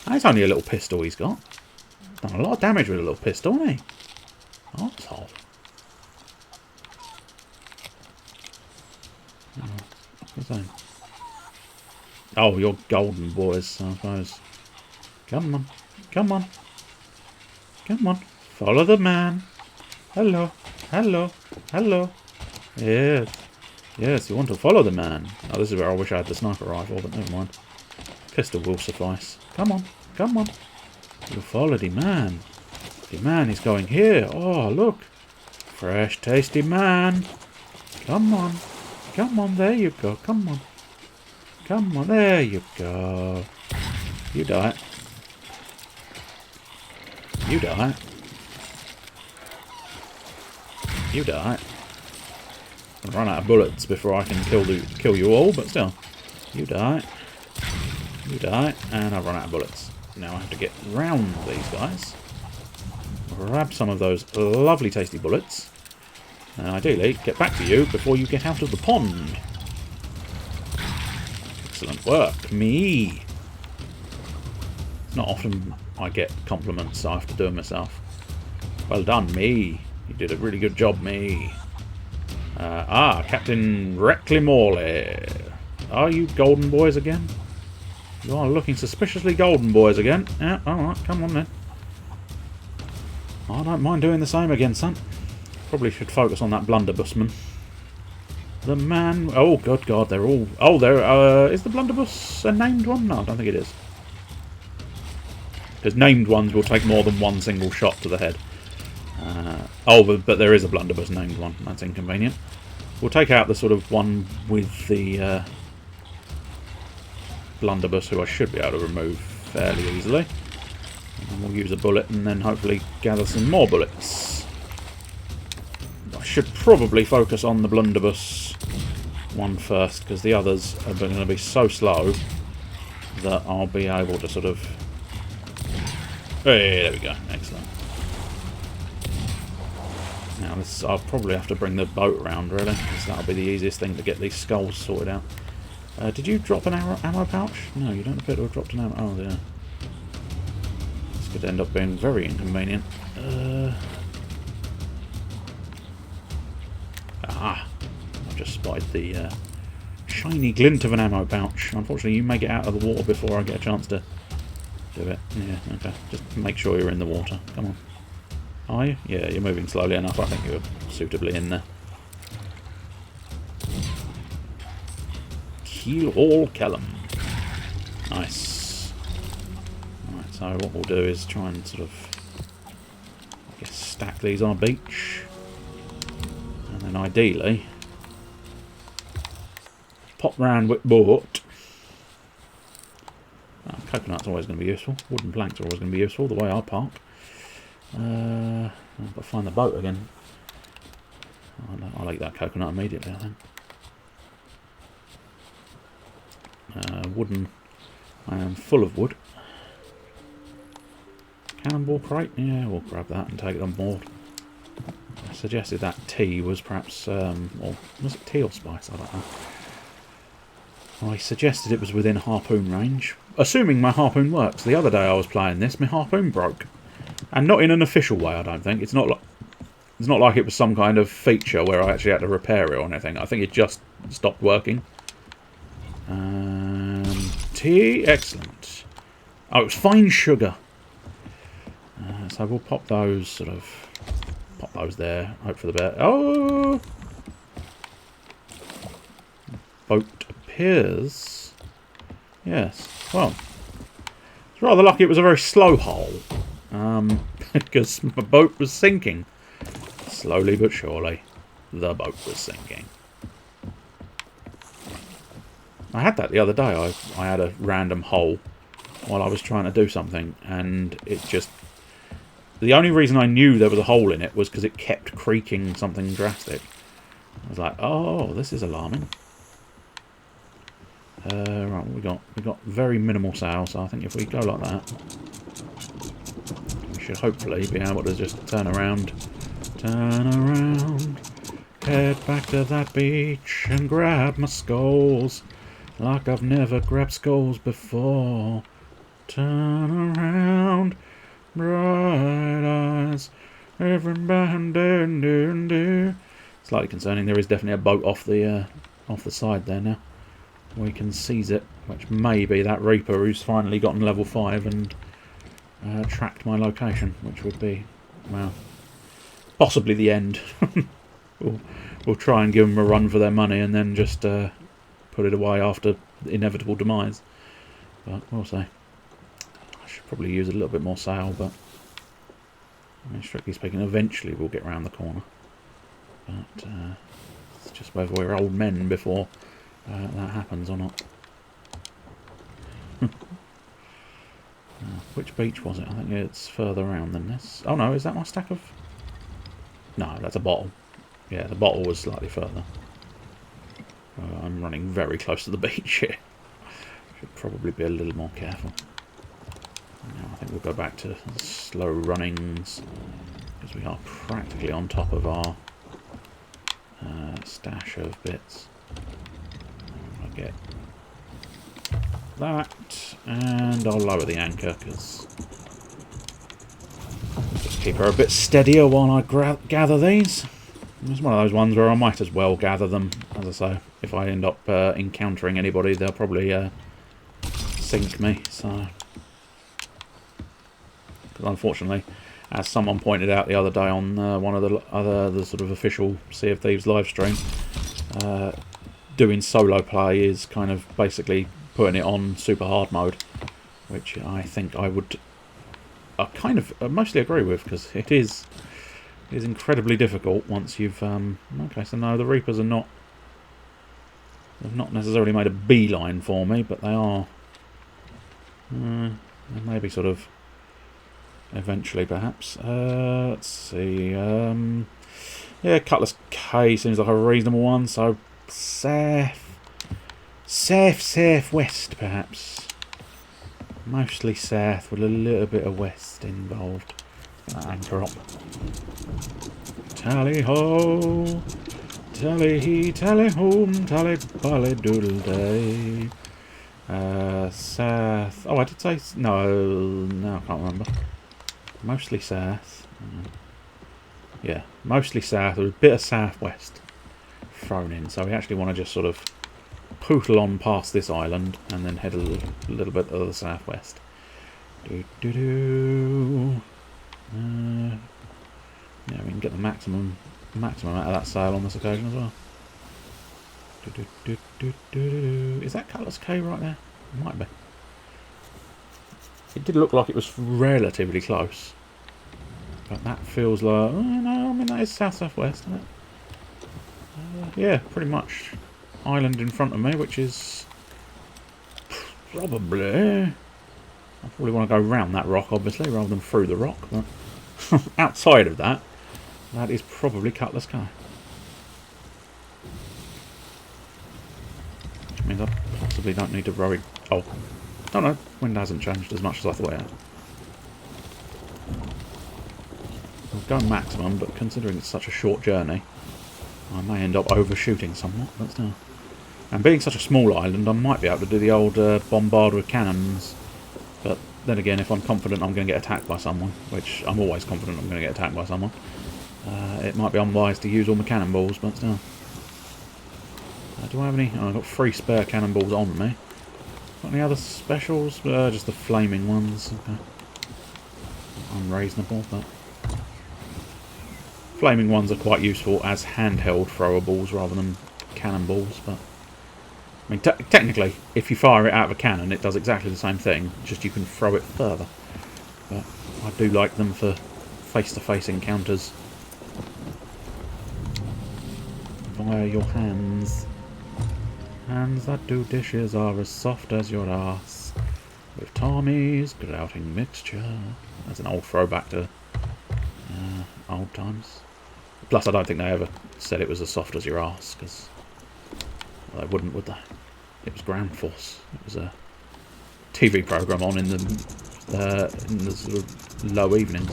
That's only a little pistol he's got. Done a lot of damage with a little pistol, hasn't he? Arsehole. What's that? Oh, you're golden boys, I suppose. Come on. Come on. Come on. Follow the man. Hello. Hello. Hello. Yes. Yes, you want to follow the man. Oh, this is where I wish I had the sniper rifle, but never mind. Pistol will suffice. Come on. Come on. You follow the man. The man is going here. Oh, look. Fresh, tasty man. Come on. Come on, there you go. Come on. Come on, there you go. You die. You die. You die. I'm gonna run out of bullets before I can kill you all, but still. You die. You die. And I've run out of bullets. Now I have to get round these guys. Grab some of those lovely tasty bullets. And ideally, get back to you before you get out of the pond. Excellent work. Me. It's not often I get compliments, so I have to do them myself. Well done, me. You did a really good job, me. Captain Reckley Morley. Are you golden boys again? You are looking suspiciously golden boys again. Yeah, alright, come on then. I don't mind doing the same again, son. Probably should focus on that blunderbussman. The man... Oh, good God, they're all... Oh, there... is the blunderbuss a named one? No, I don't think it is. Because named ones will take more than one single shot to the head. But there is a blunderbuss named one. That's inconvenient. We'll take out the sort of one with the blunderbuss, who I should be able to remove fairly easily. And we'll use a bullet and then hopefully gather some more bullets. I should probably focus on the blunderbuss one first, because the others are going to be so slow that I'll be able to sort of... Hey, there we go. Excellent. Now, I'll probably have to bring the boat around, really, because that'll be the easiest thing to get these skulls sorted out. Did you drop an ammo pouch? No, you don't appear to have dropped an ammo... Oh, yeah. This could end up being very inconvenient. I've just spotted the shiny glint of an ammo pouch. Unfortunately, you may get out of the water before I get a chance to do it. Yeah, okay. Just make sure you're in the water. Come on. Are you? Yeah, you're moving slowly enough. I think you're suitably in there. Keel all Kellum. Nice. Right, so what we'll do is try and sort of, I guess, stack these on a beach. And then ideally, pop round with boat. Coconut's always going to be useful. Wooden planks are always going to be useful, the way I park. I've got to find the boat again. I'll eat that coconut immediately, I think. Wooden. I am full of wood. Cannonball crate? Yeah, we'll grab that and take it on board. I suggested that tea was perhaps... or was it tea or spice? I don't know. I suggested it was within harpoon range. Assuming my harpoon works. The other day I was playing this, my harpoon broke. And not in an official way, I don't think. It's not like it was some kind of feature where I actually had to repair it or anything. I think it just stopped working. Tea, excellent. Oh, it was fine sugar. So we'll pop those sort of... Pop those there. Hope for the best. Oh! Boat appears... Yes. Well, it's rather lucky it was a very slow hole. Because my boat was sinking. Slowly but surely, the boat was sinking. I had that the other day. I had a random hole while I was trying to do something, and it just... The only reason I knew there was a hole in it was because it kept creaking something drastic. I was like, oh, this is alarming. Right, we got very minimal sail, so I think if we go like that, we should hopefully be able to just turn around, head back to that beach and grab my skulls like I've never grabbed skulls before. Turn around, bright eyes, everybody. Slightly concerning. There is definitely a boat off the side there now. We can seize it, which may be that Reaper who's finally gotten level 5 and tracked my location, which would be, well, possibly the end. We'll try and give them a run for their money and then just put it away after the inevitable demise. But we'll see. I should probably use a little bit more sail, but I mean, strictly speaking, eventually we'll get round the corner. But it's just whether we're old men before that happens or not. Which beach was it? I think it's further around than this. Oh no, is that my stack of... No, that's a bottle. Yeah, the bottle was slightly further. I'm running very close to the beach here. Should probably be a little more careful. Now I think we'll go back to slow runnings, because we are practically on top of our stash of bits. I'll get that, and I'll lower the anchor, because just keep her a bit steadier while I gather these. It's one of those ones where I might as well gather them. As I say, if I end up encountering anybody, they'll probably sink me. So, because unfortunately, as someone pointed out the other day on one of the sort of official Sea of Thieves live stream, doing solo play is kind of basically putting it on super hard mode, which I think I would kind of mostly agree with, because it is incredibly difficult once you've okay, so no, the Reapers are not, they've not necessarily made a beeline for me, but they are maybe sort of eventually perhaps. Let's see, yeah, Cutlass K seems like a reasonable one, so southwest perhaps, mostly south with a little bit of west involved. Anchor up. Tally ho, tally he, tally home, tally bally doodle day. South. Oh, I did say no, I can't remember. Mostly south. Yeah, mostly south. With a bit of southwest thrown in. So we actually want to just sort of pootle on past this island and then head a little bit to the southwest. Yeah, we can get the maximum out of that sail on this occasion as well. Is that Cutlass K right there? It might be. It did look like it was relatively close, but that feels like, oh no, I mean that is southwest, isn't it? Yeah, pretty much. Island in front of me, which is probably... I probably want to go round that rock, obviously, rather than through the rock, but outside of that, that is probably Cutlass K. Which means I possibly don't need to row it. Oh, no, wind hasn't changed as much as I thought it had. I'll go maximum, but considering it's such a short journey, I may end up overshooting somewhat, but still. And being such a small island, I might be able to do the old bombard with cannons. But then again, if I'm confident I'm going to get attacked by someone, which I'm always confident I'm going to get attacked by someone, it might be unwise to use all my cannonballs, but still. Do I have any? Oh, I've got 3 spare cannonballs on me. Got any other specials? Just the flaming ones. Okay. Unreasonable, but... Flaming ones are quite useful as handheld throwables rather than cannonballs, but... I mean, technically, if you fire it out of a cannon, it does exactly the same thing, just you can throw it further. But I do like them for face-to-face encounters. Via your hands. Hands that do dishes are as soft as your ass. With Tommy's grouting mixture. That's an old throwback to old times. Plus, I don't think they ever said it was as soft as your ass, because... Well, they wouldn't, would they? It was Ground Force. It was a TV programme on in the sort of low evenings.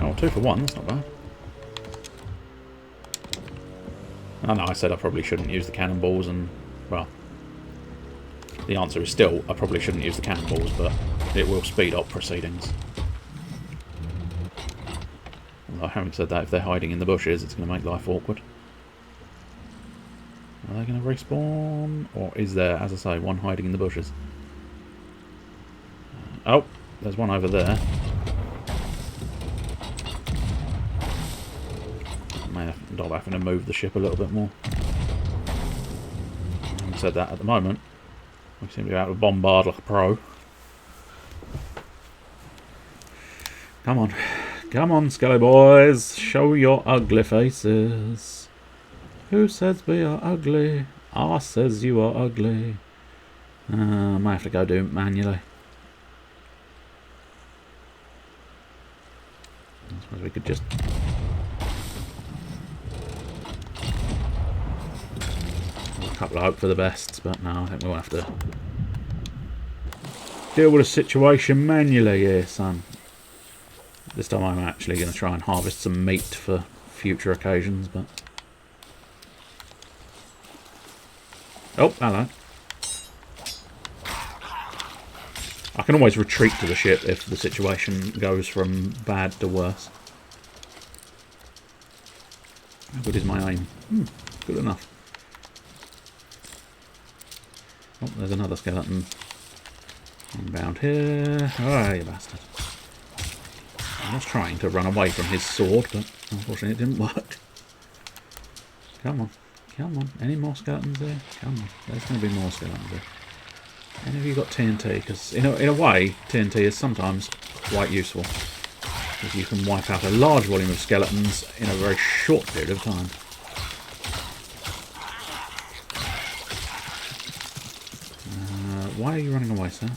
Oh, 2 for 1, that's not bad. I know I said I probably shouldn't use the cannonballs, and, well, the answer is still I probably shouldn't use the cannonballs, but it will speed up proceedings. Although, having said that, if they're hiding in the bushes, it's going to make life awkward. Are they going to respawn? Or is there, as I say, one hiding in the bushes? Oh, there's one over there. I may end up having to move the ship a little bit more. Having said that, at the moment, we seem to be able to bombard like a pro. Come on. Come on, Skelly boys. Show your ugly faces. Who says we are ugly? I says you are ugly. I might have to go do it manually. I suppose we could just... a couple of hope for the best, but no, I think we'll have to deal with the situation manually here, son. This time I'm actually going to try and harvest some meat for future occasions, but... oh, hello. I can always retreat to the ship if the situation goes from bad to worse. How good is my aim? Good enough. Oh, there's another skeleton. Inbound here. Oh, you bastard. I was trying to run away from his sword, but unfortunately it didn't work. Come on. Come on. Any more skeletons there? Come on. There's going to be more skeletons there. Any of you got TNT? Because in a way, TNT is sometimes quite useful. Because you can wipe out a large volume of skeletons in a very short period of time. Why are you running away, sir?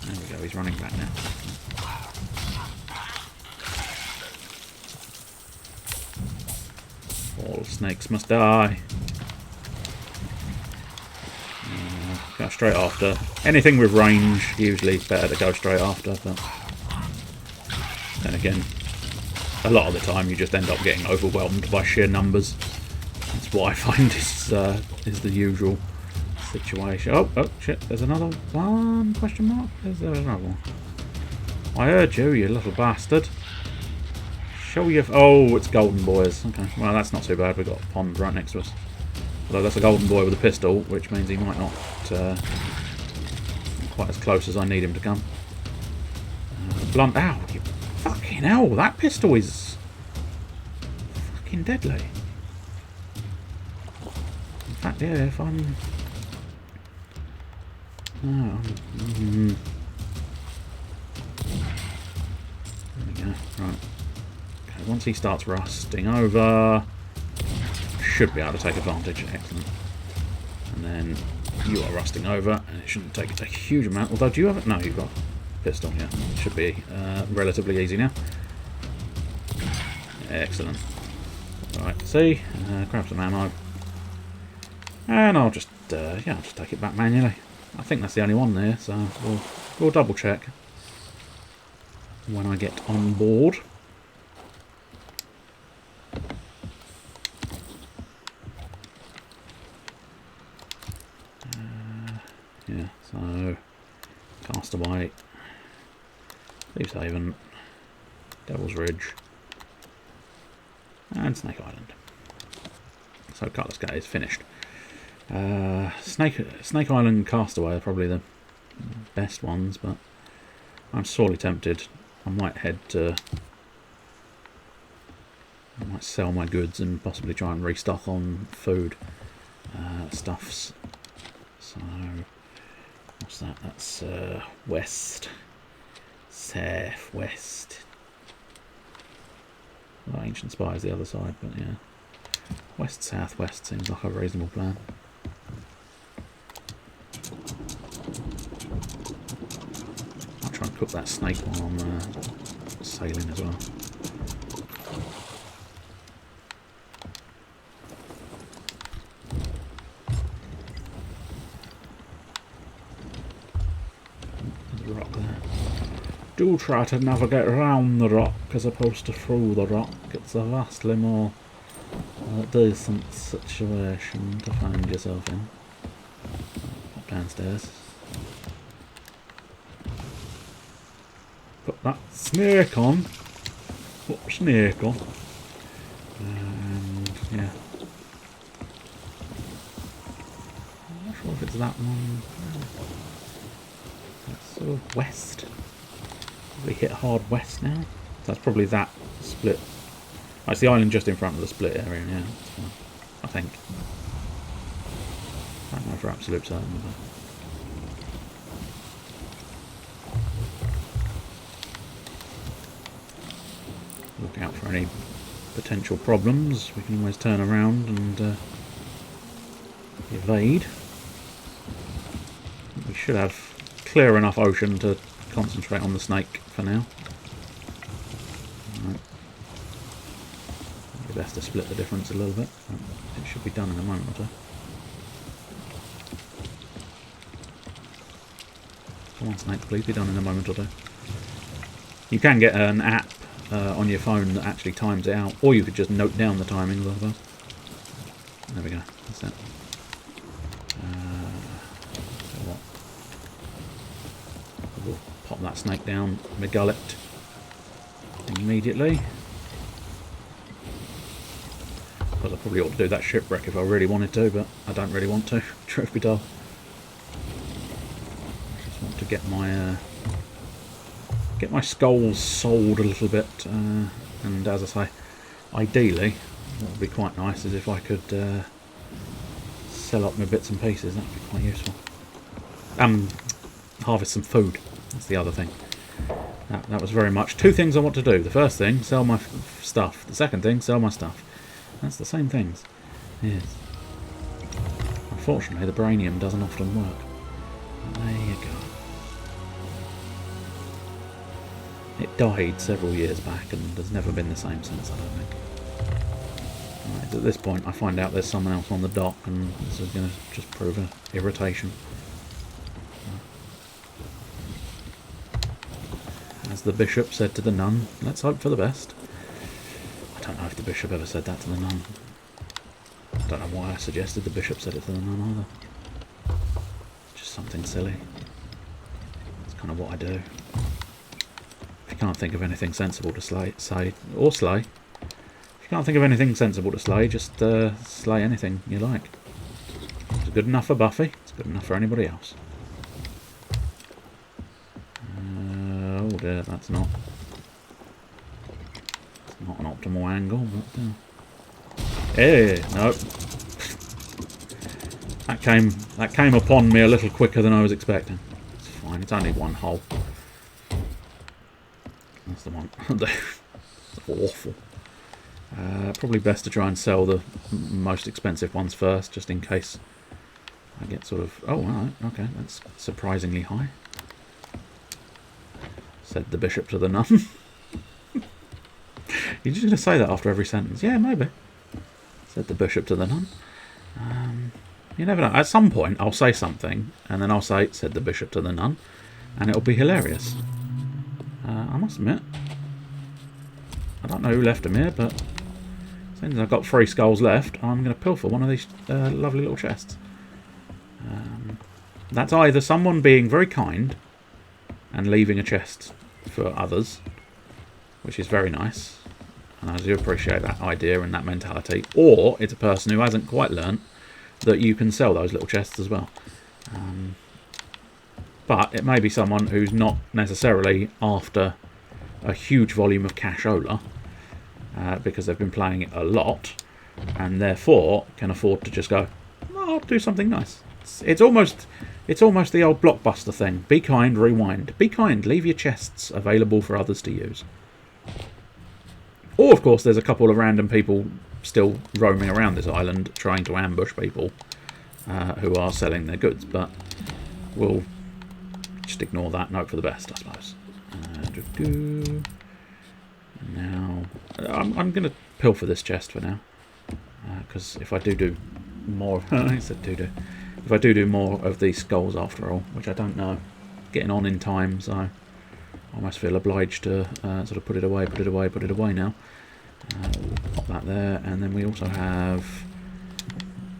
There we go, he's running back now. All snakes must die. Go straight after. Anything with range, usually better to go straight after, but then again, a lot of the time you just end up getting overwhelmed by sheer numbers. That's what I find is the usual situation. Oh shit, there's another one, question mark? There's another one. I heard you, you little bastard. Show your... oh, it's golden boys. Okay, well that's not too bad, we've got a pond right next to us. Although that's a golden boy with a pistol, which means he might not quite as close as I need him to come. Blunt... ow, you fucking hell, that pistol is fucking deadly. In fact, yeah, if I'm... oh, there we go, right. Okay, once he starts rusting over... should be able to take advantage. Excellent. And then you are rusting over, and it shouldn't take a huge amount. Although, do you have it? No, you've got a pistol. Yeah, it should be relatively easy now. Excellent. Right, see, grab some ammo, and I'll just yeah, I'll just take it back manually. I think that's the only one there, so we'll double check when I get on board. Yeah, so Castaway, Thieves Haven, Devil's Ridge, and Snake Island. So Cutlass Gate is finished. Snake Island and Castaway are probably the best ones, but I'm sorely tempted. I might sell my goods and possibly try and restock on food stuffs. So what's that? That's west, south, west. Well, Ancient Spire is the other side, but yeah, west, south, west seems like a reasonable plan. I'll try and cook that snake while I'm sailing as well. Do try to navigate around the rock as opposed to through the rock. It's a vastly more decent situation to find yourself in. Pop downstairs. Put that snake on. Put the snake on. And yeah. I'm not sure if it's that one. That's sort of west. We hit hard west now. That's probably that split. Oh, it's the island just in front of the split area, yeah. I think. I don't know for absolute certain. look out for any potential problems. We can always turn around and evade. We should have clear enough ocean to concentrate on the snake for now. Right. Maybe best to split the difference a little bit. It should be done in a moment or two. Come on, snake, please be done in a moment or two. You can get an app on your phone that actually times it out, or you could just note down the timings of them. There we go. That's it. So what? We'll pop that snake down, McGull it immediately. Because I probably ought to do that shipwreck if I really wanted to, but I don't really want to. Truth be told, I just want to get my skulls sold a little bit, and as I say, ideally, what would be quite nice is if I could sell up my bits and pieces. That would be quite useful. Harvest some food. That's the other thing. That was very much two things I want to do. The first thing, sell my stuff. The second thing, sell my stuff. That's the same things. Yes. Unfortunately, the brainium doesn't often work. There you go. It died several years back and has never been the same since, I don't think. Right, at this point, I find out there's someone else on the dock, and this is going to just prove an irritation. As the bishop said to the nun, let's hope for the best. I don't know if the bishop ever said that to the nun. I don't know why I suggested the bishop said it to the nun either. Just something silly. It's kind of what I do. If you can't think of anything sensible to slay. If you can't think of anything sensible to slay, just slay anything you like. It's good enough for Buffy, it's good enough for anybody else. Oh dear, that's not an optimal angle, but hey, no. That came upon me a little quicker than I was expecting. It's fine, it's only one hole. That's the one. That's awful. Probably best to try and sell the most expensive ones first, just in case I get sort of... Oh, alright, okay, that's surprisingly high. Said the bishop to the nun. You're just going to say that after every sentence? Yeah, maybe. Said the bishop to the nun. You never know. At some point, I'll say something, and then I'll say, said the bishop to the nun, and it'll be hilarious. I must admit, I don't know who left them here, but since I've got 3 skulls left, I'm going to pilfer one of these lovely little chests. That's either someone being very kind and leaving a chest for others, which is very nice, and I do appreciate that idea and that mentality, or it's a person who hasn't quite learnt that you can sell those little chests as well. But it may be someone who's not necessarily after a huge volume of cashola, because they've been playing it a lot, and therefore can afford to just go, oh, I'll do something nice. It's almost the old Blockbuster thing. Be kind, rewind. Be kind, leave your chests available for others to use. Or, of course, there's a couple of random people still roaming around this island trying to ambush people who are selling their goods, but we'll just ignore that and hope for the best, I suppose. Now, I'm going to pilfer this chest for now, because if I do more, I said do. If I do more of these skulls after all, which I don't know, getting on in time, so I almost feel obliged to sort of put it away now. Pop that there, and then we also have,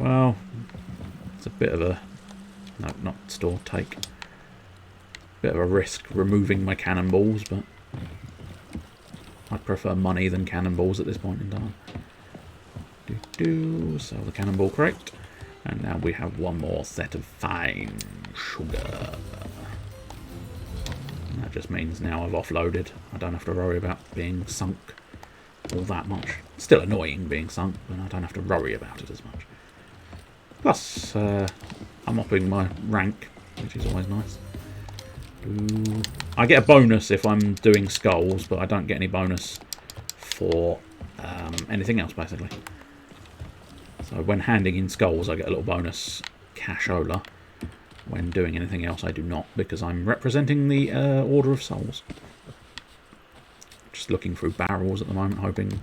well, it's a bit of a, no, not store, take. Bit of a risk removing my cannonballs, but I'd prefer money than cannonballs at this point in time. Sell the cannonball crate. And now we have one more set of fine sugar. And that just means now I've offloaded. I don't have to worry about being sunk all that much. Still annoying being sunk, but I don't have to worry about it as much. Plus, I'm upping my rank, which is always nice. I get a bonus if I'm doing skulls, but I don't get any bonus for anything else, basically. So when handing in skulls, I get a little bonus cashola. When doing anything else, I do not, because I'm representing the Order of Souls. Just looking through barrels at the moment, hoping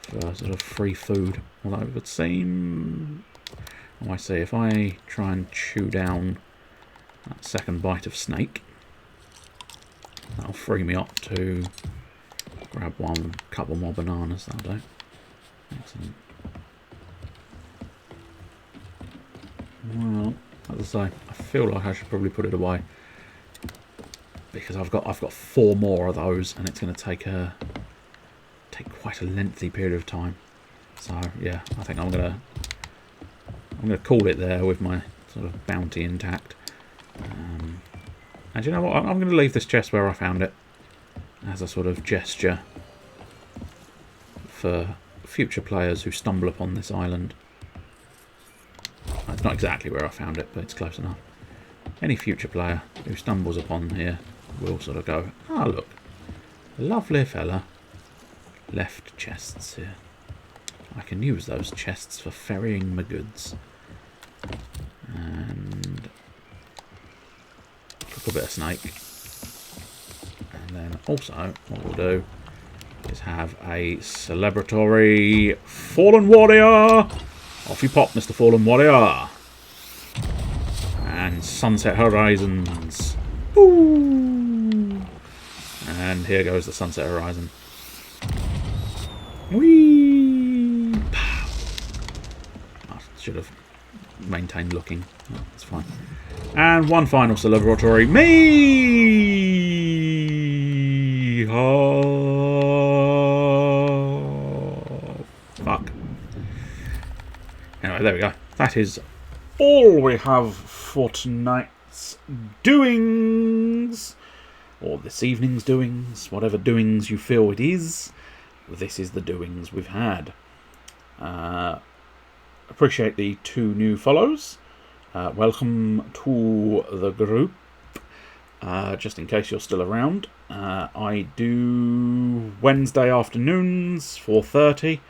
for sort of free food. Although it would seem... Oh, I see. If I try and chew down that second bite of snake, that'll free me up to grab one couple more bananas. That'll do. Excellent. Well, as I say, I feel like I should probably put it away because I've got 4 more of those, and it's going to take quite a lengthy period of time. So yeah, I think I'm gonna call it there with my sort of bounty intact. And you know what? I'm going to leave this chest where I found it as a sort of gesture for future players who stumble upon this island. It's not exactly where I found it, but it's close enough. Any future player who stumbles upon here will sort of go, "Ah, look, a lovely fella left chests here. I can use those chests for ferrying my goods." And a bit of snake. And then also what we'll do is have a celebratory Fallen Warrior. Off you pop, Mr. Fallen Warrior. And Sunset Horizons. Ooh. And here goes the Sunset Horizon. Whee! Pow. I should have maintained looking. Oh, that's fine. And one final celebratory. Me! Oh, fuck. Anyway, there we go. That is all we have for tonight's doings. Or this evening's doings. Whatever doings you feel it is. This is the doings we've had. Appreciate the 2 new follows. Welcome to the group. Just in case you're still around, I do Wednesday afternoons 4:30,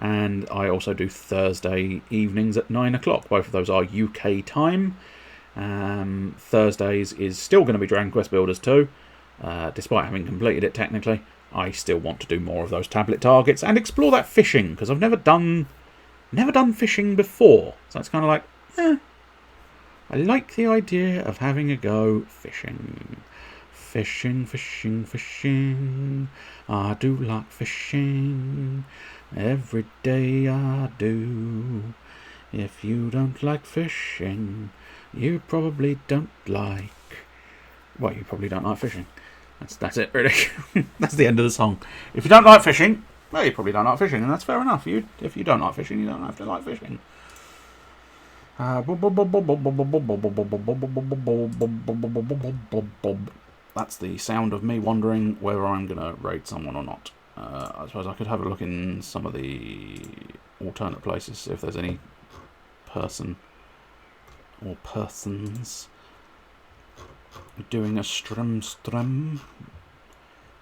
and I also do Thursday evenings at 9 o'clock. Both of those are UK time. Thursdays is still going to be Dragon Quest Builders 2, despite having completed it technically. I still want to do more of those tablet targets and explore that fishing, because I've never done fishing before. So it's kind of like, I like the idea of having a go fishing. Fishing, fishing, fishing. I do like fishing. Every day I do. If you don't like fishing, you probably don't like... Well, you probably don't like fishing. That's it, really. That's the end of the song. If you don't like fishing, well, you probably don't like fishing, and that's fair enough. If you don't like fishing, you don't have to like fishing. That's the sound of me wondering whether I'm going to raid someone or not. I suppose I could have a look in some of the alternate places, see if there's any person or persons doing a strum.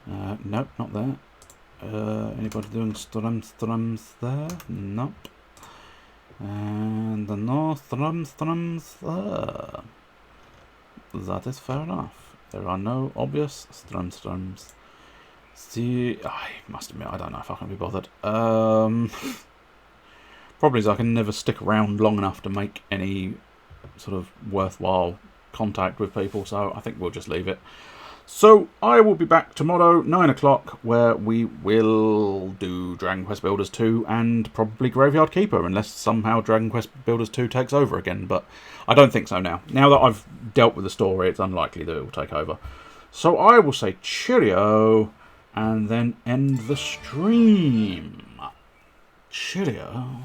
Nope, not there. Anybody doing strums there? Nope. And no strums there. That is fair enough. There are no obvious strums. See, I must admit, I don't know if I can be bothered. Probably is I can never stick around long enough to make any sort of worthwhile contact with people, so I think we'll just leave it. So I will be back tomorrow, 9 o'clock, where we will do Dragon Quest Builders 2 and probably Graveyard Keeper, unless somehow Dragon Quest Builders 2 takes over again, but I don't think so now. Now that I've dealt with the story, it's unlikely that it will take over. So I will say cheerio, and then end the stream. Cheerio.